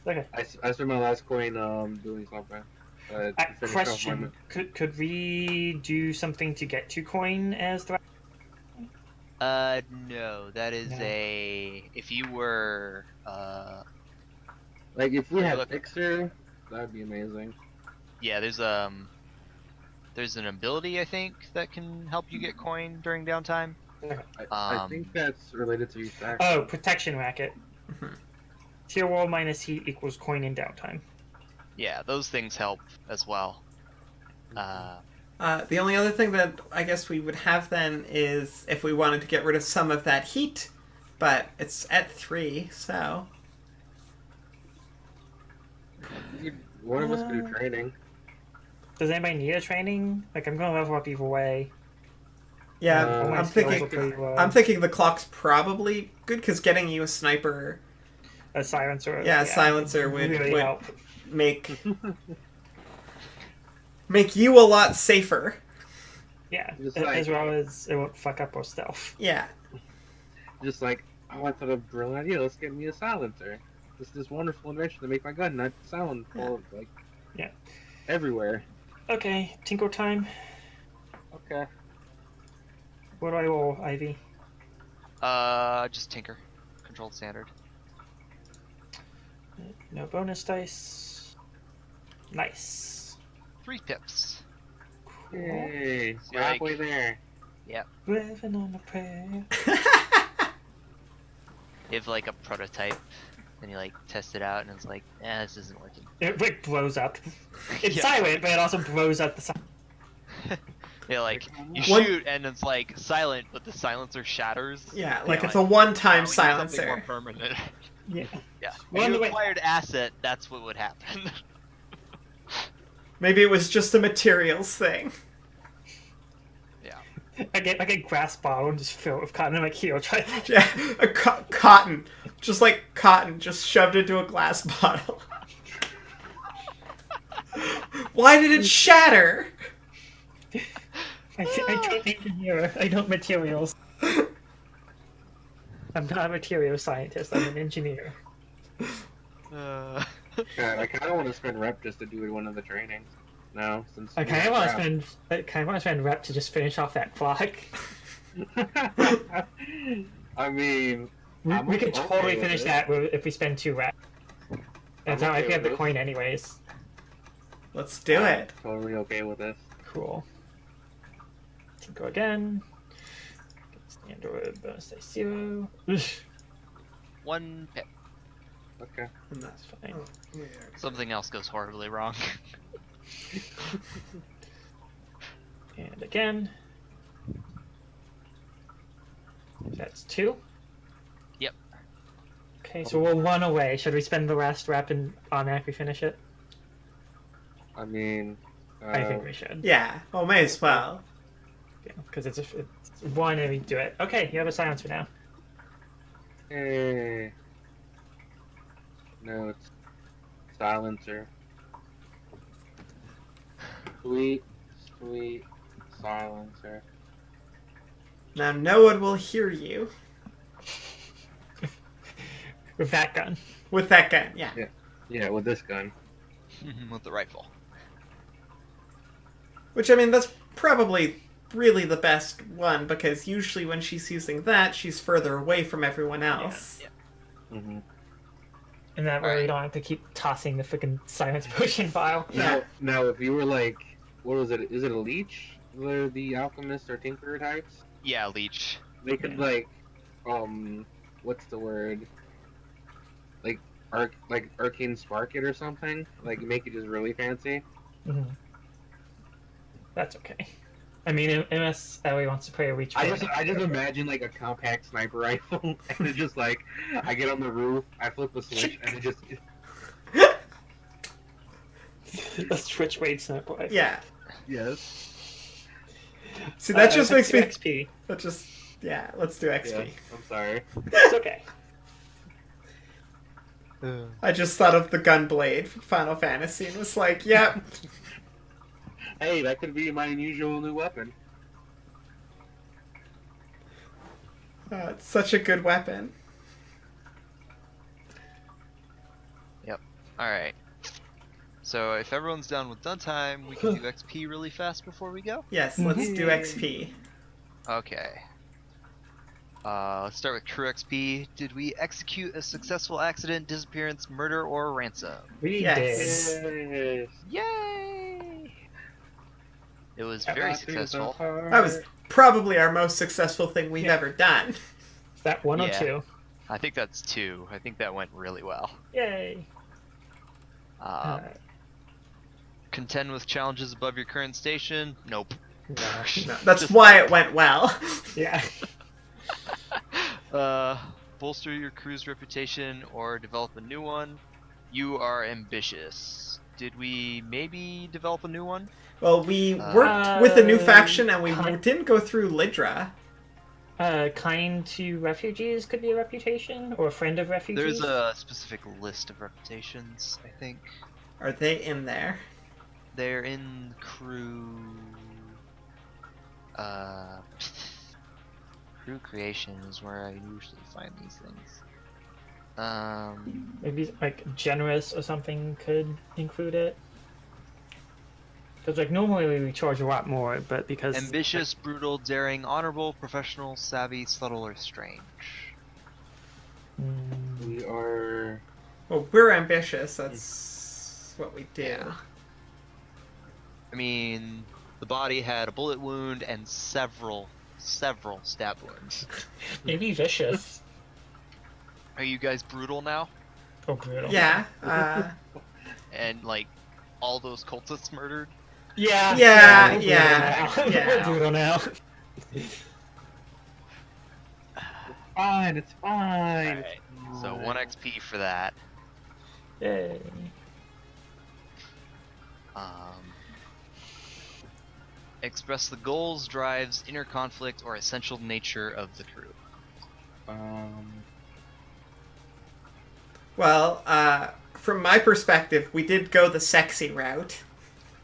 Okay. I spent my last coin doing something. To finish off my- Question: Could we do something to get 2 coin as the? No, that is No. if you were, Like, if we had Look. Fixer, that'd be amazing. yeah, there's an ability, I think, that can help you get coin during downtime. I think that's related to each action. Oh, protection racket. Mhm. Tier wall minus heat equals coin in downtime. Yeah, those things help as well. The only other thing that I guess we would have then is if we wanted to get rid of some of that heat, but it's at 3, so... One of us could do training. Does anybody need a training? Like, I'm going to level up either way. Yeah, All my I'm skills thinking. are pretty low. I'm thinking the clock's probably good because getting you a sniper, A silencer. yeah, silencer would really help. make you a lot safer. Yeah, Just as like- well as it won't fuck up our stealth. Yeah, Just like, oh, I thought of a brilliant idea. Let's get me a silencer. This wonderful invention to make my gun not sound like Yeah. everywhere. Okay, tinkle time. Okay. What do I roll, Ivy? Just tinker. Controlled standard. No bonus dice. Nice. 3 pips. Cool. Yay! So, We're like- halfway there. Living on a prayer. You have like a prototype, and you like test it out, and it's like, this isn't working. It like blows up. It's Yeah. silent, but it also blows up the sound. Yeah, like you One- shoot, and it's like silent, but the silencer shatters. yeah, like Yeah, it's a one-time we need something more silencer. permanent. Yeah. Yeah. Well, If you the way- acquired asset, that's what would happen. Maybe it was just a materials thing. Yeah. I get grass bottle and just fill it with cotton and like here, try that. Yeah, a cotton, just like cotton, just shoved into a glass bottle. Why did it shatter? I don't engineer. I don't materials. I'm not a material scientist. I'm an engineer. Uh, God, I kind of want to spend rep just to do one of the trainings. No, since I kind of want to spend rep to just finish off that clock. I mean, We, I'm we could okay totally with finish it. that if we spend 2 rep. And it's I'm not like okay we have with the it. coin anyways. Let's do it. totally okay with this. Cool. Go again. Standard bonus dice 0. 1 pip. Okay. And that's Fine. Something else goes horribly wrong. And again. That's 2. Yep. Okay, so we'll run away. Should we spend the last rep and automatically finish it? I mean, I think we should. Yeah, oh, may as well. Because it's 1 and we do it. Okay, you have a silencer now. Hey. No, it's silencer. Sweet, sweet silencer. Now no one will hear you With that gun. with that gun. Yeah. Yeah, with this gun. With the rifle. Which, I mean, that's probably really the best one, because usually when she's using that, she's further away from everyone else. Yeah. Mm-hmm. And that way we Alright. don't have to keep tossing the freaking silence potion vial. Now, if you were like, what was it? Is it a leech? They're the alchemist or tinkerer types. Yeah, leech. They could like, what's the word? Like arcane spark it or something. Like make it just really fancy. Mhm. That's okay. I mean, unless Ellie wants to play a reach. I just imagine like a compact sniper rifle, and it's just like I get on the roof, I flip a switch, and it just a switch weight sniper. Yeah. yes. See, that just makes me... XP. That just... Yeah, let's do XP. Yeah, I'm sorry. It's okay. I just thought of the Gunblade from Final Fantasy and was like, yep. Hey, that could be my unusual new weapon. It's such a good weapon. Alright. So if everyone's down with done time, we can do XP really fast before we go? Yes, let's do XP. Okay. Let's start with true XP. Did we execute a successful accident, disappearance, murder, or ransom? We Yes. did. Yes. Yay! It was very successful. That was probably our most successful thing we've ever done. Is that 1 or Yeah. 2? I think that's 2. I think that went really well. Yay. Contend with challenges above your current station? Nope. No, that's Just- why it went well. Yeah. Bolster your crew's reputation or develop a new one. You are ambitious. did we maybe develop a new one? Well, we worked with a new faction, and we kind- didn't go through Lydra. Kind to refugees could be a reputation, or a friend of refugees. There's a specific list of reputations, I think. Are they in there? They're in crew. Crew creation is where I usually find these things. Maybe like generous or something could include it. Because like normally we charge a lot more, but because Ambitious, brutal, daring, honorable, professional, savvy, subtle, or strange. We are. Well, we're ambitious. That's what we do. Yeah. I mean, the body had a bullet wound and several stab wounds. maybe vicious. Are you guys brutal now? Oh, brutal. Yeah. And like all those cultists murdered? Yeah. Yeah, we're brutal yeah, now. yeah. We're brutal now. Fine, it's fine. Alright, so 1 XP for that. Yay. Express the goals, drives, inner conflict, or essential nature of the crew. Well, from my perspective, we did go the sexy route,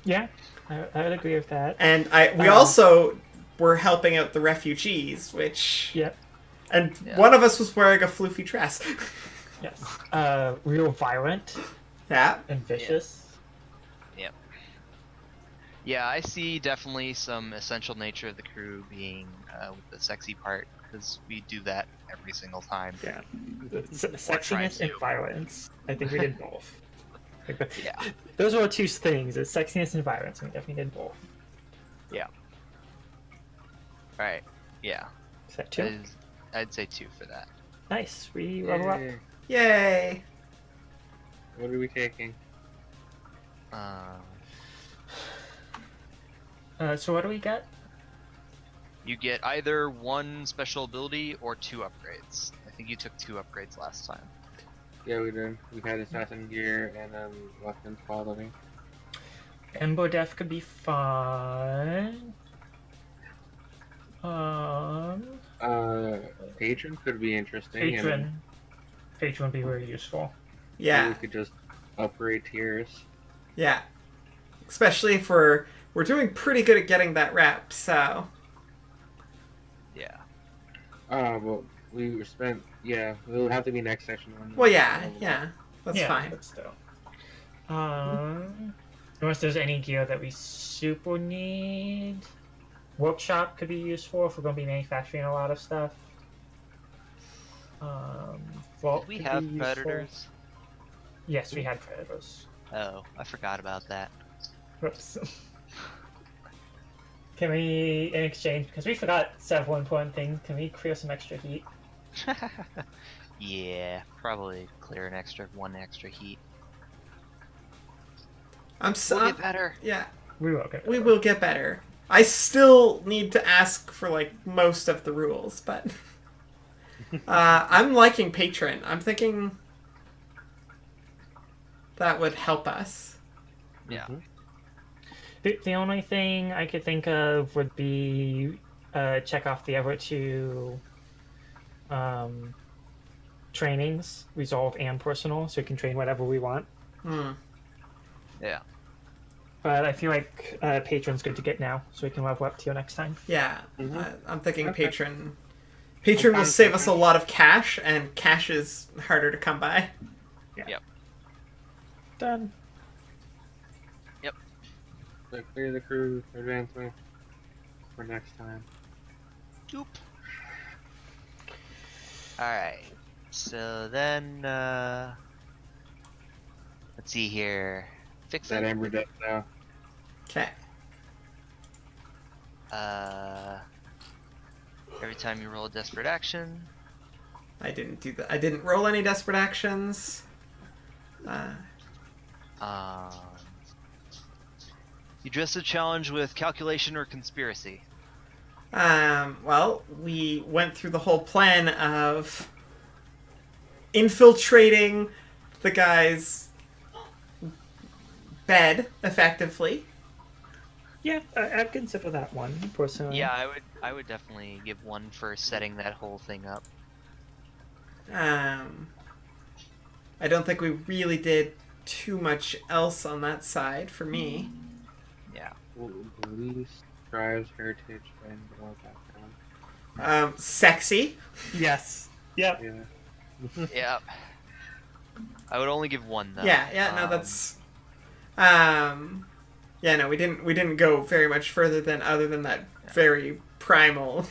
Yeah, I would agree with that. and we also were helping out the refugees, which Yep. and Yeah. one of us was wearing a floofy dress. Yes. Real violent Yeah. and vicious. Yeah, I see definitely some essential nature of the crew being with the sexy part, because we do that every single time. Yeah. trying Sexiness and to. violence. I think we did both. Yeah. Those are our two things: it's sexiness and violence, and we definitely did both. Alright, yeah. Is that two? I'd say 2 for that. Nice. We level up. Yay. Yay. What are we taking? So what do we get? You get either 1 special ability or 2 upgrades. I think you took 2 upgrades last time. Yeah, we did. We had assassin gear and weapons quality. Ember Death could be fun. Patron could be interesting. Patron. Patron would be very useful. And Yeah. we could just upgrade tiers. Yeah. Especially if we're doing pretty good at getting that rep, so Yeah. Well, we spent. Yeah, it would have to be next session. well, yeah, that's yeah, fine. but still. Unless there's any gear that we super need. Workshop could be useful if we're going to be manufacturing a lot of stuff. Vault Did we could have be useful. predators? Yes, we had predators. Oh, I forgot about that. Whoops. Can we, in exchange, because we forgot several important things, can we clear some extra heat? Yeah, probably clear one extra heat. I'm We'll so get better. yeah. We will get We better. will get better. I still need to ask for like most of the rules, but I'm liking Patron. I'm thinking that would help us. Yeah. The only thing I could think of would be check off the other two trainings, resolve and personal, so we can train whatever we want. Hmm. Yeah. But I feel like Patron's good to get now, so we can level up to you next time. Yeah, Mhm. I'm thinking Okay. Patron. Patron will Okay. save us a lot of cash, and cash is harder to come by. Done. So clear the crew advancement for next time. Doop. Alright. So then, let's see here. Fix That it. Ember Death now. Okay. Every time you roll a desperate action, I didn't do that. I didn't roll any desperate actions. you address a challenge with calculation or conspiracy. Well, we went through the whole plan of infiltrating the guy's bed effectively. Yeah, I'd consider that one personally. Yeah, I would definitely give 1 for setting that whole thing up. I don't think we really did too much else on that side for me. Yeah. Beliefs, drives, heritage, and all background. Sexy. Yes. Yep. Yeah. Yeah. I would only give 1 though. Yeah, no, that's. Yeah, no, we didn't go very much further than other than that very primal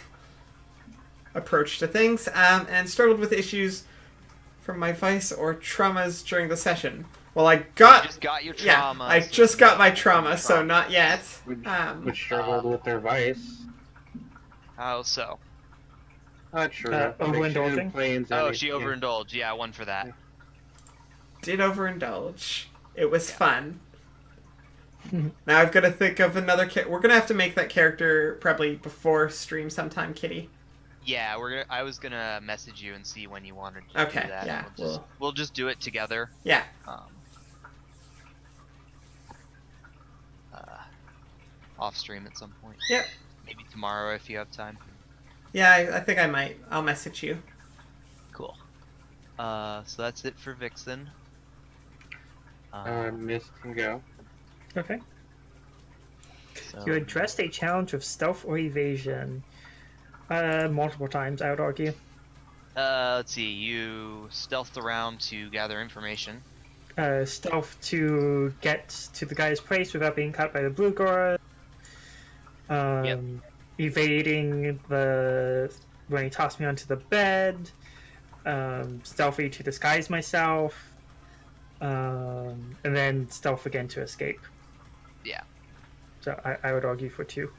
approach to things, and struggled with issues from my vice or traumas during the session. Well, I You got just got your yeah, trauma. I so just you got my trauma, so not yet. Which struggled with their vice. How so? Not sure. Overindulging? Oh, she overindulged. Yeah, 1 for that. Did overindulge. It was fun. Now I've got to think of another we're gonna have to make that character probably before stream sometime, Kitty. Yeah, I was gonna message you and see when you wanted to Okay, do that. yeah, We'll just do it together. Yeah. Off stream at some point. Yep. Maybe tomorrow if you have time. Yeah, I think I might. I'll message you. Cool. So that's it for Vixen. Mist can go. Okay. So, You addressed a challenge of stealth or evasion. Multiple times, I would argue. let's see. You stealthed around to gather information. Stealth to get to the guy's place without being caught by the blue guard. Yep. Evading when he tossed me onto the bed. Stealthy to disguise myself. And then stealth again to escape. Yeah. So I would argue for 2.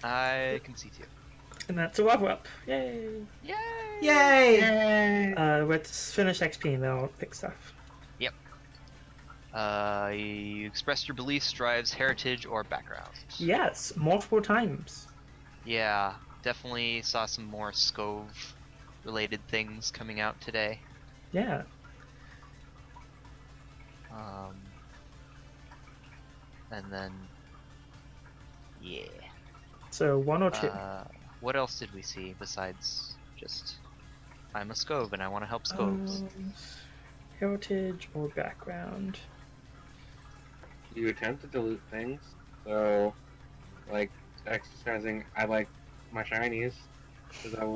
I can see 2. And that's a level up. Yay! Yay! Yay! Let's finish XP and then I'll pick stuff. You expressed your beliefs, drives, heritage, or background. Yes, multiple times. Yeah, definitely saw some more Scove related things coming out today. Yeah. And then, yeah. So 1 or 2. What else did we see besides just I'm a Scove and I want to help Scoves? Heritage or background. You attempted to loot things, so like exercising. I like my shinies.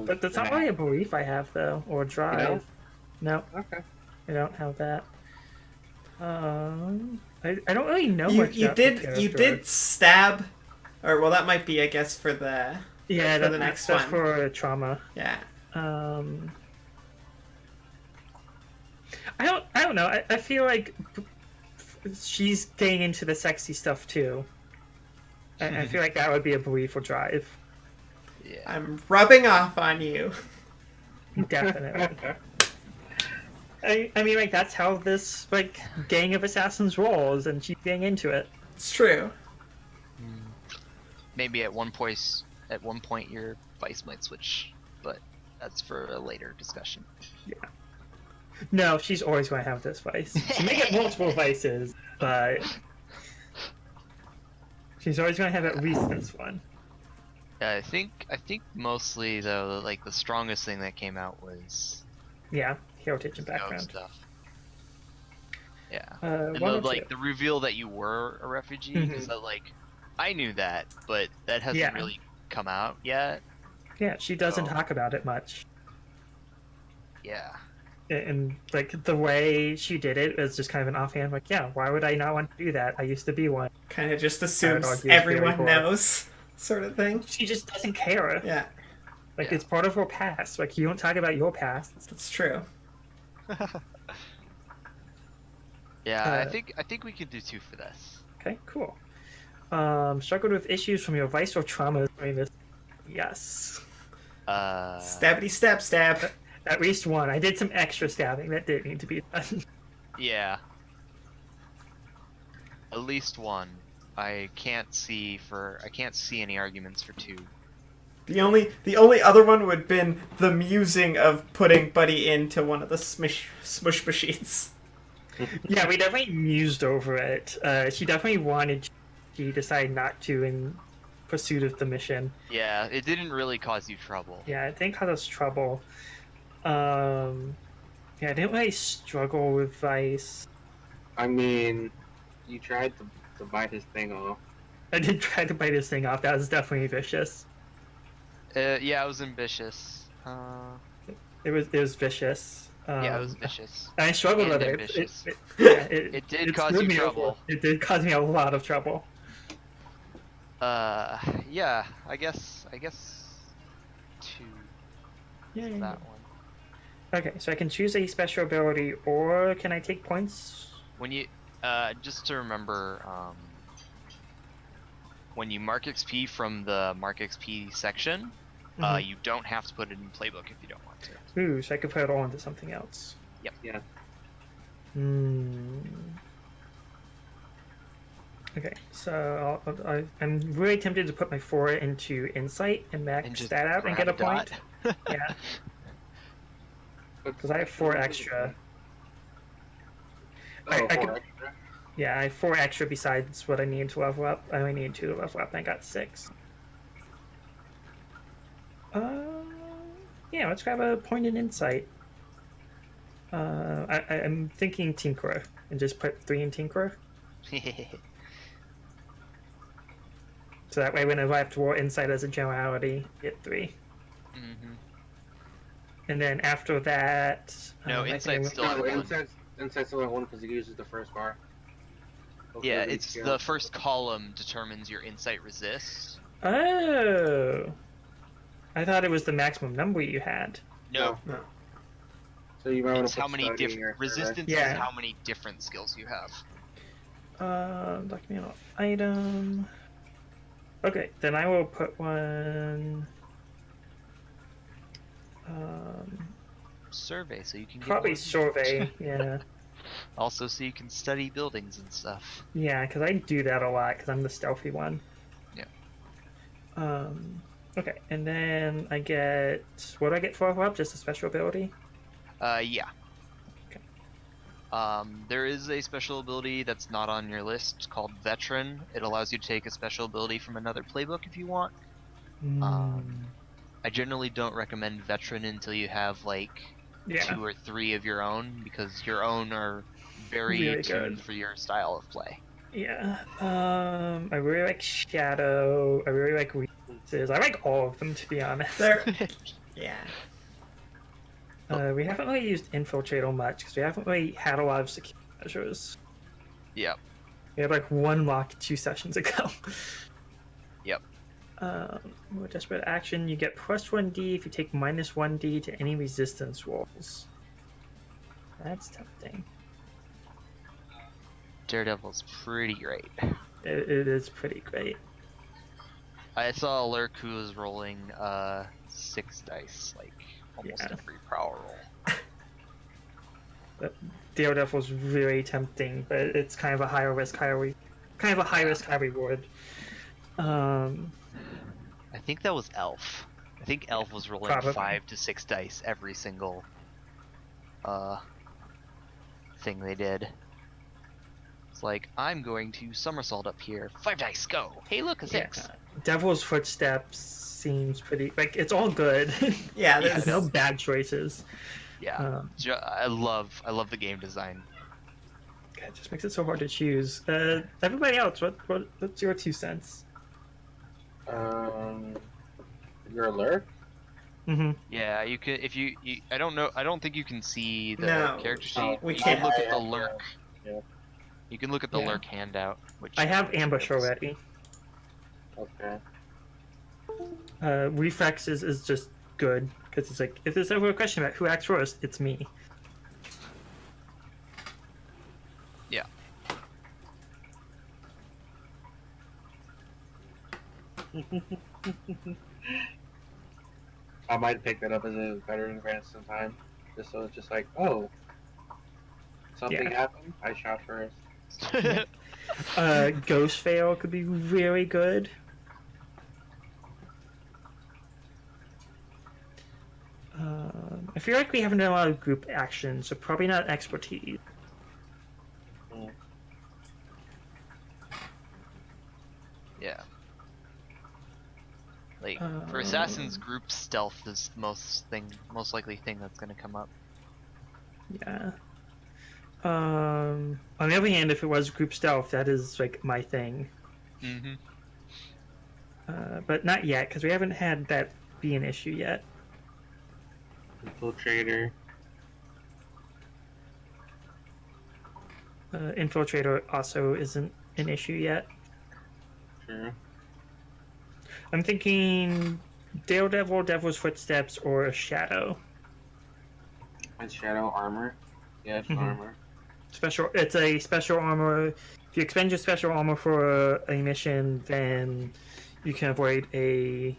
But that's not really a belief I have though, or drive. No, Okay. I don't have that. I don't really know You much about the you character. did stab, or well, that might be, I guess, for the Yeah, for the next that's one. for trauma. Yeah. I don't know. I feel like she's getting into the sexy stuff too. I feel like that would be a belief or drive. Yeah. I'm rubbing off on you. Definitely. I mean, like, that's how this, like, gang of assassins rolls, and she's getting into it. It's true. Maybe at one point your vice might switch, but that's for a later discussion. No, she's always going to have this vice. She may get multiple vices, but she's always going to have at least this one. Yeah, I think mostly though, like the strongest thing that came out was Yeah, heritage and Scove background. stuff. Yeah. One And or like two. the reveal that you were a refugee, because like I knew that, but that hasn't Yeah. really come out yet. Yeah, she doesn't Oh. talk about it much. Yeah. And like the way she did it was just kind of an offhand, like, yeah, why would I not want to do that? I used to be one. Kind of just assumes argue it's very everyone broad. knows, sort of thing. She just doesn't care. Yeah, Like, Yeah. it's part of her past. Like, you don't talk about your past. that's true. Yeah, I think we could do 2 for this. Okay, cool. Struggled with issues from your vice or trauma during this. Yes. Stabby stab stab. At least one. I did some extra stabbing that didn't need to be done. Yeah. At least 1. I can't see any arguments for 2. The only other one would have been the musing of putting Buddy into one of the smush sheets. Yeah, we definitely mused over it. She definitely wanted. She decided not to in pursuit of the mission. Yeah, it didn't really cause you trouble. Yeah, it didn't cause us trouble. Yeah, I didn't really struggle with Vice. I mean, you tried to bite his thing off. I did try to bite this thing off. That was definitely vicious. Yeah, it was ambitious. It was vicious. Yeah, it was vicious. I struggled and with it. ambitious. Yeah, It did cause screwed you me over. trouble. It did cause me a lot of trouble. Yeah, I guess 2 Yeah. is that one. Okay, so I can choose a special ability, or can I take points? When you, just to remember, when you mark XP from the mark XP section, Mhm. you don't have to put it in playbook if you don't want to. Ooh, so I could put it all into something else. Yeah. Okay, so I'm really tempted to put my 4 into Insight and max And just that out and grab get a point. dot. Yeah, because I have 4 extra. Oh, I four could- extra? Yeah, I have 4 extra besides what I need to level up. I only need 2 to level up, and I got 6. Yeah, let's grab a point in Insight. I'm thinking Tinkerer, and just put 3 in Tinkerer. So that way, whenever I have to roll Insight as a generality, get 3. Mhm. And then after that, No, I think Insight's I'm- still at No, 1. Insight's only one because it uses the first bar. Yeah, Hopefully it's skill. the first column determines your insight resist. Oh, I thought it was the maximum number you had. No, No. So you might want it's to how many different resistance Yeah. is how many different skills you have. Document item. Okay, then I will put one. Survey, so you can get Probably more- survey. Yeah, Also, so you can study buildings and stuff. yeah, because I do that a lot because I'm the stealthy one. Yeah. Okay, and then I get what do I get for level up? Just a special ability. Yeah. Okay. There is a special ability that's not on your list called Veteran. It allows you to take a special ability from another playbook if you want. I generally don't recommend Veteran until you have like Yeah. 2 or 3 of your own, because your own are very Really tuned good. for your style of play. Yeah. I really like Shadow. I really like Reese's. I like all of them, to be honest. There. Yeah. We haven't really used Infiltrator much because we haven't really had a lot of security measures. Yep. We had like one lock 2 sessions ago. Yep. With Desperate Action, you get plus 1d if you take minus 1d to any resistance rolls. That's tempting. Daredevil's pretty great. It is pretty great. I saw a lurk who was rolling 6 dice, like almost Yeah. every prowl roll. Daredevil's really tempting, but it's kind of a higher risk, high reward. I think that was Elf. I think Elf was rolling Probably. 5 to 6 dice every single thing they did. It's like, I'm going to somersault up here. 5 dice, go! Hey, look, a 6! Devil's Footsteps seems pretty like it's all good. Yeah, Yeah, there's No bad choices. Yeah, I love the game design. It just makes it so hard to choose. Everybody else, what's your 2 cents? You're alert? Mm-hmm. Yeah, you could if you I don't think you can see the No, character sheet. oh, we You can't. can look at the I- lurk. yeah. You can look at the Yeah. lurk handout, which I have Ambush already. Okay. Reflex is just good because it's like if there's ever a question about who acts first, it's me. Yeah. I might pick that up as a veteran advance in time. Just so it's just like, oh, something Yeah. happened. I shot first. Ghost Fail could be really good. I feel like we haven't done a lot of group action, so probably not expertise. Like for assassins, group stealth is the most likely thing that's gonna come up. Yeah. On the other hand, if it was group stealth, that is like my thing. Mm-hmm. But not yet, because we haven't had that be an issue yet. Infiltrator. Infiltrator also isn't an issue yet. Sure. I'm thinking Daredevil, Devil's Footsteps, or Shadow. And shadow armor. Yeah, it's Mhm. armor. It's a special armor. If you expend your special armor for a mission, then you can avoid a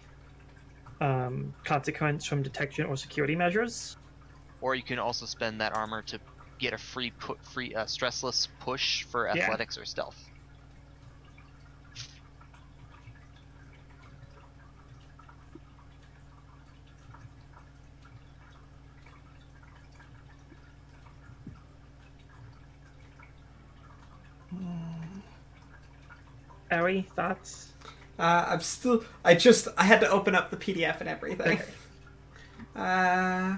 consequence from detection or security measures. Or you can also spend that armor to get a free stressless push for Yeah. athletics or stealth. Ari, thoughts? I had to open up the PDF and everything. Okay. Uh,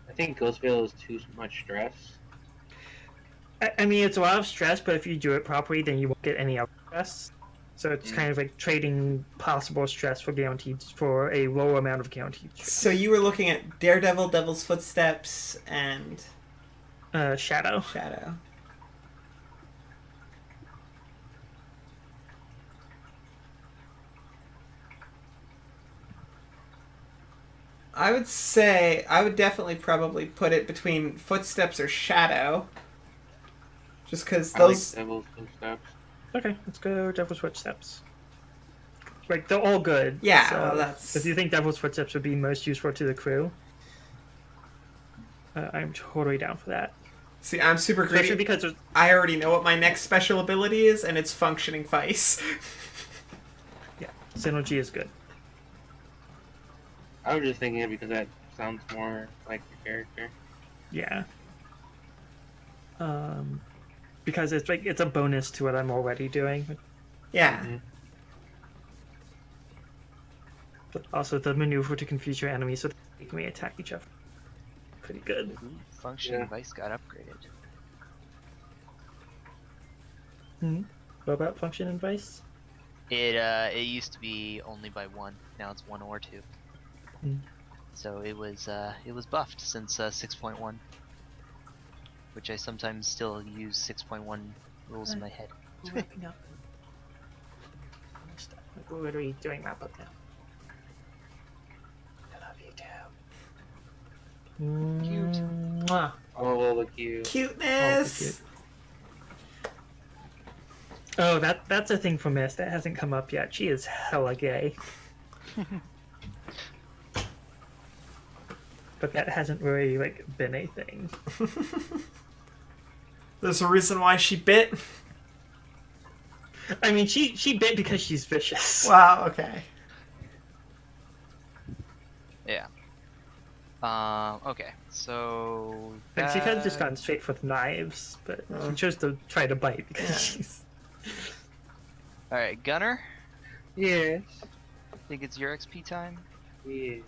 I think Ghostvale is too much stress. I mean, it's a lot of stress, but if you do it properly, then you won't get any other stress. So it's kind of like trading possible stress for a low amount of guaranteed stress. so you were looking at Daredevil, Devil's Footsteps, and Shadow. Shadow. I would say I would definitely probably put it between Footsteps or Shadow. Just because those. I like Devil's Footsteps. Okay, let's go Devil's Footsteps. Like, they're all good. Yeah, so well, that's- if you think Devil's Footsteps would be most useful to the crew, I'm totally down for that. See, I'm super Especially greedy. because there's, I already know what my next special ability is, and it's Functioning Vice. yeah, Synergy is good. I was just thinking it because that sounds more like your character. Yeah. Because it's a bonus to what I'm already doing. Yeah. Mhm. But also the maneuver to confuse your enemies so they can attack each other. Pretty good. Ooh, functioning Yeah. vice got upgraded. What about function and vice? It used to be only by 1. Now it's 1 or 2. Hmm. So it was buffed since 6.1, which I sometimes still use 6.1 rules in my head. Wrapping up. We're literally doing wrap up now. I love you too. Cute. Mwah. Oh, look you. Cuteness! Oh, that's a thing for Miss. That hasn't come up yet. She is hella gay. But that hasn't really been a thing. There's a reason why she bit. I mean, she bit because she's vicious. Wow, okay. Yeah. Okay. So. And she could have just that- gone straight for the knives, but Oh. she chose to try to bite because Yeah. she's. All right, Gunner. Yes. I think it's your XP time. Yeah.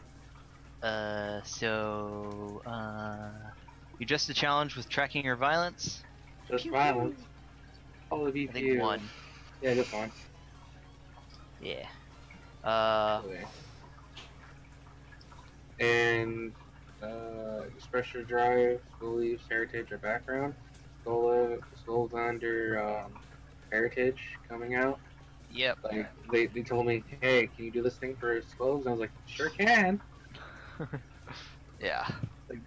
You just a challenge with tracking your violence. Just Pew, violence. All of you. I think 1. Yeah, just one. Yeah. Okay. And express your drive, beliefs, heritage, or background. Skulls under heritage coming out. Yep. Like they told me, hey, can you do this thing for skulls? And I was like, sure can. Yeah. Like-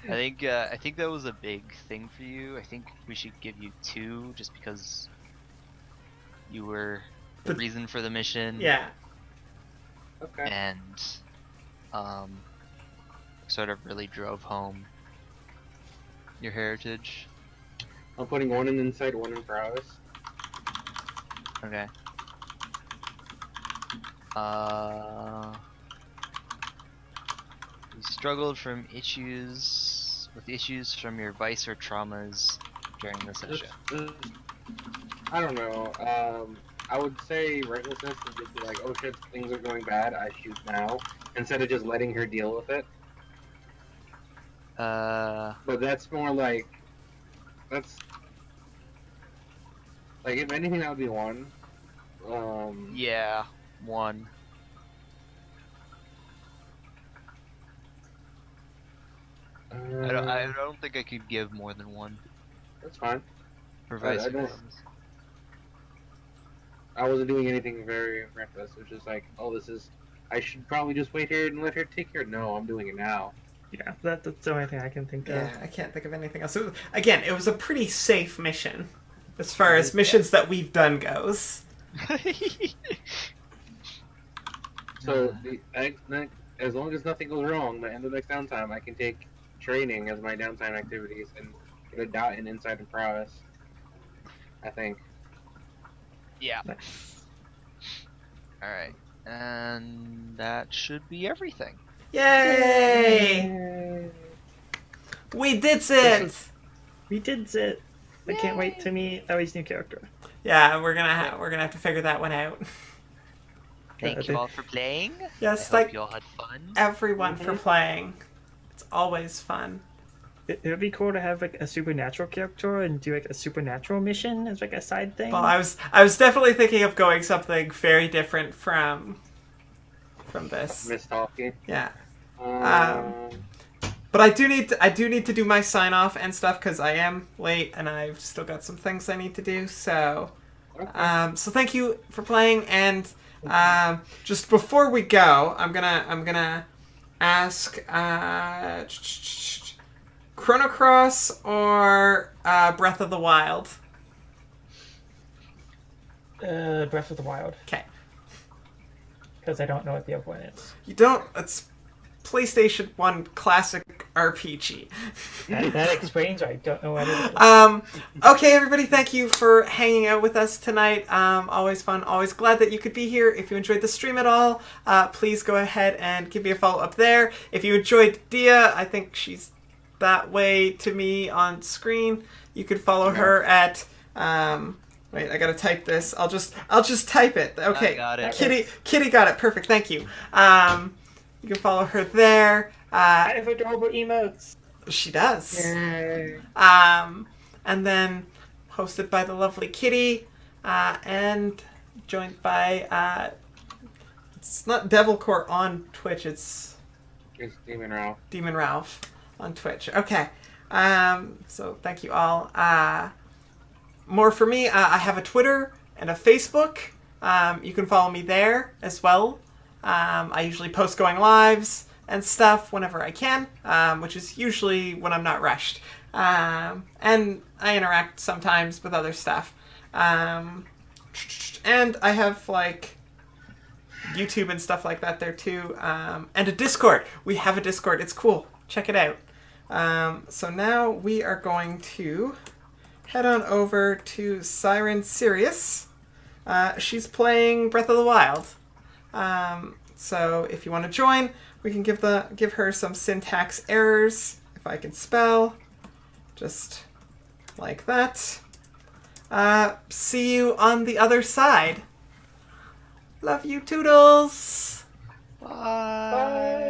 I think that was a big thing for you. I think we should give you 2 just because you were the But- reason for the mission. Yeah. Okay. And sort of really drove home your heritage. I'm putting 1 in insight, 1 in prowess. Okay. You struggled with issues from your vice or traumas during the session. I don't know. I would say recklessness would just be like, oh shit, things are going bad, I shoot now, instead of just letting her deal with it. But that's more like, that's, like, if anything, that would be 1. Yeah, 1. I don't think I could give more than 1 That's fine. for I vice don't- versa. I wasn't doing anything very reckless. It was just like, oh, this is, I should probably just wait here and let her take care. No, I'm doing it now. Yeah, that's the only thing I can think of. Yeah, I can't think of anything else. Again, it was a pretty safe mission, as far as missions that we've done goes. So as long as nothing goes wrong, the end of next downtime, I can take training as my downtime activities and get a dot in insight and prowess. I think. Yeah. Nice. Alright. And that should be everything. Yay! We did it! We did it. I can't wait to meet Ellie's new character. Yeah, we're gonna have to figure that one out. Thank you all for playing. Yes, I hope thank you all had fun. everyone for playing. It's always fun. It would be cool to have like a supernatural character and do like a supernatural mission as like a side thing. Well, I was definitely thinking of going something very different from this. Miss Talkie. Yeah. But I do need to do my sign off and stuff because I am late and I've still got some things I need to do. So, so thank you for playing. And just before we go, I'm gonna ask Chrono Cross or Breath of the Wild. Breath of the Wild, Okay. because I don't know what the other one is. You don't. It's PlayStation 1 classic RPG. That explains why I don't know what it is. Okay, everybody, thank you for hanging out with us tonight. Always fun, always glad that you could be here. If you enjoyed the stream at all, please go ahead and give me a follow up there. If you enjoyed Dia, I think she's that way to me on screen. You could follow her at wait, I gotta type this. I'll just type it. Okay. I got it. Kitty got it. Perfect. Thank you. You can follow her there. I have adorable emotes. She does. Yay. And then hosted by the lovely Kitty, and joined by it's not Devilcore on Twitch. It's Demon Ralph. Demon Ralph on Twitch. Okay. So thank you all. More for me. I have a Twitter and a Facebook. You can follow me there as well. I usually post going lives and stuff whenever I can, which is usually when I'm not rushed. And I interact sometimes with other stuff. And I have like YouTube and stuff like that there too. And a Discord. We have a Discord. It's cool. Check it out. So now we are going to head on over to Siren Sirius. She's playing Breath of the Wild. So if you want to join, we can give her some syntax errors, if I can spell, just like that. See you on the other side. Love you, Toodles! Bye.